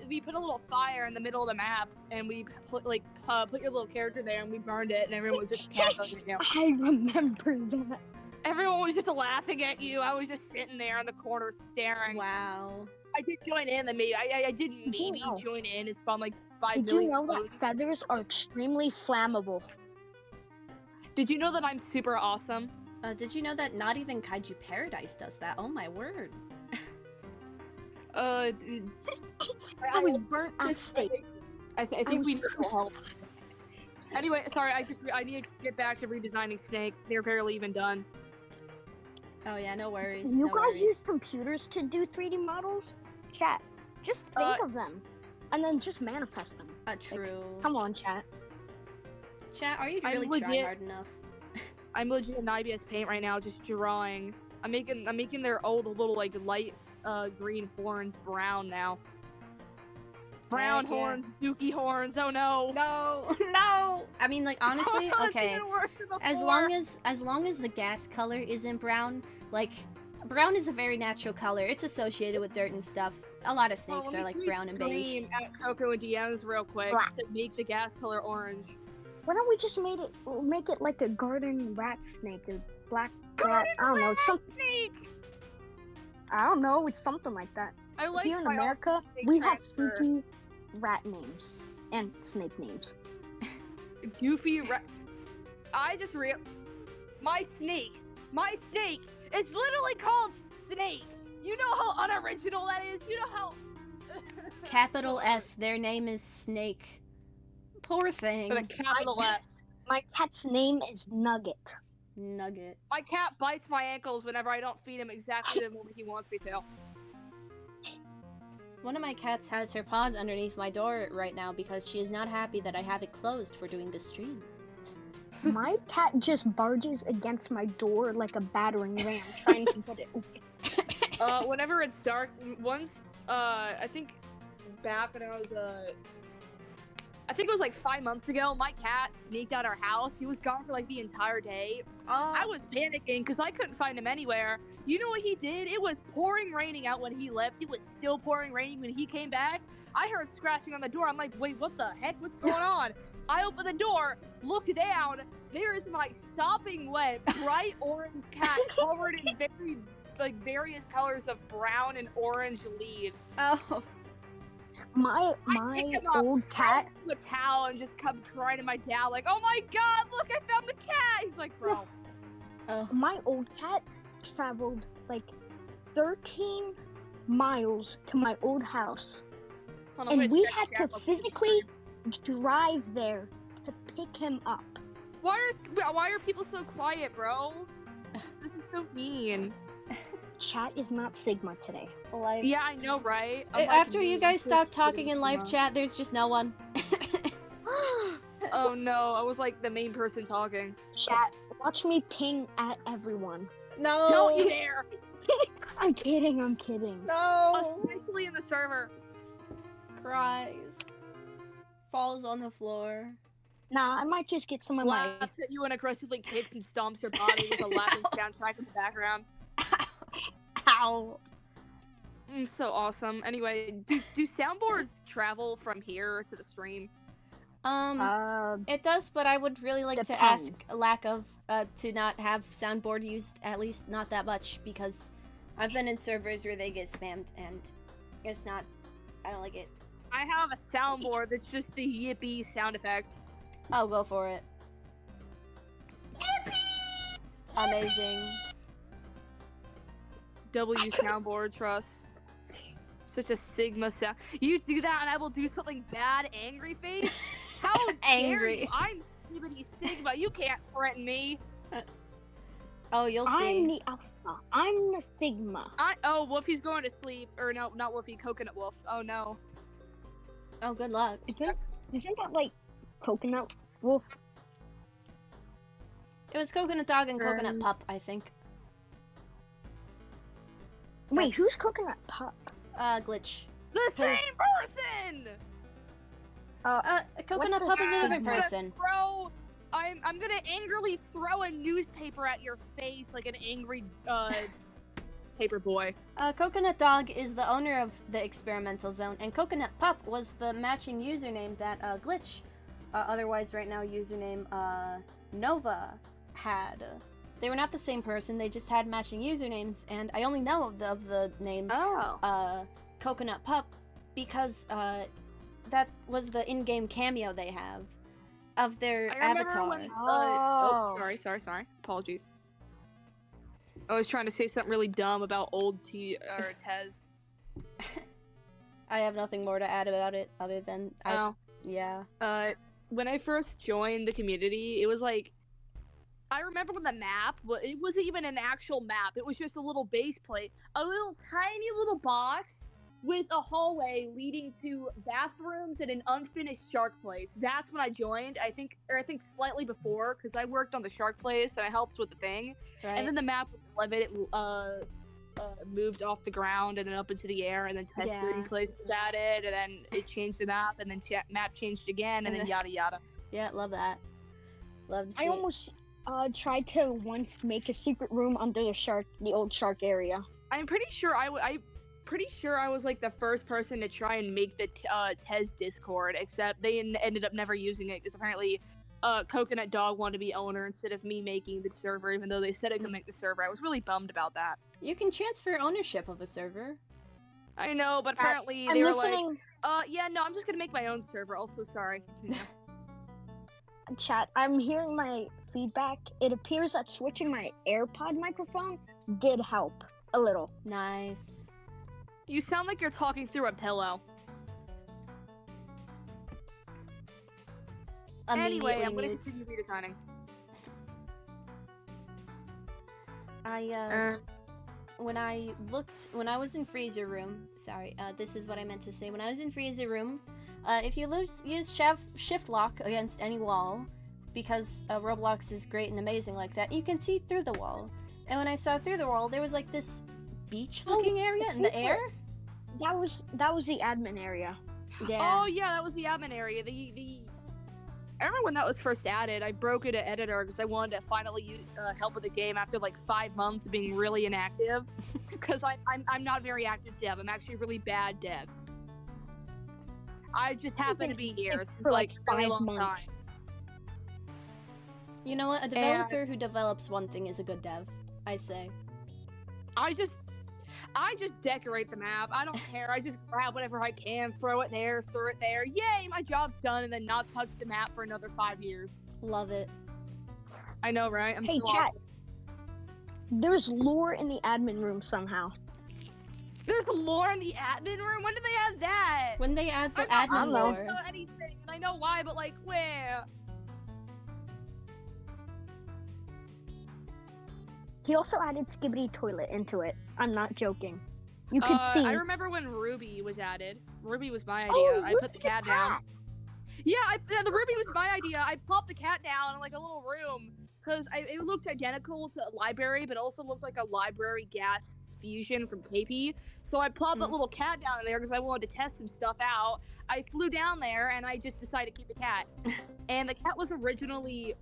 we put a little fire in the middle of the map, and we put your little character there, and we burned it, and everyone was just cackling at you. I remember that. Everyone was just laughing at you. I was just sitting there in the corner staring. Wow. I did join in, and maybe I did Did you maybe know? join in. It spawned like 5 Did million. you know clothes. that feathers are extremely flammable? Did you know that I'm super awesome? Did you know that not even Kaiju Paradise does that? Oh my word. I was burnt at stake. I think we need more help. Anyway, sorry, I need to get back to redesigning Snake. They're barely even done. Oh yeah, no worries. You no guys worries. use computers to do 3D models? Chat, just think of them, and then just manifest them. True. Come on, chat. Chat, are you I'm really trying legit- hard enough? I'm legit in IBS Paint right now, just drawing. I'm making their old little like light green horns brown now. Brown Heck yeah. horns, dookie horns. Oh no. No, no. I mean, like honestly, It's okay. even worse than As before. long as the gas color isn't brown, like brown is a very natural color. It's associated with dirt and stuff. A lot of snakes let are me like brown and beige. scream at Coco and DMs real quick Black. to make the gas color orange. Why don't we just make it like a garden rat snake, a black rat? I don't know. Snake. I don't know. It's something like that. I like Here in my America, awesome snake we have transfer. spooky rat names and snake names. Goofy I just my snake is literally called Snake. You know how unoriginal that is? You know how Capital S. Their name is Snake. Poor thing. with a capital S. My cat's name is Nugget. Nugget. My cat bites my ankles whenever I don't feed him exactly the moment he wants me to. One of my cats has her paws underneath my door right now because she is not happy that I have it closed for doing this stream. My cat just barges against my door like a battering ram, trying to get it open. Whenever it's dark, once, I think back when I was, I think it was like 5 months ago, my cat sneaked out our house. He was gone for like the entire day. I was panicking because I couldn't find him anywhere. You know what he did? It was pouring raining out when he left. It was still pouring raining when he came back. I heard scratching on the door. I'm like, wait, what the heck? What's going on? I open the door, look down. There is my sopping wet, bright orange cat covered in various colors of brown and orange leaves. Oh. My I pick him up, old cat. throw him in the towel, and just come crying to my dad like, "Oh my God, look, I found the cat!" He's like, "Bro." Oh. My old cat traveled like 13 miles to my old house, Hold on, I'm and gonna we check had the chat to real quick. physically drive there to pick him up. Why are people so quiet, bro? This is so mean. Chat is not Sigma today. Live. Yeah, I know, right? I'm like, After you me, guys just stop talking sitting in live around. chat, there's just no one. Oh no, I was like the main person talking. Chat, watch me ping at everyone. No. Don't you dare! I'm kidding, I'm kidding. No. Especially in the server. Cries. Falls on the floor. Nah, I might just get some of my... Laughs at you and aggressively kicks and stomps your body with a laughing soundtrack in the background. Ow. So awesome. Anyway, do soundboards travel from here to the stream? It does, but I would really like to Depends. ask lack of to not have soundboard used, at least not that much, because I've been in servers where they get spammed and it's not. I don't like it. I have a soundboard that's just the yippee sound effect. I'll go for it. Amazing. W soundboard, trust. Such a Sigma sound. You do that and I will do something bad, angry face? How dare Angry. you? I'm Skibbity Sigma. You can't threaten me. Oh, you'll see. I'm the Alpha. I'm the Sigma. Oh, Wolfie's going to sleep. Or no, not Wolfie, Coconut Wolf. Oh no. Oh, good luck. Isn't that like Coconut Wolf? It was Coconut Dog and Coconut Pup, I think. Wait, That's- who's Coconut Pup? Glitch. The same person! Coconut the Pup is a heck? different person. I'm gonna angrily throw a newspaper at your face like an angry, paper boy. Coconut Dog is the owner of the experimental zone, and Coconut Pup was the matching username that Glitch, otherwise right now username Nova, had. They were not the same person, they just had matching usernames, and I only know of the name Coconut Pup because that was the in-game cameo they have of their avatar. When, sorry. Apologies. I was trying to say something really dumb about old Tez. I have nothing more to add about it other than yeah. When I first joined the community, it was like I remember when the map, it wasn't even an actual map. It was just a little base plate, a little tiny little box with a hallway leading to bathrooms and an unfinished shark place. That's when I joined. I think slightly before, because I worked on the shark place and I helped with the thing. Right. And then the map was elevated, moved off the ground and then up into the air, and then testing place was added, and then it changed the map, and then map changed again, and then yada yada. Yeah, love that. Love to see I almost tried to once make a secret room under the old shark area. I'm pretty sure I was like the first person to try and make the Tez Discord, except they ended up never using it because apparently Coconut Dog wanted to be owner instead of me making the server, even though they said I could make the server. I was really bummed about that. You can transfer ownership of a server. I know, but apparently they were like, yeah, no, I'm just gonna make my own server. Also, sorry. Continue. Chat, I'm hearing my feedback. It appears that switching my AirPod microphone did help a little. Nice. You sound like you're talking through a pillow. Anyway, I'm gonna continue redesigning. When I was in freezer room, this is what I meant to say. When I was in freezer room, if you use shift lock against any wall, because Roblox is great and amazing like that, you can see through the wall. And when I saw through the wall, there was like this beach-looking area in the air. That was the admin area. Yeah. Oh yeah, that was the admin area. I remember when that was first added. I broke it to editor because I wanted to finally help with the game after like 5 months of being really inactive. Because I'm not very active dev. I'm actually a really bad dev. I just happen to be here since like 5 months. You know what? A developer who develops one thing is a good dev, I say. I just decorate the map. I don't care. I just grab whatever I can, throw it there. Yay, my job's done, and then not touch the map for another 5 years. Love it. I know, right? Hey, chat. There's lore in the admin room somehow. There's lore in the admin room? When did they add that? When they add the admin lore. I don't know anything, and I know why, but like, where? He also added Skibbity Toilet into it. I'm not joking. You could see. I remember when Ruby was added. Ruby was my idea. I put the cat down. Yeah, the Ruby was my idea. I plopped the cat down in like a little room because it looked identical to a library, but also looked like a library gas fusion from KP. So I plopped that little cat down in there because I wanted to test some stuff out. I flew down there and I just decided to keep the cat. And the cat was originally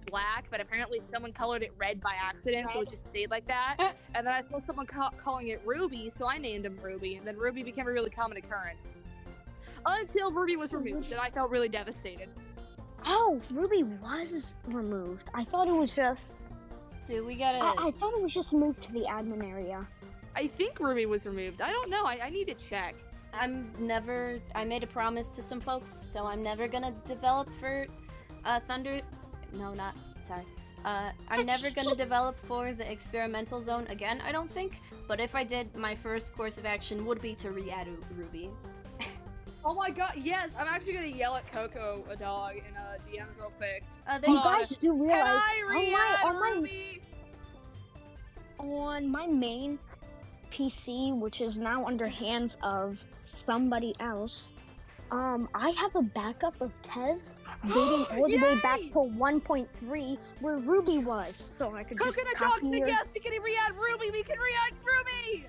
black, but apparently someone colored it red by accident, so it just stayed like that. And then I saw someone calling it Ruby, so I named him Ruby, and then Ruby became a really common occurrence. Until Ruby was removed, and I felt really devastated. Oh, Ruby was removed. I thought it was just... Dude, we gotta... I thought it was just moved to the admin area. I think Ruby was removed. I don't know. I need to check. I made a promise to some folks, so I'm never gonna develop for I'm never gonna develop for the experimental zone again, I don't think. But if I did, my first course of action would be to re-add Ruby. Oh my god, yes! I'm actually gonna yell at Coco, a dog, in DMs real quick. You guys do realize Ruby? on my main PC, which is now under hands of somebody else, I have a backup of Tez dating all the way back to 1.3 where Ruby was, so I could just Coconut copy dog, her. yes, we can re-add Ruby! We can re-add Ruby!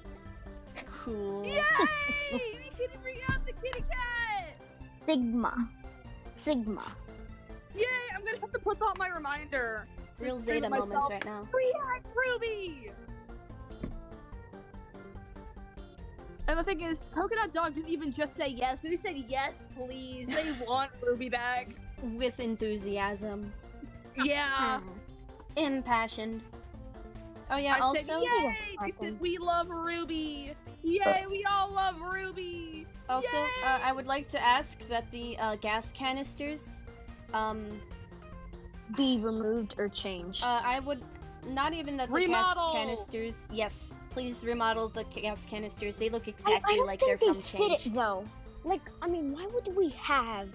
Cool. Yay! We can re-add the kitty cat! Sigma. Yay! I'm gonna have to put that on my reminder. Real Just say to Zeta moments myself, right now. Re-add Ruby! And the thing is, Coconut Dog didn't even just say yes. They said yes, please. They want Ruby back. With enthusiasm. Yeah. Impassioned. Oh yeah, I also... said, yay, because we love Ruby. Yay, we all love Ruby. Also, Yay! I would like to ask that the gas canisters, be removed or changed. I would... Not even that the Remodel! gas canisters... Yes, please remodel the gas canisters. They look exactly I don't like think they're from fit Changed. it, though. Like, I mean, why would we have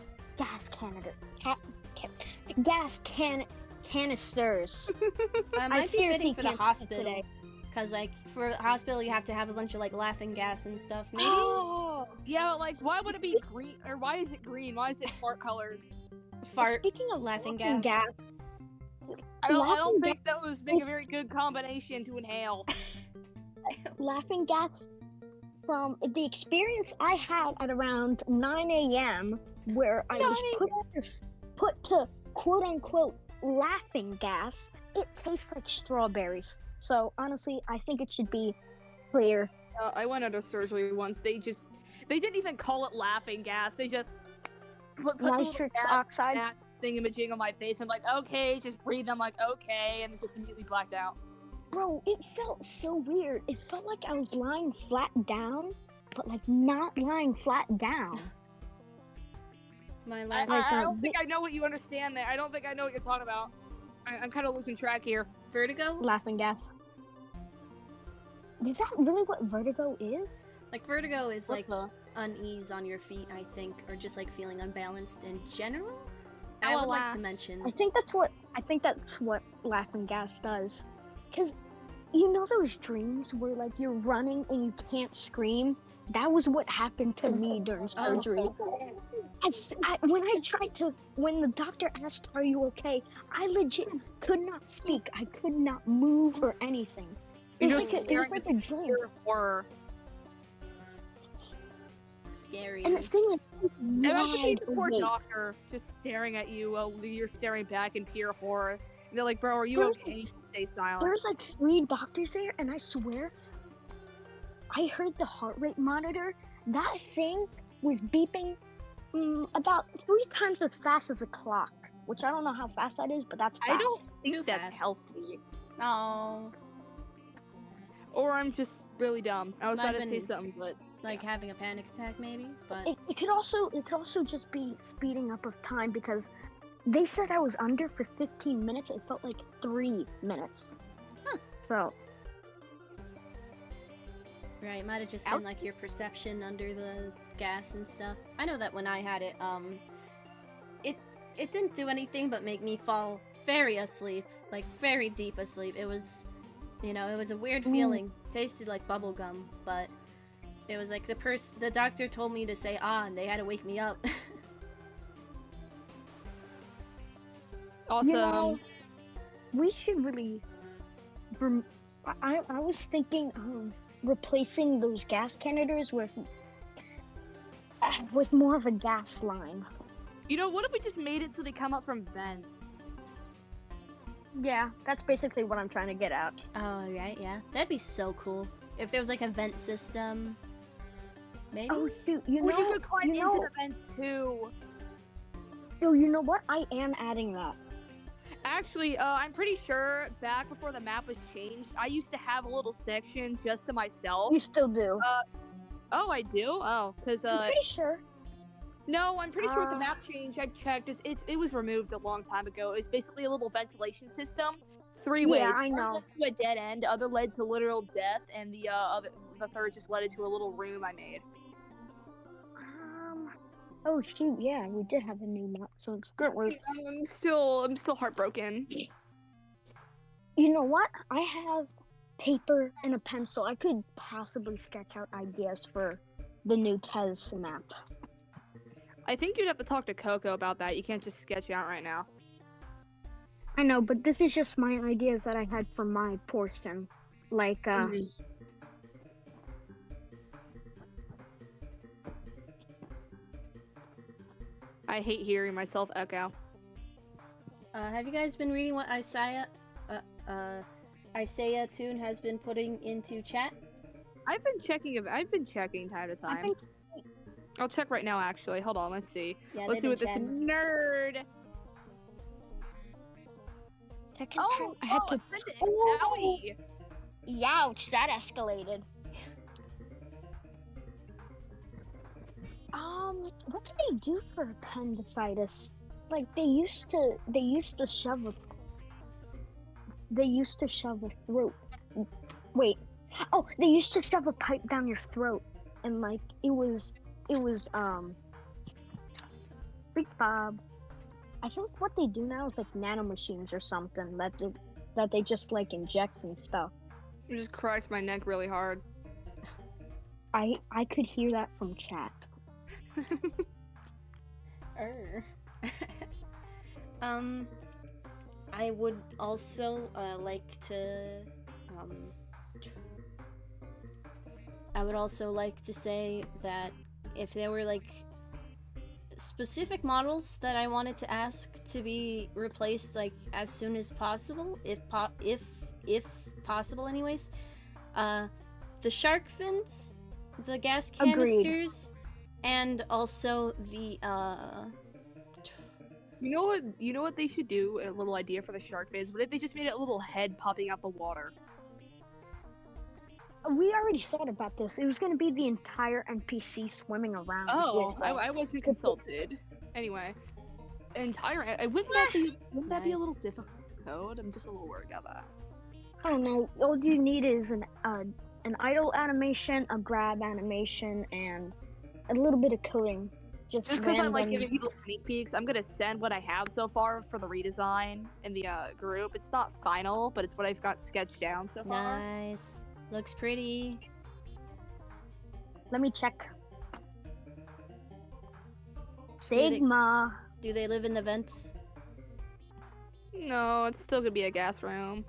canisters? It might be seriously fitting for the can't speak hospital. today. Because, like, for the hospital, you have to have a bunch of, like, laughing gas and stuff. Maybe? Oh, Yeah, but, like, why would it be green? Or why is it green? Why is it fart colored? Fart. speaking of laughing laughing gas. I don't Laughing think that was a very good combination to inhale. laughing gas from the experience I had at around 9 a.m. where I was put to quote unquote laughing gas. It tastes like strawberries. So honestly, I think it should be clear. I went under surgery once. They didn't even call it laughing gas. They just put Nitrous oxide. thingamajig on my face. I'm like, okay, just breathe. I'm like, okay, and it just immediately blacked out. Bro, it felt so weird. It felt like I was lying flat down, but like not lying flat down. My last... I don't think I know what you understand there. I don't think I know what you're talking about. I'm kind of losing track here. Vertigo? Laughing gas. Is that really what vertigo is? Like, vertigo is, What like, the- unease on your feet, I think, or just, like, feeling unbalanced in general? Oh, I would like laugh. to mention... I think that's what laughing gas does. Cause you know those dreams where like you're running and you can't scream? That was what happened to me during surgery. When the doctor asked, "Are you okay?" I legit could not speak. I could not move or anything. It was like a dream. Pure horror. Scary. And the thing is, it's Imagine being mad the poor awake. doctor just staring at you while you're staring back in pure horror. And they're like, bro, are you There's- okay? Just stay silent. There's like 3 doctors there, and I swear, I heard the heart rate monitor. That thing was beeping about 3 times as fast as a clock, which I don't know how fast that is, but that's fast. I don't think Too that's fast. healthy. Oh, Or I'm just really dumb. I was Might about to have say been- something, but like having a panic attack, maybe? But It could also just be speeding up of time because they said I was under for 15 minutes. It felt like 3 minutes. Huh. So right, might have just been like your perception under the gas and stuff. I know that when I had it, it didn't do anything but make me fall very asleep, like very deep asleep. It was, you know, it was a weird feeling. Tasted like bubble gum, but it was like the doctor told me to say ah, and they had to wake me up. awesome. you know, we should really. I was thinking of replacing those gas canisters with more of a gas line. You know, what if we just made it so they come up from vents? Yeah, that's basically what I'm trying to get at. Oh, right, yeah. That'd be so cool. If there was like a vent system. Maybe? Oh shoot! You Or know, you could climb you into know, the vents too. oh, you know what? I am adding that. Actually, I'm pretty sure back before the map was changed, I used to have a little section just to myself. You still do. Oh, I do? Oh, because, I'm pretty sure. no, I'm pretty sure with the map change, I've checked, it was removed a long time ago. It's basically a little ventilation system Three Yeah, ways. I One know. led to a dead end, other led to literal death, and the third just led to a little room I made. Oh shoot, yeah, we did have a new map, so it's good. I'm still heartbroken. You know what? I have paper and a pencil. I could possibly sketch out ideas for the new Tez map. I think you'd have to talk to Coco about that. You can't just sketch out right now. I know, but this is just my ideas that I had for my portion. Like, I hate hearing myself echo. Have you guys been reading what Isaiah Toon has been putting into chat? I've been checking time to time. I'll check right now, actually. Hold on, let's see. Yeah, Let's see what this nerd. I had to. Owie! Youch, that escalated. What do they do for appendicitis? Like they used to shove a throat. Wait. Oh, they used to shove a pipe down your throat, and like it was Big Bob. I think what they do now is like nanomachines or something that they just like inject and stuff. It just cracked my neck really hard. I could hear that from chat. I would also like to say that if there were like specific models that I wanted to ask to be replaced like as soon as possible, if possible anyways, the shark fins, the gas canisters, and also the You know what they should do? A little idea for the shark fins. What if they just made it a little head popping out the water? We already thought about this. It was going to be the entire NPC swimming around. Oh, I wasn't consulted. Anyway, wouldn't that be a little difficult to code? I'm just a little worried about that. I don't know. All you need is an idle animation, a grab animation, and a little bit of coding. Just because I like giving people sneak peeks, I'm gonna send what I have so far for the redesign in the group. It's not final, but it's what I've got sketched down so far. Nice. Looks pretty. Let me check. Sigma. Do they live in the vents? No, it's still gonna be a gas room.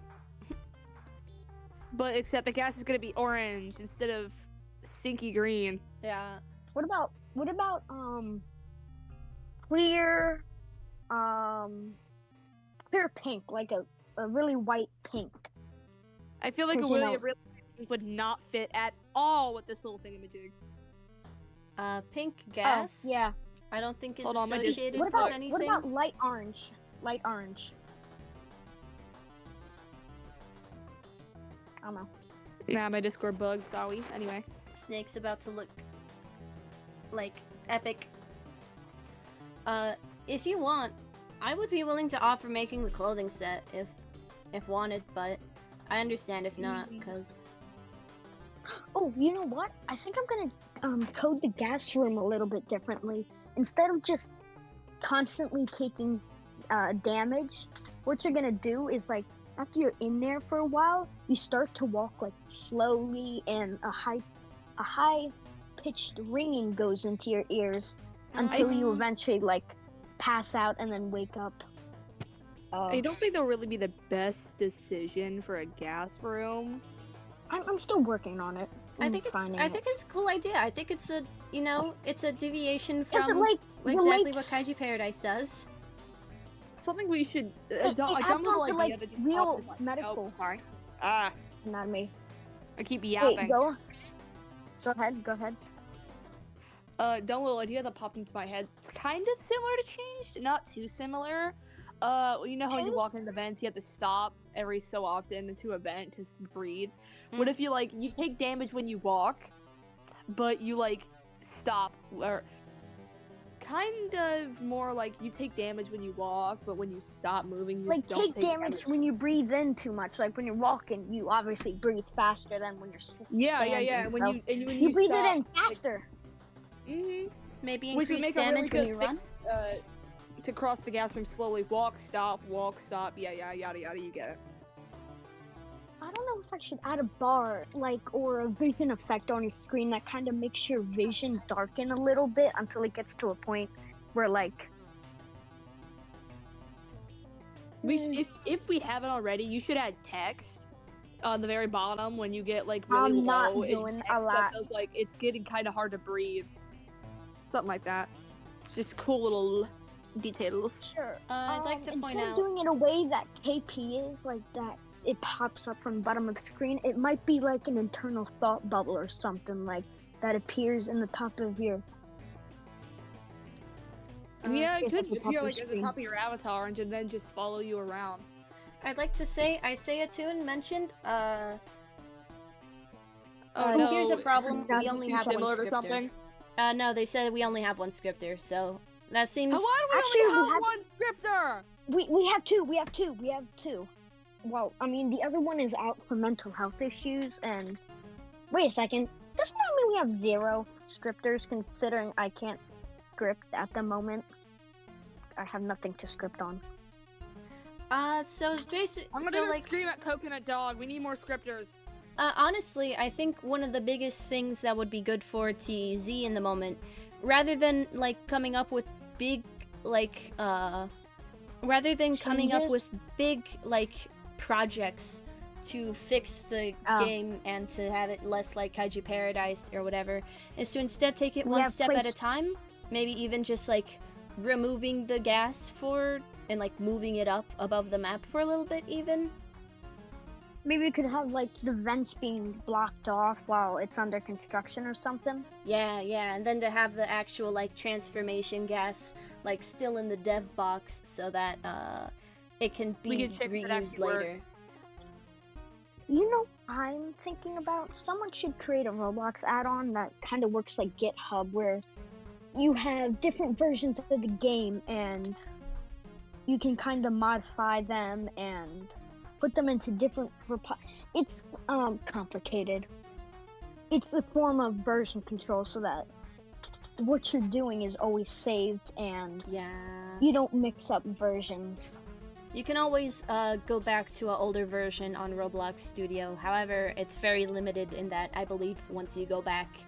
But except the gas is gonna be orange instead of stinky green. Yeah. What about clear pink, like a really white pink? I feel like a really pink would not fit at all with this little thingamajig. Pink gas? Oh, yeah. I don't think is associated with anything. What about light orange? Light orange. I don't know. Nah, my Discord bugged, sorry. Anyway. Snake's about to look like epic. If you want, I would be willing to offer making the clothing set if wanted, but I understand if not, because... Oh, you know what? I think I'm gonna code the gas room a little bit differently. Instead of just constantly taking damage, what you're gonna do is like, after you're in there for a while, you start to walk like slowly, and a high pitched ringing goes into your ears until you eventually like pass out and then wake up. I don't think that'll really be the best decision for a gas room. I'm still working on it. I think it's a cool idea. I think it's a it's a deviation from exactly what Kaiji Paradise does. Something we should a dumb little idea that just real popped in my medical. Oh, sorry. Not me. I keep yapping. Wait, go ahead. Dumb little idea that popped into my head. It's kind of similar to Changed, not too similar. You know how you walk into vents, you have to stop every so often into a vent to breathe. What if you take damage when you walk, but you stop, or kind of more like you take damage when you walk, but when you stop moving, you Like, don't take damage when you breathe in too much. Like, when you're walking, you obviously breathe faster than when you're Yeah. standing, When so you you breathe stop, it in faster. Maybe which would increase make a really damage when good you run. to cross the gas from slowly walk, stop, yeah, yada yada, you get it. I don't know if I should add a bar, like, or a vision effect on your screen that kind of makes your vision darken a little bit until it gets to a point where, like, If we haven't already, you should add text on the very bottom when you get like really I'm not low. doing Text a that lot. says like it's getting kind of hard to breathe, something like that. Just cool little details. Sure. I'd like to point instead out. of doing it a way that KP is, like that, it pops up from the bottom of the screen, it might be like an internal thought bubble or something like that appears in the top of your. Yeah, it at could the top appear of like your at the screen. top of your avatar and then just follow you around. I'd like to say Isaiah Toon mentioned. No, Here's a problem. That's We only too have one similar to scripter. something. No, they said we only have one scripter, so that seems. Why do we Actually, only we have have- one scripter? We have two. Well, I mean, the other one is out for mental health issues, and wait a second, doesn't that mean we have 0 scripters, considering I can't script at the moment? I have nothing to script on. So basically, I'm gonna go scream at Coconut Dog. We need more scripters. honestly, I think one of the biggest things that would be good for TZ in the moment, rather than like coming up with big projects to fix the game and to have it less like Kaiju Paradise or whatever, is to instead take it one step at a time. Maybe even just like removing the gas and like moving it up above the map for a little bit even. Maybe we could have like the vents being blocked off while it's under construction or something. Yeah, and then to have the actual like transformation gas like still in the dev box so that it can be reused later. You know, I'm thinking about someone should create a Roblox add-on that kind of works like GitHub, where you have different versions of the game and you can kind of modify them and put them into different it's complicated. It's a form of version control so that what you're doing is always saved and you don't mix up versions. You can always go back to an older version on Roblox Studio. However, it's very limited in that I believe once you go back,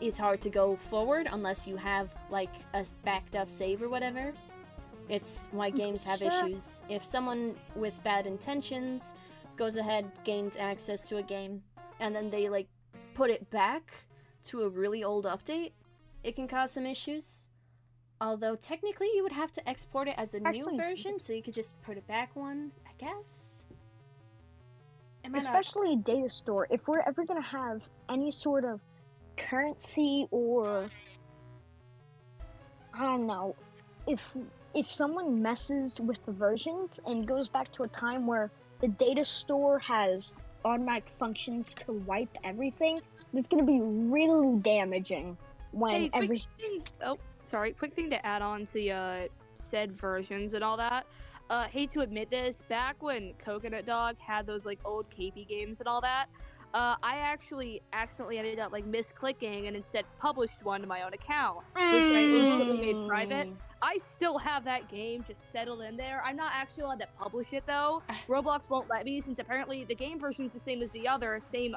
it's hard to go forward unless you have like a backed up save or whatever. It's why games have issues. If someone with bad intentions goes ahead, gains access to a game, and then they like put it back to a really old update, it can cause some issues. Although technically you would have to export it as a new version, so you could just put it back one, I guess. Especially data store. If we're ever gonna have any sort of currency or I don't know, if someone messes with the versions and goes back to a time where the data store has automatic functions to wipe everything, it's gonna be really damaging when quick thing to add on to said versions and all that. Hate to admit this, back when Coconut Dog had those like old KP games and all that, I actually accidentally ended up like misclicking and instead published one to my own account, which I instantly made private. I still have that game just settled in there. I'm not actually allowed to publish it though. Roblox won't let me since apparently the game version's the same as the other, same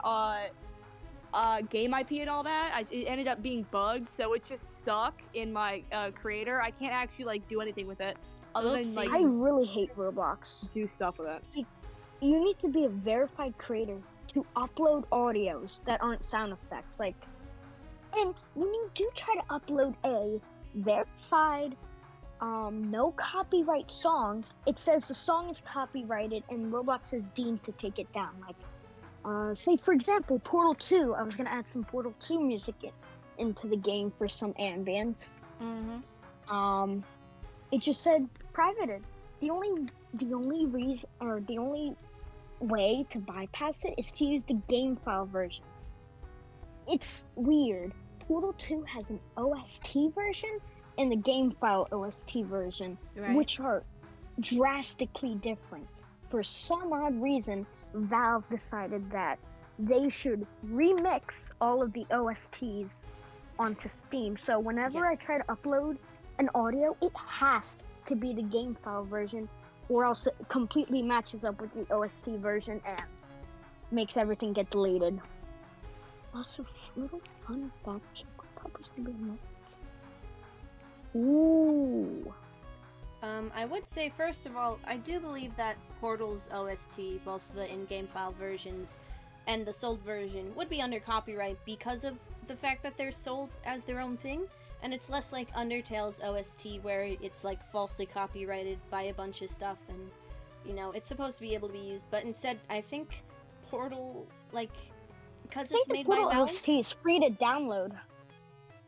game IP and all that. It ended up being bugged, so it's just stuck in my creator. I can't actually like do anything with it other than like I really hate Roblox. Do stuff with it. You need to be a verified creator to upload audios that aren't sound effects. Like, and when you do try to upload a verified no copyright song, it says the song is copyrighted and Roblox is deemed to take it down. Like, say for example, Portal 2. I was gonna add some Portal 2 music into the game for some ambience. It just said privated. The only reason, or the only way to bypass it is to use the game file version. It's weird. Portal 2 has an OST version, and the game file OST version, Right. which are drastically different. For some odd reason, Valve decided that they should remix all of the OSTs onto Steam. So whenever I Yes. try to upload an audio, it has to be the game file version, or else it completely matches up with the OST version and makes everything get deleted. Also, little fun fact. Ooh. I would say, first of all, I do believe that Portal's OST, both the in-game file versions and the sold version, would be under copyright because of the fact that they're sold as their own thing, and it's less like Undertale's OST where it's like falsely copyrighted by a bunch of stuff, and you know, it's supposed to be able to be used, but instead, I think Portal, like, because it's made by Valve. OST is free to download.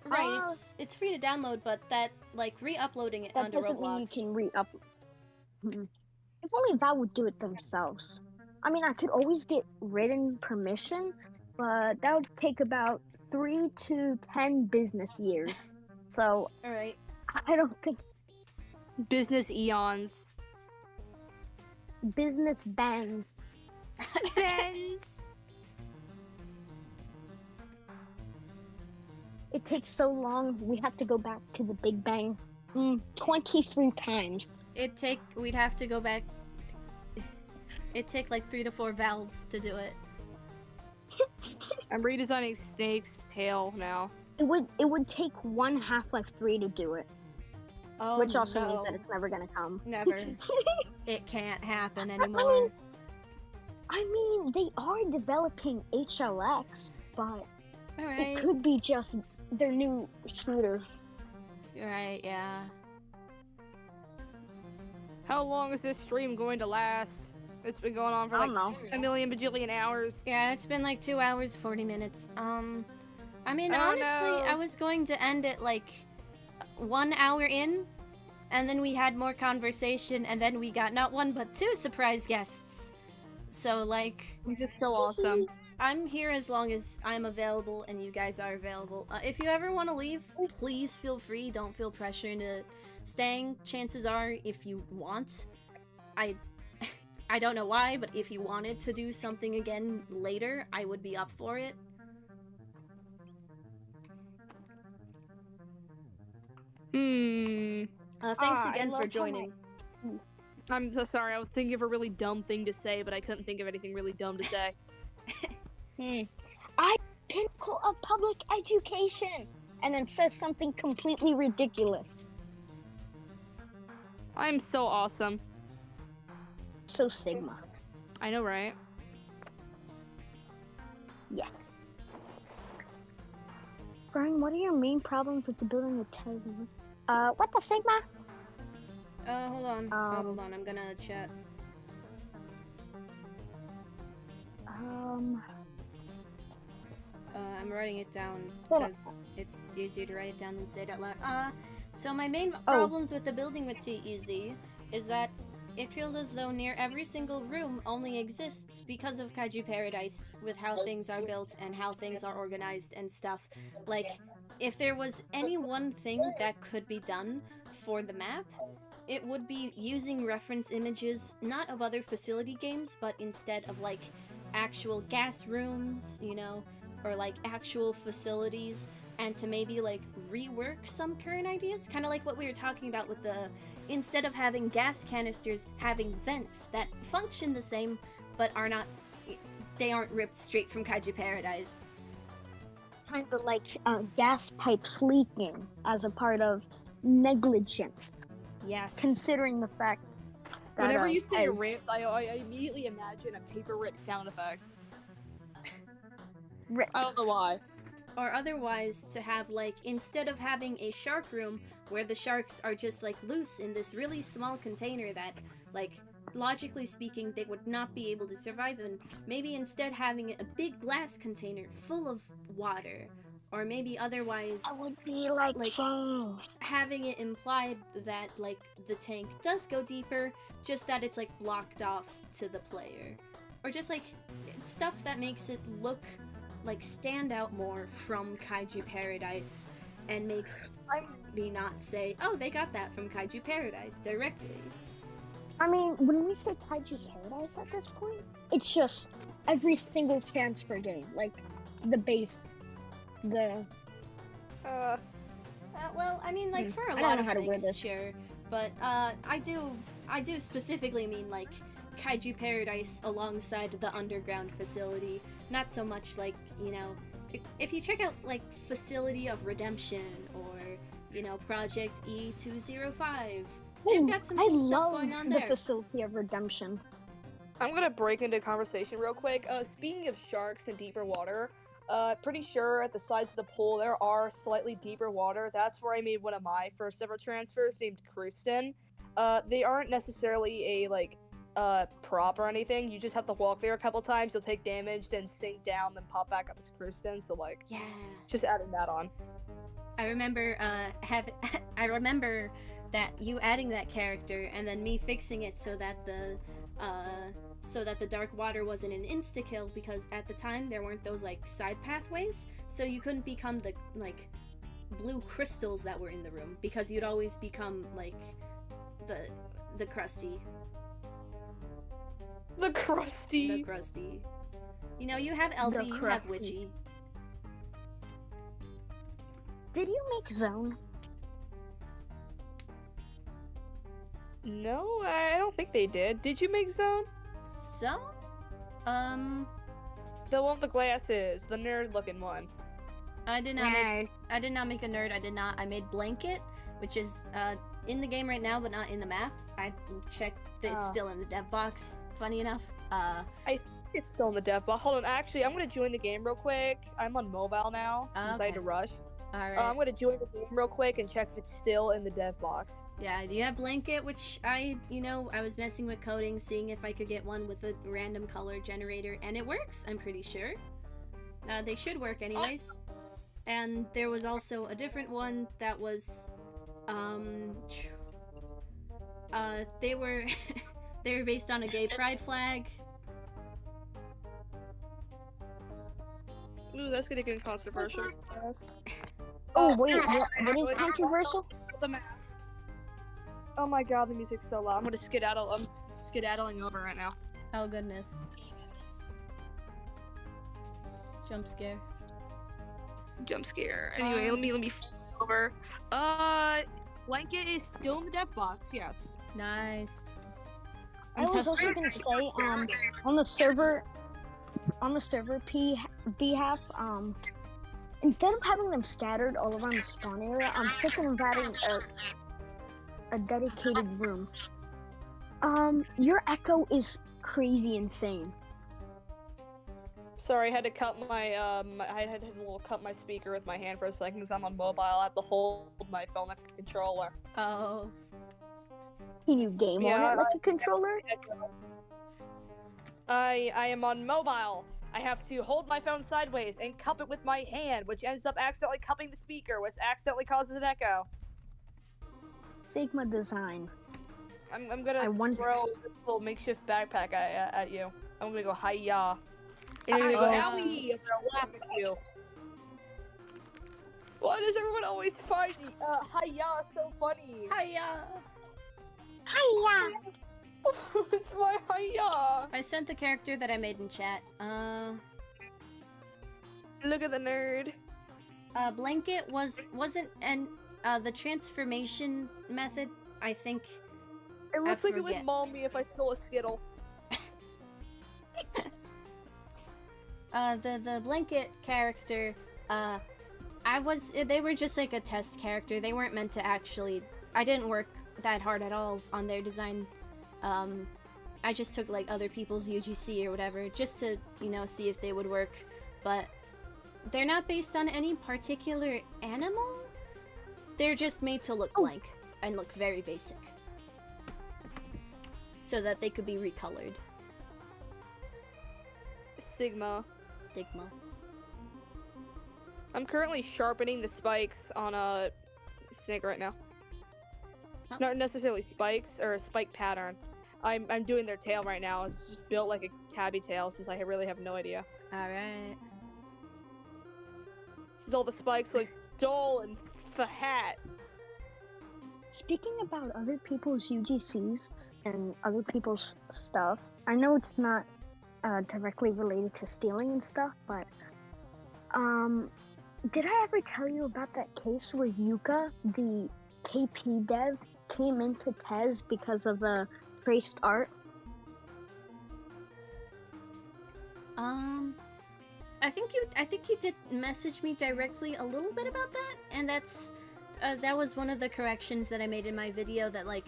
Right, it's free to download, but that, like, re-uploading it That onto doesn't mean you Roblox. can re-upload. If only Valve would do it themselves. I mean, I could always get written permission, but that would take about 3 to 10 business years. So, Alright. I don't think Business eons. business bans. Bens. It takes so long, we have to go back to the Big Bang 23 times. We'd have to go back. It'd take like 3 to 4 valves to do it. I'm redesigning Snake's tail now. It would take one Half-Life 3 to do it, Oh, which also no. means that it's never gonna come. Never. It can't happen anymore. I mean, they are developing HLX, but Alright. it could be just their new shooter. Right, yeah. How long is this stream going to last? It's been going on for I like don't know. a million bajillion hours. Yeah, it's been like 2 hours, 40 minutes. I mean, Oh, honestly, no. I was going to end it like 1 hour in, and then we had more conversation, and then we got not 1 but 2 surprise guests. So, like, This is so awesome. I'm here as long as I'm available and you guys are available. If you ever want to leave, please feel free. Don't feel pressure into staying. Chances are, if you want, I don't know why, but if you wanted to do something again later, I would be up for it. Thanks I again love for how joining. I'm so sorry. I was thinking of a really dumb thing to say, but I couldn't think of anything really dumb to say. I pinnacle of public education, and then says something completely ridiculous. I'm so awesome. So Sigma. I know, right? Yes. Brian, what are your main problems with the building of Tesla? What the Sigma? Hold on. Hold on. I'm gonna chat. I'm writing it down because it's easier to write it down than say it out loud. So my main problems with the building with TEZ is that it feels as though near every single room only exists because of Kaiju Paradise, with how things are built and how things are organized and stuff. Like, if there was any one thing that could be done for the map, it would be using reference images, not of other facility games, but instead of, like, actual gas rooms, you know, or, like, actual facilities, and to maybe, like, rework some current ideas, kind of like what we were talking about with the, instead of having gas canisters, having vents that function the same, but are not, they aren't ripped straight from Kaiju Paradise. Kind of like gas pipes leaking as a part of negligence. Yes. Considering the fact that Whenever you say ripped, I immediately imagine a paper rip sound effect. ripped. I don't know why. Or otherwise, to have, like, instead of having a shark room where the sharks are just, like, loose in this really small container that, like, logically speaking, they would not be able to survive in, maybe instead having a big glass container full of water. Or maybe otherwise, I would be like having it implied that, like, the tank does go deeper, just that it's, like, blocked off to the player. Or just, like, stuff that makes it look, like, stand out more from Kaiju Paradise. and makes me not say, oh, they got that from Kaiju Paradise directly. I mean, when we say Kaiju Paradise at this point, it's just every single transfer game, like the base, the. Well, I mean, like for a I don't lot know of how to word things, this. sure, but I do specifically mean like Kaiju Paradise alongside the underground facility. Not so much like, you know, if you check out like Facility of Redemption or, you know, Project E205, they've got some cool stuff going on there. The Facility of Redemption. I'm gonna break into conversation real quick. Speaking of sharks in deeper water, pretty sure at the sides of the pool there are slightly deeper water. That's where I made one of my first ever transfers named Kristen. They aren't necessarily a prop or anything. You just have to walk there a couple times, you'll take damage, then sink down, then pop back up as Kristen, so like, yeah. Just adding that on. I remember, I remember that you adding that character and then me fixing it so that the dark water wasn't an insta-kill, because at the time there weren't those like side pathways, so you couldn't become the like blue crystals that were in the room, because you'd always become like the crusty. The crusty. The crusty. You know, you have Elfie, you have Witchy. Did you make Zone? No, I don't think they did. Did you make Zone? So? The one with the glasses, the nerd-looking one. I did not make a nerd. I made Blanket, which is in the game right now, but not in the map. I checked that it's still in the dev box. Funny enough. I think it's still in the dev box. Hold on, actually, I'm gonna join the game real quick. I'm on mobile now since I had to rush. Alright. I'm gonna join the game real quick and check if it's still in the dev box. Yeah, you have Blanket, which I was messing with coding, seeing if I could get one with a random color generator, and it works, I'm pretty sure. They should work anyways. And there was also a different one that was, they were based on a gay pride flag. Ooh, that's gonna get controversial. Oh wait, what is controversial? Oh my god, the music's so loud. I'm gonna skedaddle. I'm skedaddling over right now. Oh goodness. Jump scare. Jump scare. Anyway, let me over. Blanket is still in the dev box. Yes. Nice. I was also gonna say, on the server behalf, instead of having them scattered all around the spawn area, I'm thinking of adding a dedicated room. Your echo is crazy insane. Sorry, I had to cut my I had to cut my speaker with my hand for a second because I'm on mobile. I have to hold my phone like a controller. Oh. Can you game on it like a controller? I am on mobile. I have to hold my phone sideways and cup it with my hand, which ends up accidentally cupping the speaker, which accidentally causes an echo. Sigma design. I'm gonna throw this little makeshift backpack at you. I'm gonna go hi-ya. And you're gonna go owie! I'm gonna laugh at you. Why does everyone always find hi-ya so funny? Hiya! Hiya! It's my hi-ya! I sent the character that I made in chat. Look at the nerd. Blanket wasn't the transformation method, I think. It looks like it would maul me if I stole a Skittle. The Blanket character, they were just like a test character. They weren't meant to actually, I didn't work that hard at all on their design. I just took like other people's UGC or whatever, just to, see if they would work, but they're not based on any particular animal. They're just made to look blank and look very basic, so that they could be recolored. Sigma. I'm currently sharpening the spikes on a snake right now. Huh? Not necessarily spikes or a spike pattern. I'm doing their tail right now. It's just built like a tabby tail since I really have no idea. Alright. Since all the spikes look dull and the hat. Speaking about other people's UGCs and other people's stuff, I know it's not directly related to stealing and stuff, but did I ever tell you about that case where Yuka, the KP dev, came into Tez because of the traced art? I think you did message me directly a little bit about that, and that was one of the corrections that I made in my video, that like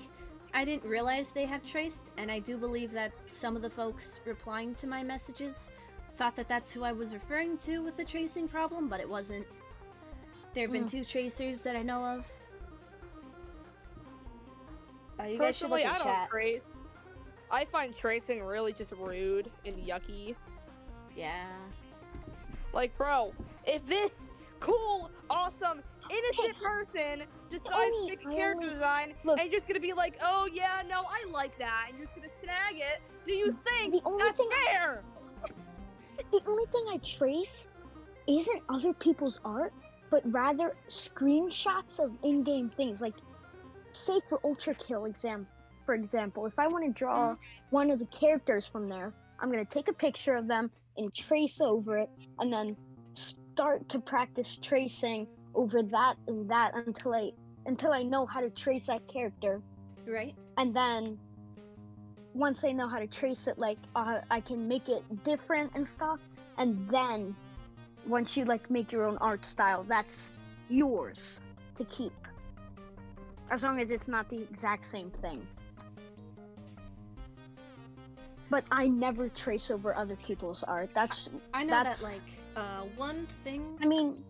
I didn't realize they had traced, and I do believe that some of the folks replying to my messages thought that that's who I was referring to with the tracing problem, but it wasn't. There have been 2 tracers that I know of. You guys should look Personally, at I chat. don't trace. I find tracing really just rude and yucky. Yeah. Like, bro, if this cool, awesome, innocent person decides to make a character design and just gonna be like, oh yeah, no, I like that, and you're just gonna snag it, do you think that's fair? The only thing I trace isn't other people's art, but rather screenshots of in-game things. Like, say for Ultra Kill for example, if I want to draw one of the characters from there, I'm gonna take a picture of them and trace over it, and then start to practice tracing over that and that until I know how to trace that character. Right. And then once I know how to trace it, like I can make it different and stuff. And then once you like make your own art style, that's yours to keep, as long as it's not the exact same thing. But I never trace over other people's art. I know that like one thing. I mean,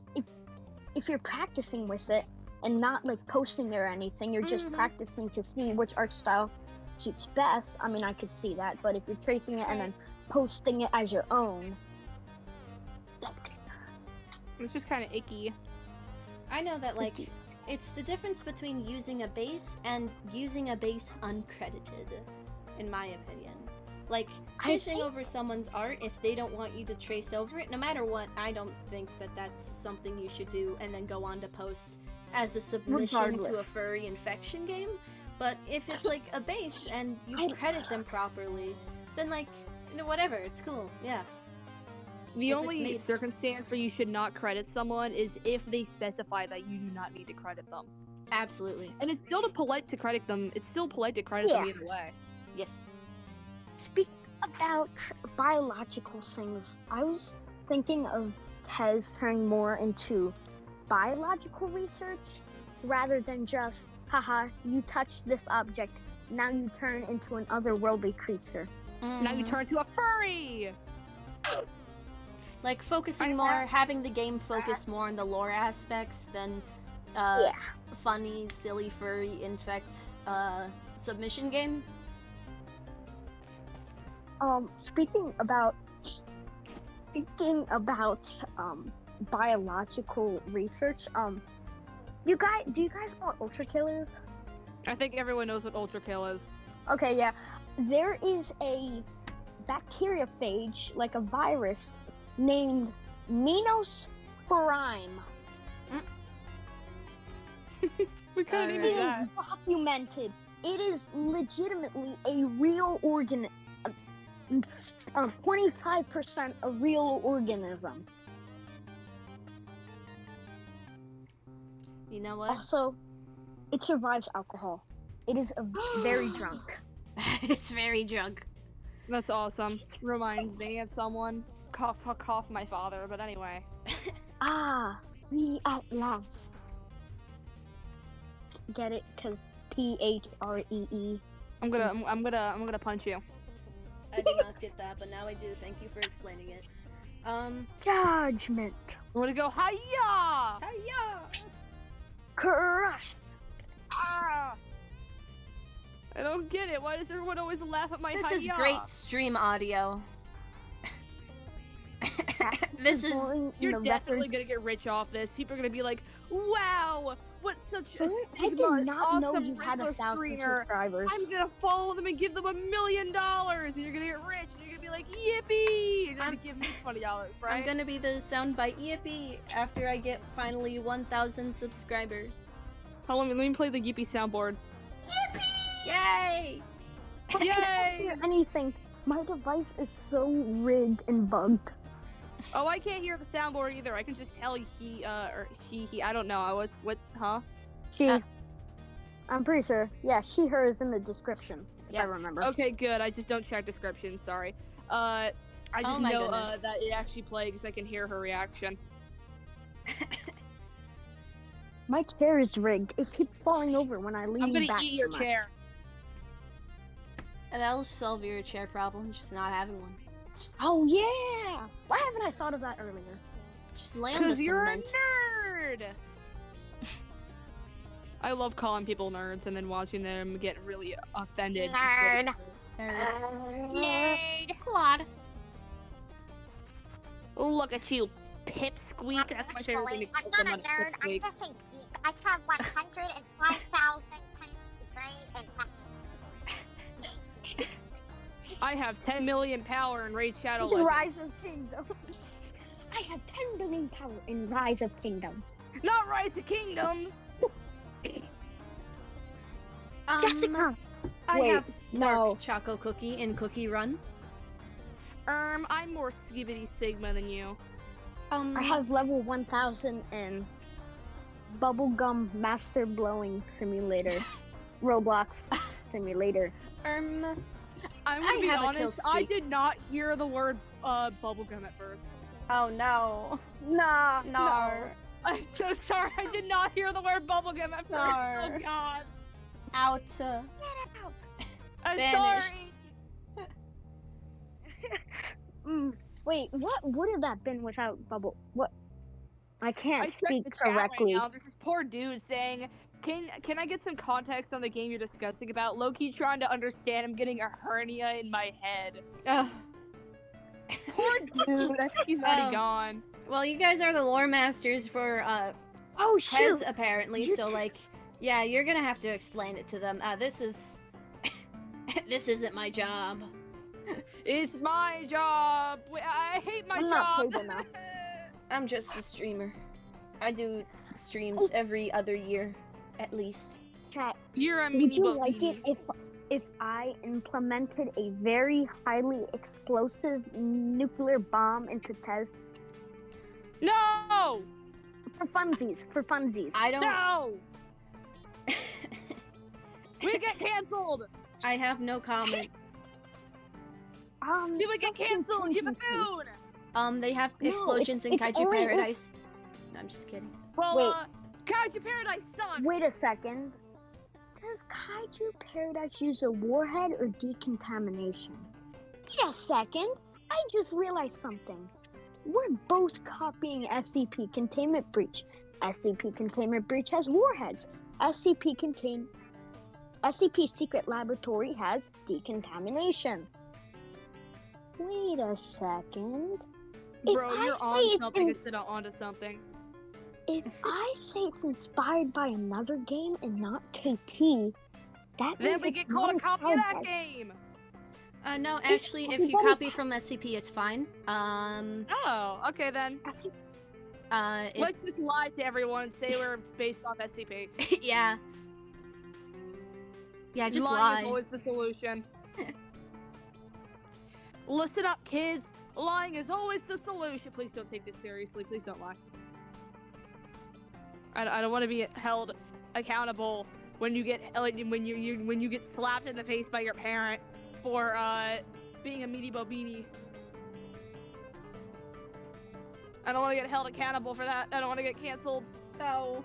if you're practicing with it and not like posting or anything, you're just practicing to see which art style suits best. I mean, I could see that. But if you're tracing it and then posting it as your own, it's just kind of icky. I know that like it's the difference between using a base and using a base uncredited, in my opinion. Like, tracing over someone's art, if they don't want you to trace over it, no matter what, I don't think that that's something you should do and then go on to post as a submission to a furry infection game. But if it's like a base and you credit them properly, then like, whatever, it's cool, yeah. The only circumstance where you should not credit someone is if they specify that you do not need to credit them. Absolutely. And it's still polite to credit them. It's still polite to credit them either way. Yes. Speaking about biological things, I was thinking of Tez turning more into biological research rather than just, haha, you touched this object, now you turn into an otherworldly creature. Now you turn into a furry! Like, focusing more, having the game focus more on the lore aspects than funny, silly, furry, infect, submission game. Speaking about biological research, do you guys know what Ultra Kill is? I think everyone knows what Ultra Kill is. Okay, yeah. There is a bacteriophage, like a virus, named Menosporine. We couldn't even do that. It is documented. It is legitimately a real organism. 25% a real organism. You know what? Also, it survives alcohol. It is very drunk. It's very drunk. That's awesome. Reminds me of someone. Cough, cough, cough, my father. But anyway. We at last. Get it? Cause PHREE. I'm gonna punch you. I did not get that, but now I do. Thank you for explaining it. Judgment. I'm gonna go hiya! Hiya! Crush. Ah! I don't get it. Why does everyone always laugh at my This hiya? is great stream audio. This is... You're definitely gonna get rich off this. People are gonna be like, wow! What such a I did not know you had 1,000 subscribers. I'm gonna follow them and give them $1 million, and you're gonna get rich. And you're gonna be like, yippee! You're gonna give me $20, right? I'm gonna be the soundbite yippee after I get finally 1,000 subscribers. Hold on, let me play the yippee soundboard. Yay! I can't hear anything. My device is so rigged and bugged. Oh, I can't hear the soundboard either. I can just tell he, or he, I don't know. Huh? She. I'm pretty sure. Yeah, she, her is in the description, if I remember. Okay, good. I just don't check descriptions, sorry. I just know, that it actually played because I can hear her reaction. My chair is rigged. It keeps falling over when I lean back. I'm gonna eat your chair. And that'll solve your chair problem, just not having one. Just, Oh, yeah! Why haven't I thought of that earlier? just lay on the Because you're a cement. nerd! I love calling people nerds and then watching them get really offended. Nerd. Nerd. Quad. Look at you, pipsqueak. That's my favorite thing to call I'm not someone, a nerd, I'm pipsqueak. just a geek. I have 105,000 and I have 10 million power in Raid Shadow This is Legends. Rise of Kingdoms. I have 10 billion power in Rise of Kingdoms. Not Rise of Kingdoms! Jessica! I Wait, have Dark no. Choco Cookie in Cookie Run. I'm more skibbity sigma than you. I have level 1000 in Bubblegum Master Blowing Simulator. Roblox Simulator. I'm gonna I be have a kill honest, I streak. did not hear the word bubblegum at first. Oh no. Nah, No. I'm so sorry, I did not hear the word bubblegum at first. No. Oh god. Out. I'm Banished. sorry. Wait, what would have that been without Bubble? What? I can't I checked speak the chat right correctly. now. There's this poor dude saying, can I get some context on the game you're discussing about? Low-key trying to understand. I'm getting a hernia in my head. Ugh. Poor dude. I think he's already Oh. gone. Well, you guys are the lore masters for Oh shoot! Tez apparently, You so like, yeah, you're gonna have to explain it to them. This is, this isn't my job. It's my job. I hate my I'm job. not paid enough. I'm just a streamer. I do streams every other year, at least. Chat. You're a Would mini you like bobini. it if I implemented a very highly explosive nuclear bomb into Tez No! for funsies? For funsies. I don't. No! We get canceled! I have no comment. You would get such canceled! You contingency. buffoon! They have No, explosions in it's Kaiju only if- Paradise. No, I'm just kidding. Well, Wait. Kaiju Paradise sucks! Wait a second. Does Kaiju Paradise use a warhead or decontamination? Wait a second. I just realized something. We're both copying SCP Containment Breach. SCP Containment Breach has warheads. SCP Secret Laboratory has decontamination. Wait a second. If Bro, I you're say on it's something in- instead of onto something. If I say it's inspired by another game and not KP, that Then means we it's get called a not copy of inspired that by- game! No, actually, if you everybody- copy from SCP, it's fine. Oh, okay then. Let's just lie to everyone and say we're based off SCP. yeah. Yeah, just Lying lie. is always the solution. Listen up, kids. Lying is always the solution. Please don't take this seriously. Please don't lie. I don't want to be held accountable when you get when you get slapped in the face by your parent for being a meaty bobini. I don't want to get held accountable for that. I don't want to get canceled. No.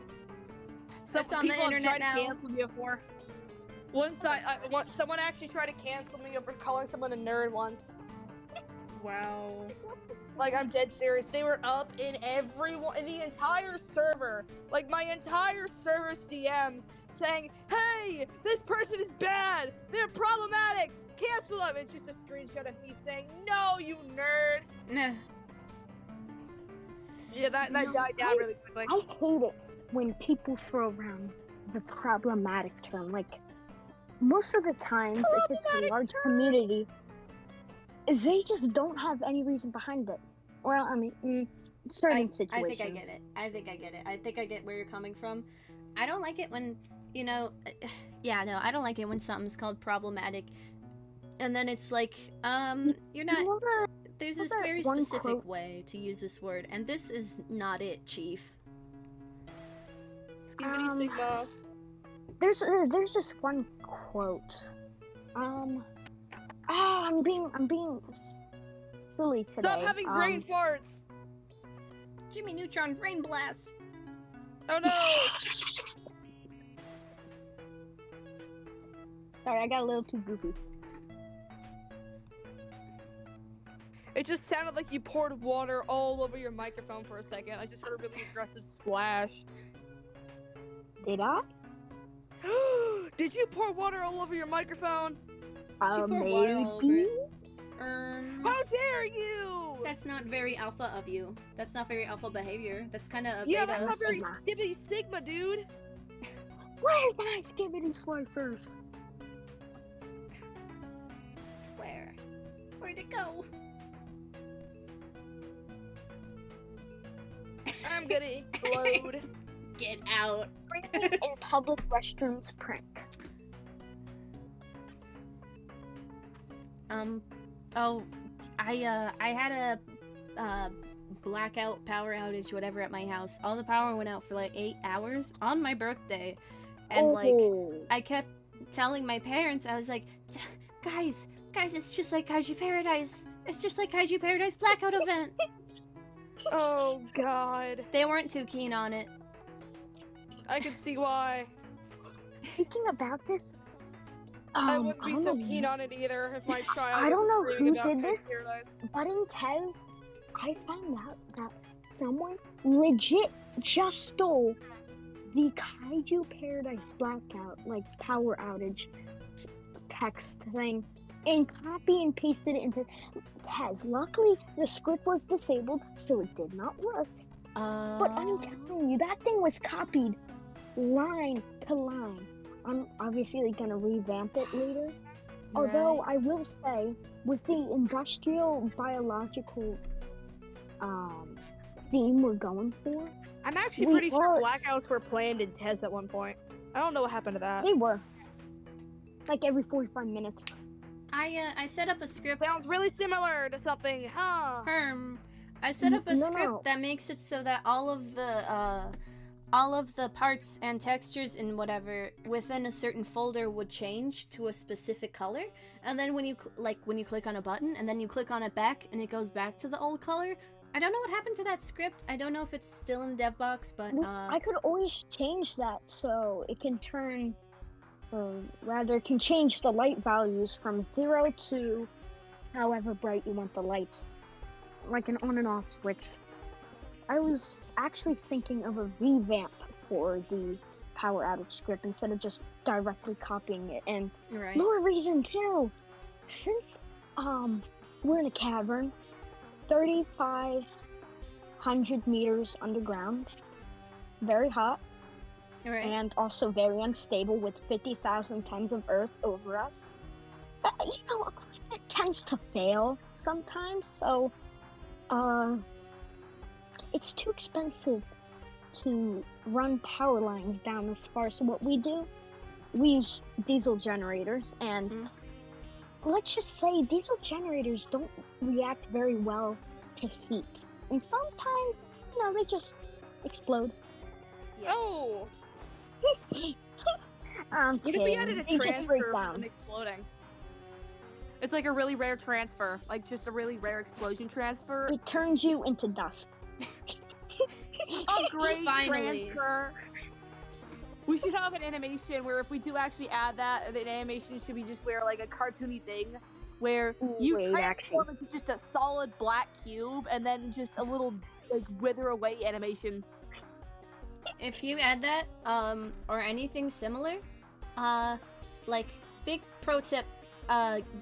Some That's on the people have internet tried now. to cancel me before. Once someone actually tried to cancel me over calling someone a nerd once. Wow. Like, I'm dead serious. They were up in the entire server, like my entire server's DMs, saying, "Hey, this person is bad. They're problematic. Cancel them." It's just a screenshot of me saying, "No, you nerd." Nah. Yeah, that No, died down really quickly. I hate it when people throw around the problematic term. Like, most of the times, if it's a large community, they just don't have any reason behind it. Well, I mean, certain situations. I think I get it. I think I get where you're coming from. I don't like it when, you know, I don't like it when something's called problematic, and then it's like, you're not. There's this very specific way to use this word, and this is not it, Chief. Skibbity Sigma. There's just one quote. I'm being silly today. Stop having brain farts. Jimmy Neutron brain blast. Oh no. Sorry, I got a little too goofy. It just sounded like you poured water all over your microphone for a second. I just heard a really aggressive splash. Did I? Did you pour water all over your microphone? Maybe. How dare you! That's not very alpha of you. That's not very alpha behavior. That's kind of a Yeah, beta. that's not very Skibbity Sigma, dude. Where's my skibbity slicers? Where'd it go? I'm gonna explode. Get out. Screaming in public restrooms prank. I had a blackout power outage, whatever, at my house. All the power went out for like 8 hours on my birthday, and I kept telling my parents, I was like, guys, it's just like Kaiju Paradise. It's just like Kaiju Paradise blackout event. Oh God. They weren't too keen on it. I can see why. Speaking about this, I wouldn't be so keen on it either if my child. I don't know was who about did this, Paradise. but in Tez, I found out that someone legit just stole the Kaiju Paradise blackout, like power outage text thing, and copy and pasted it into Tez. Luckily, the script was disabled, so it did not work. But I'm telling you, that thing was copied line to line. I'm obviously gonna revamp it later. Although I will say, with the industrial biological theme we're going for, I'm actually pretty sure blackouts were planned in Tez at one point. I don't know what happened to that. they were like every 45 minutes. I set up a script. Sounds really similar to something, huh? I set up a No, script no. that makes it so that all of the parts and textures and whatever within a certain folder would change to a specific color, and then when you click on a button and then you click on it back and it goes back to the old color. I don't know what happened to that script. I don't know if it's still in the dev box, but I could always change that so it can turn, or rather, it can change the light values from 0 to however bright you want the lights, like an on and off switch. I was actually thinking of a revamp for the power outage script instead of just directly copying it. And more reason too, since we're in a cavern, 3,500 meters underground, very hot, and also very unstable with 50,000 tons of earth over us. Equipment tends to fail sometimes, so it's too expensive to run power lines down this far. So what we do, we use diesel generators, and let's just say diesel generators don't react very well to heat, and sometimes, they just explode. Yes. Oh! What if we added a transfer than exploding? It's like a really rare transfer, like just a really rare explosion transfer. It turns you into dust. A great Finally. transfer. We should have an animation where if we do actually add that, the animation should be just where like a cartoony thing where you transform into just a solid black cube and then just a little like wither away animation. If you add that, or anything similar, like big pro tip,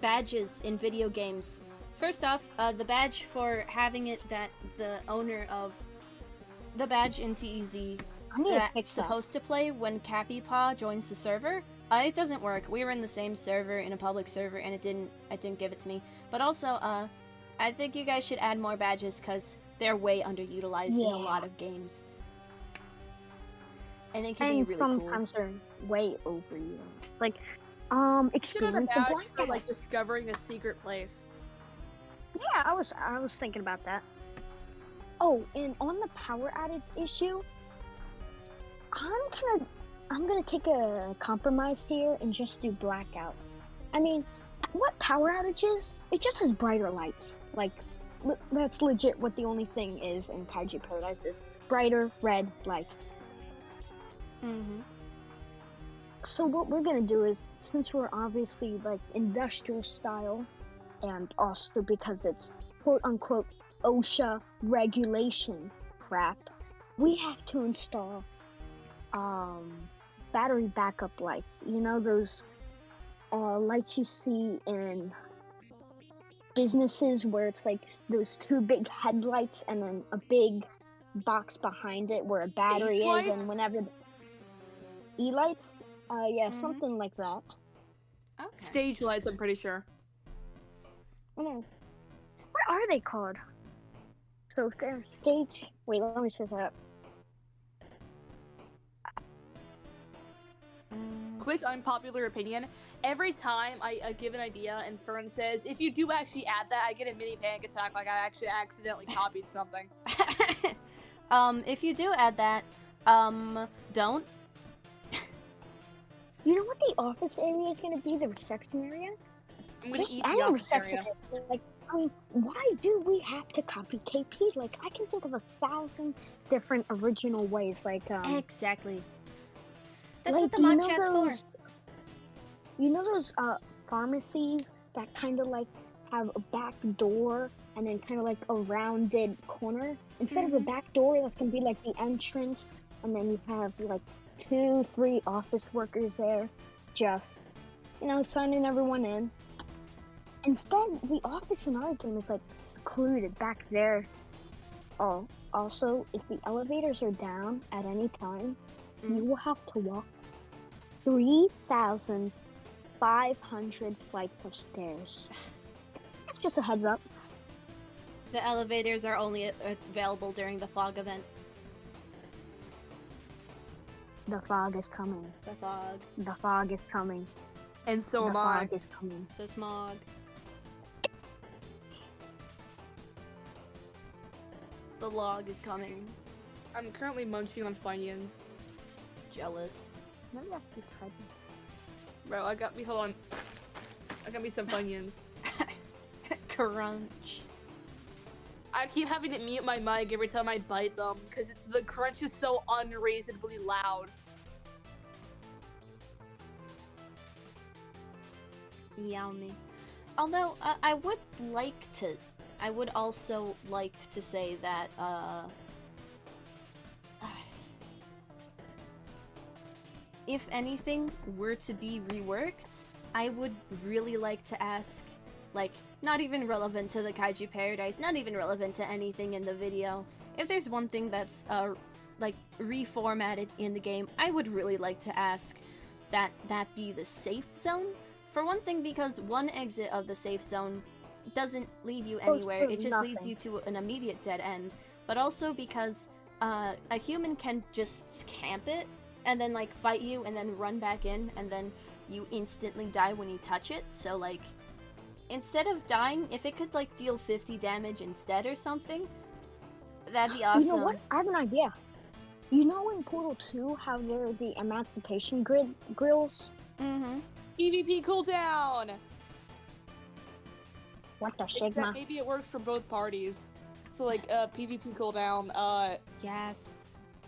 badges in video games. First off, the badge for having it that the owner of the badge in TEZ that's supposed to play when Cappy Paw joins the server, It doesn't work. We were in the same server, in a public server, and it didn't give it to me. But also, I think you guys should add more badges, because they're way underutilized in a lot of games. And they can be really sometimes cool. they're way overused. Like, Should have a experience badge of for blackout. like discovering a secret place. Yeah, I was thinking about that. Oh, and on the power outage issue, I'm gonna take a compromise here and just do blackout. I mean, what power outage is? It just has brighter lights. Like, that's legit what the only thing is in Kaiju Paradise is brighter red lights. Mm-hmm. So what we're gonna do is, since we're obviously like industrial style, and also because it's quote unquote OSHA regulation crap, we have to install battery backup lights. You know those lights you see in businesses where it's like those two big headlights and then a big box behind it where a battery is, lights? and whenever E-lights, yeah, something like that. Okay. Stage lights, I'm pretty sure. What are they called? So they're stage. Wait, let me search that up. Quick unpopular opinion. Every time I give an idea and Fern says, if you do actually add that, I get a mini panic attack like I actually accidentally copied something. If you do add that, don't. You know what the office area is going to be? The reception area? I'm gonna Yes, eat I the know office reception area. area. Like, I mean, why do we have to copy KP? Like, I can think of 1,000 different original ways. Like, Exactly. That's like, what the mod chat's for. You know those pharmacies that kind of like have a back door and then kind of like a rounded corner? Instead of a back door, that's gonna be like the entrance, and then you have like 2-3 office workers there, just signing everyone in. Instead, the office in our game is like secluded back there. Oh, also, if the elevators are down at any time, you will have to walk 3,500 flights of stairs. Just a heads up. The elevators are only available during the fog event. The fog is coming. The fog. The fog is coming. And so The am I. fog is coming. The smog. The log is coming. I'm currently munching on Funyuns. Jealous. Maybe I should try them. Bro, hold on. I got me some Funyuns. Crunch. I keep having to mute my mic every time I bite them, because the crunch is so unreasonably loud. Yummy. Although, I would also like to say that, if anything were to be reworked, I would really like to ask, like, not even relevant to the Kaiju Paradise, not even relevant to anything in the video, if there's one thing that's, like, reformatted in the game, I would really like to ask that that be the safe zone. For one thing, because one exit of the safe zone doesn't lead you anywhere, it just leads you to an immediate dead end. But also because a human can just camp it, and then like fight you, and then run back in, and then you instantly die when you touch it. So like, instead of dying, if it could like deal 50 damage instead or something, that'd be awesome. You know what? I have an idea. You know in Portal 2 how there are the emancipation grills? Mm-hmm. PvP cooldown! What the Except Sigma? maybe it works for both parties. So like, PvP cooldown, Yes.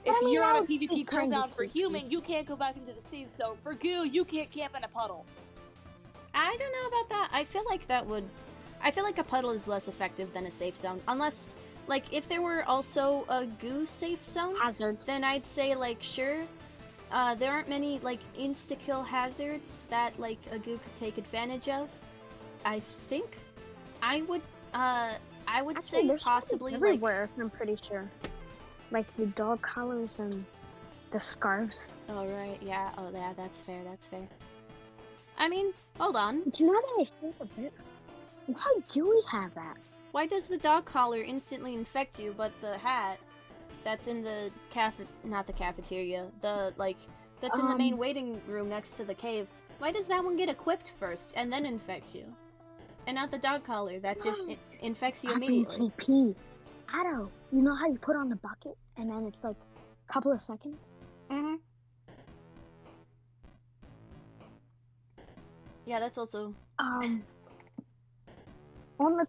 if I mean, you're on a that would be PvP kind of cooldown for human, you can't go back into the safe zone. For goo, you can't camp in a puddle. I don't know about that. I feel like a puddle is less effective than a safe zone. Unless, like, if there were also a goo safe zone, Hazards. then I'd say, like, sure. There aren't many, like, insta-kill hazards that, like, a goo could take advantage of. I think I would Actually, say there's possibly, everywhere, I'm pretty sure. Like the dog collars and the scarves. Oh, right, yeah. Oh, yeah, that's fair, that's fair. I mean, hold on. Do you know that I think of it? Why do we have that? Why does the dog collar instantly infect you, but the hat that's in the not the cafeteria, that's in the main waiting room next to the cave, why does that one get equipped first and then infect you? And not the dog collar that just infects you immediately. KP. Addo, you know how you put on the bucket and then it's like a couple of seconds? Mm-hmm. Yeah, that's also... On the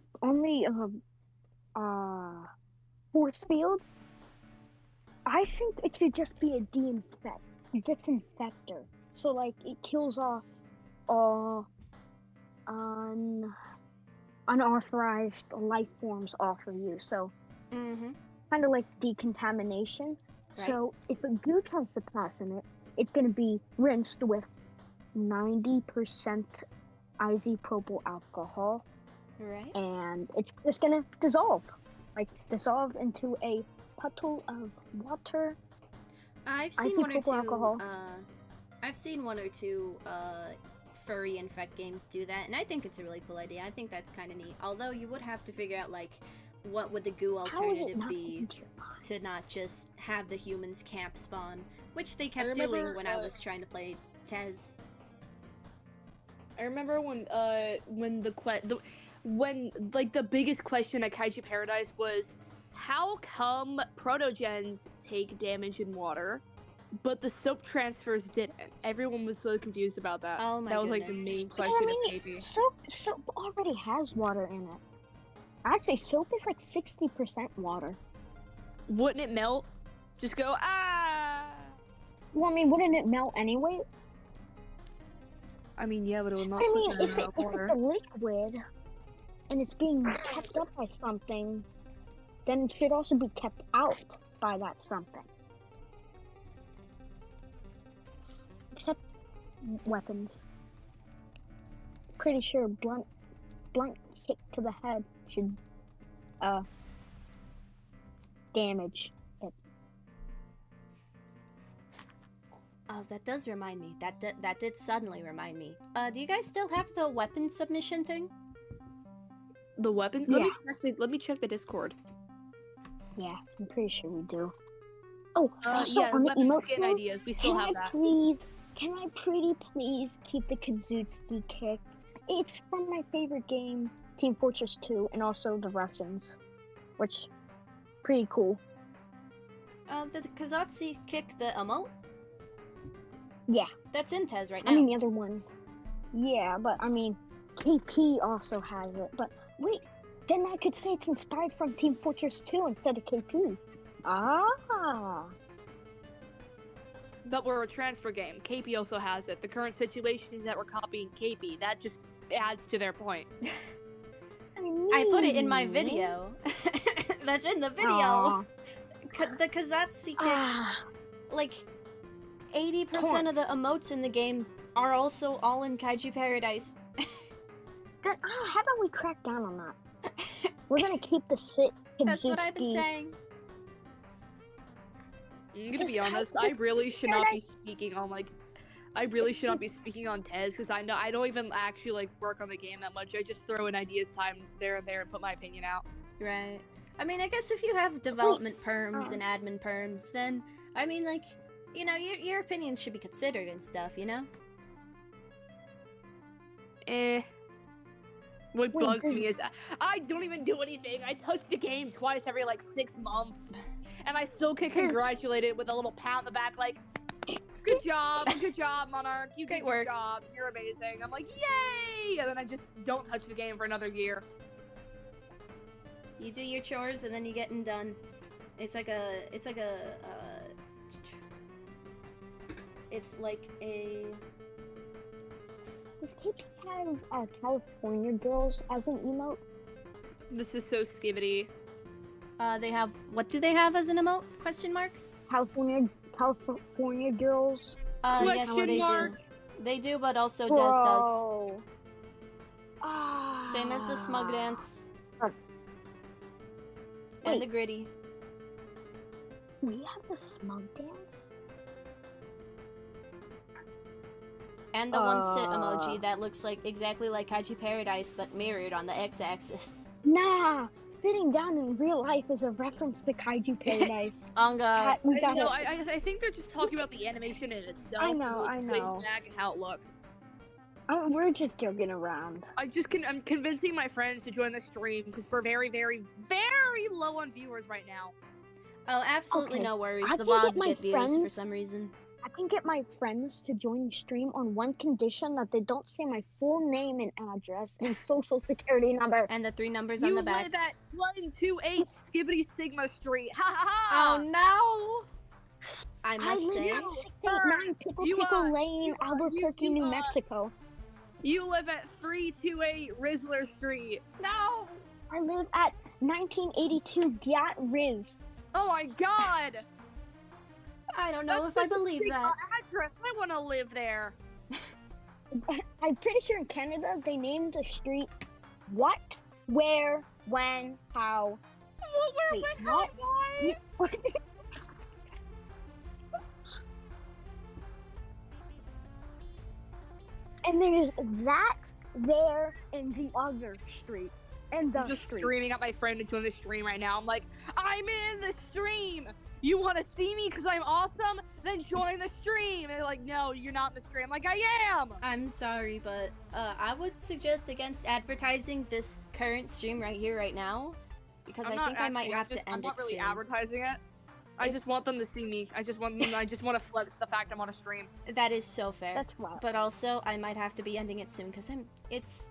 force field, I think it should just be a disinfector. So like it kills off all unauthorized life forms off of you. So kind of like decontamination. Right. So if a goo tries to pass in it, it's gonna be rinsed with 90% isopropyl alcohol. Right. And it's just gonna dissolve into a puddle of water. I've seen one or two. I've seen one or two furry infect games do that, and I think it's a really cool idea. I think that's kind of neat. Although you would have to figure out like what would the goo alternative be to not just have the humans camp spawn, which they kept doing when I was trying to play Tez. I remember when the biggest question at Kaiju Paradise was, how come protogens take damage in water, but the soap transfers didn't? Everyone was so confused about that. Oh my That was goodness. like the main question of KP. Soap already has water in it. I'd say soap is like 60% water. Wouldn't it melt? Just go, ah! Well, I mean, wouldn't it melt anyway? I mean, yeah, but it would melt. I mean, if it's a liquid and it's being kept up by something, then it should also be kept out by that something. Except weapons. Pretty sure blunt kick to the head should damage it. Oh, that does remind me. That did suddenly remind me. Do you guys still have the weapon submission thing? The weapon? Yeah. Let me check the Discord. Yeah, I'm pretty sure we do. Oh, also yeah, on the weapon emote skin mode, ideas. We still have that. Can I pretty please keep the Kazootski kick? It's from my favorite game, Team Fortress 2, and also the Russians, which pretty cool. The Kazatsi kick, the emote? Yeah. That's in Tez right now. I mean, the other ones. Yeah, but I mean, KP also has it. But wait, then I could say it's inspired from Team Fortress 2 instead of KP. Ah. But we're a transfer game. KP also has it. The current situation is that we're copying KP. That just adds to their point. I put it in my video. That's in the video. The Kazatsi kick, like 80% of the emotes in the game are also all in Kaiju Paradise. How about we crack down on that? We're gonna keep the sit. That's what I've been saying. I'm gonna be honest. I really should not be speaking on Tez because I know I don't even actually work on the game that much. I just throw in ideas time there and there and put my opinion out. Right. I mean, I guess if you have development perms and admin perms, then I mean, your opinion should be considered and stuff, you know? What bugs me is I don't even do anything. I touch the game twice every 6 months, and I still get congratulated with a little pat on the back, good job, Monarch. You did your job. You're amazing. I'm like, yay! And then I just don't touch the game for another year. You do your chores and then you get them done. It's like a. Does KP have California girls as an emote? This is so skibbity. They have. What do they have as an emote? Question mark. California girls. Yes, they do. They do, but also Des does. Same as the smug dance. And the gritty. We have the smug dance? And the one sit emoji that looks like exactly like Kaiju Paradise, but mirrored on the x-axis. Nah, sitting down in real life is a reference to Kaiju Paradise. On God. I think they're just talking about the animation in itself. I know, It I sways know. back and how it looks. We're just joking around. I'm convincing my friends to join the stream because we're very, very, very low on viewers right now. Oh, absolutely Okay, no worries. I The can get VODs my get views for friends- some reason. I can get my friends to join the stream on one condition, that they don't say my full name and address and social security number. And the 3 numbers You on the back. live at 128 Skibbity Sigma Street. Ha ha ha! Oh no! I must live say. at 689 Pickle Lane, Albuquerque, New Mexico. You live at 328 Rizzler Street. No! I live at 1982 Diat Riz. Oh my god! I don't know That's if I such a believe Sigma that. address. I want to live there. I'm pretty sure in Canada they named the street what, where, when, how. Wait, what? Why? And there's that, there, and the other street. And the I'm just street. screaming at my friend to join the stream right now. I'm like, I'm in the stream! You want to see me because I'm awesome? Then join the stream! And they're like, no, you're not in the stream. I'm like, I am! I'm sorry, but I would suggest against advertising this current stream right here, right now. Because I think I might have to end I'm not it really soon. advertising it. I just want them to see me. I just want to flex the fact I'm on a stream. That is so fair. That's wild. But also, I might have to be ending it soon because it's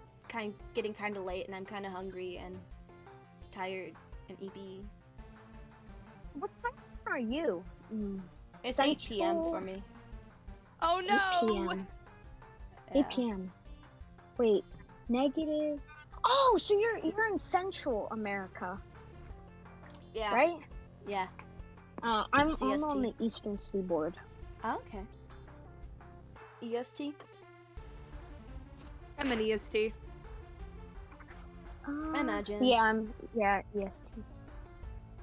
getting kind of late and I'm kind of hungry and tired and EB. What time are you? It's 8 p.m. for me. Oh 8 no! p.m. Yeah. 8 p.m. Wait, negative. Oh, so you're in Central America, Yeah. right? Yeah. I'm on CST. the Eastern Seaboard. Oh, okay. EST? I'm an EST. I imagine. Yeah, EST.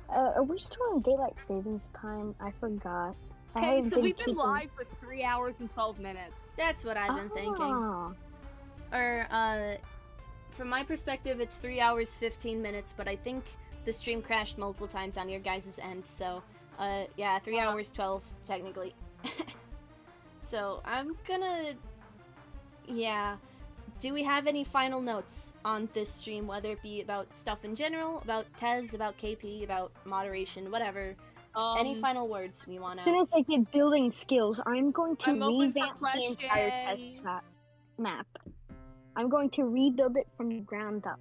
Are we still in daylight savings time? I forgot. Okay, so we've been live for 3 hours and 12 minutes. That's what I've been thinking. Ah. Or, from my perspective, it's 3 hours, 15 minutes, but I think the stream crashed multiple times on your guys' end, so, yeah, 3 hours, 12, technically. So, I'm gonna... Yeah. Do we have any final notes on this stream, whether it be about stuff in general, about Tez, about KP, about moderation, whatever? Any final words we want As soon to... as I get building skills, I'm going to I'm open for revamp the entire questions. test map. I'm going to rebuild it from the ground up.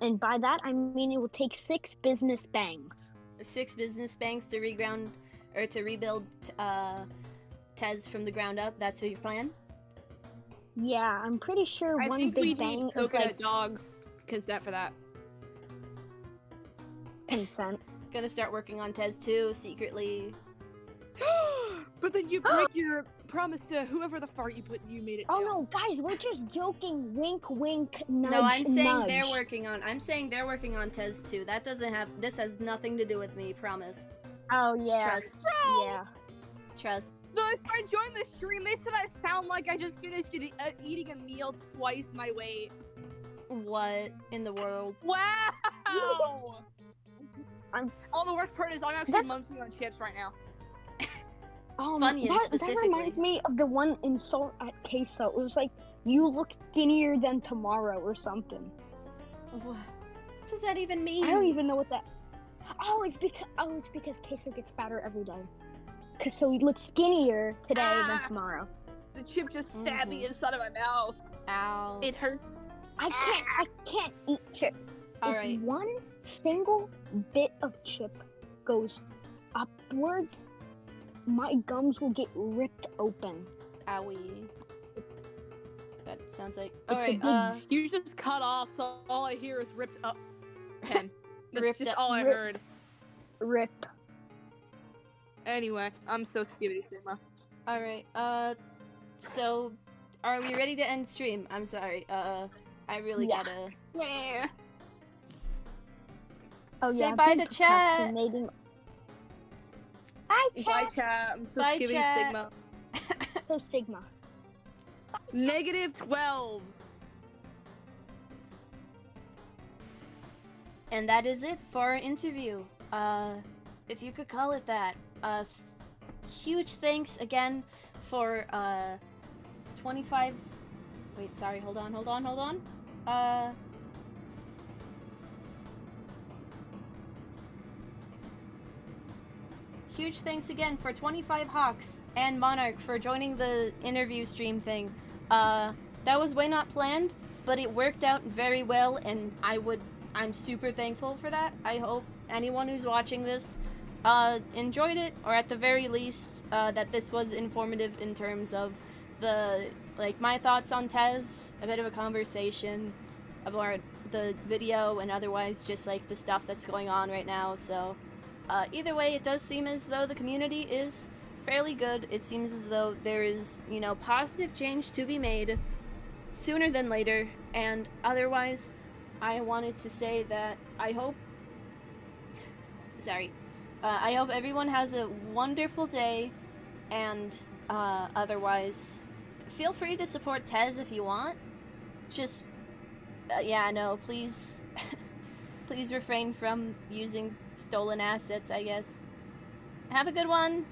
And by that, I mean it will take 6 business bangs. 6 business banks to reground, or to rebuild, Tez from the ground up? That's your plan? Yeah, I'm pretty sure I one think we big bang need is coconut like dogs consent for that. consent. Gonna start working on Tez too, secretly. But then you break your promise to whoever the fart you made it to. Oh no, guys, we're just joking. Wink, wink, nudge, No, I'm saying nudge. they're working on Tez too. That doesn't have, this has nothing to do with me, promise. Oh yeah, Trust. yeah. Trust. So if I joined the stream, they said I sound like I just finished eating a meal twice my weight. What in the world? Wow! All the worst part is I'm actually That's- munching on chips right now. Funyuns that specifically. reminds me of the one insult at Queso. It was like, you look skinnier than tomorrow or something. What does that even mean? I don't even know what that. Oh, it's because Queso gets fatter every day. Cause so he looks skinnier today than tomorrow. The chip just stabbed me inside of my mouth. Ow. It hurts. I can't eat chips. All If right. one single bit of chip goes upwards, my gums will get ripped open. Owie. That sounds like. a Alright, big- You just cut off, so all I hear is ripped up. Pen. That's Ripped just up. all I heard. Rip. Anyway, I'm so skibbity Sigma. alright, so, are we ready to end stream? I'm sorry, I really Yeah. gotta Yeah. Oh say yeah. bye I've to been chat. procrastinating. Bye, Bye, chat. chat. I'm so Bye, skibbity chat. Sigma. So Sigma. -12. And that is it for our interview. If you could call it that. Huge thanks again for 25. Wait, sorry, hold on. Huge thanks again for 25 Hawks and Monarch for joining the interview stream thing. That was way not planned, but it worked out very well, and I'm super thankful for that. I hope anyone who's watching this enjoyed it, or at the very least, that this was informative in terms of my thoughts on Tez, a bit of a conversation about the video, and otherwise just like the stuff that's going on right now. So either way, it does seem as though the community is fairly good. It seems as though there is, positive change to be made sooner than later, and otherwise, I wanted to say that I hope everyone has a wonderful day, and otherwise, feel free to support Tez if you want. Just, please, please refrain from using stolen assets, I guess. Have a good one!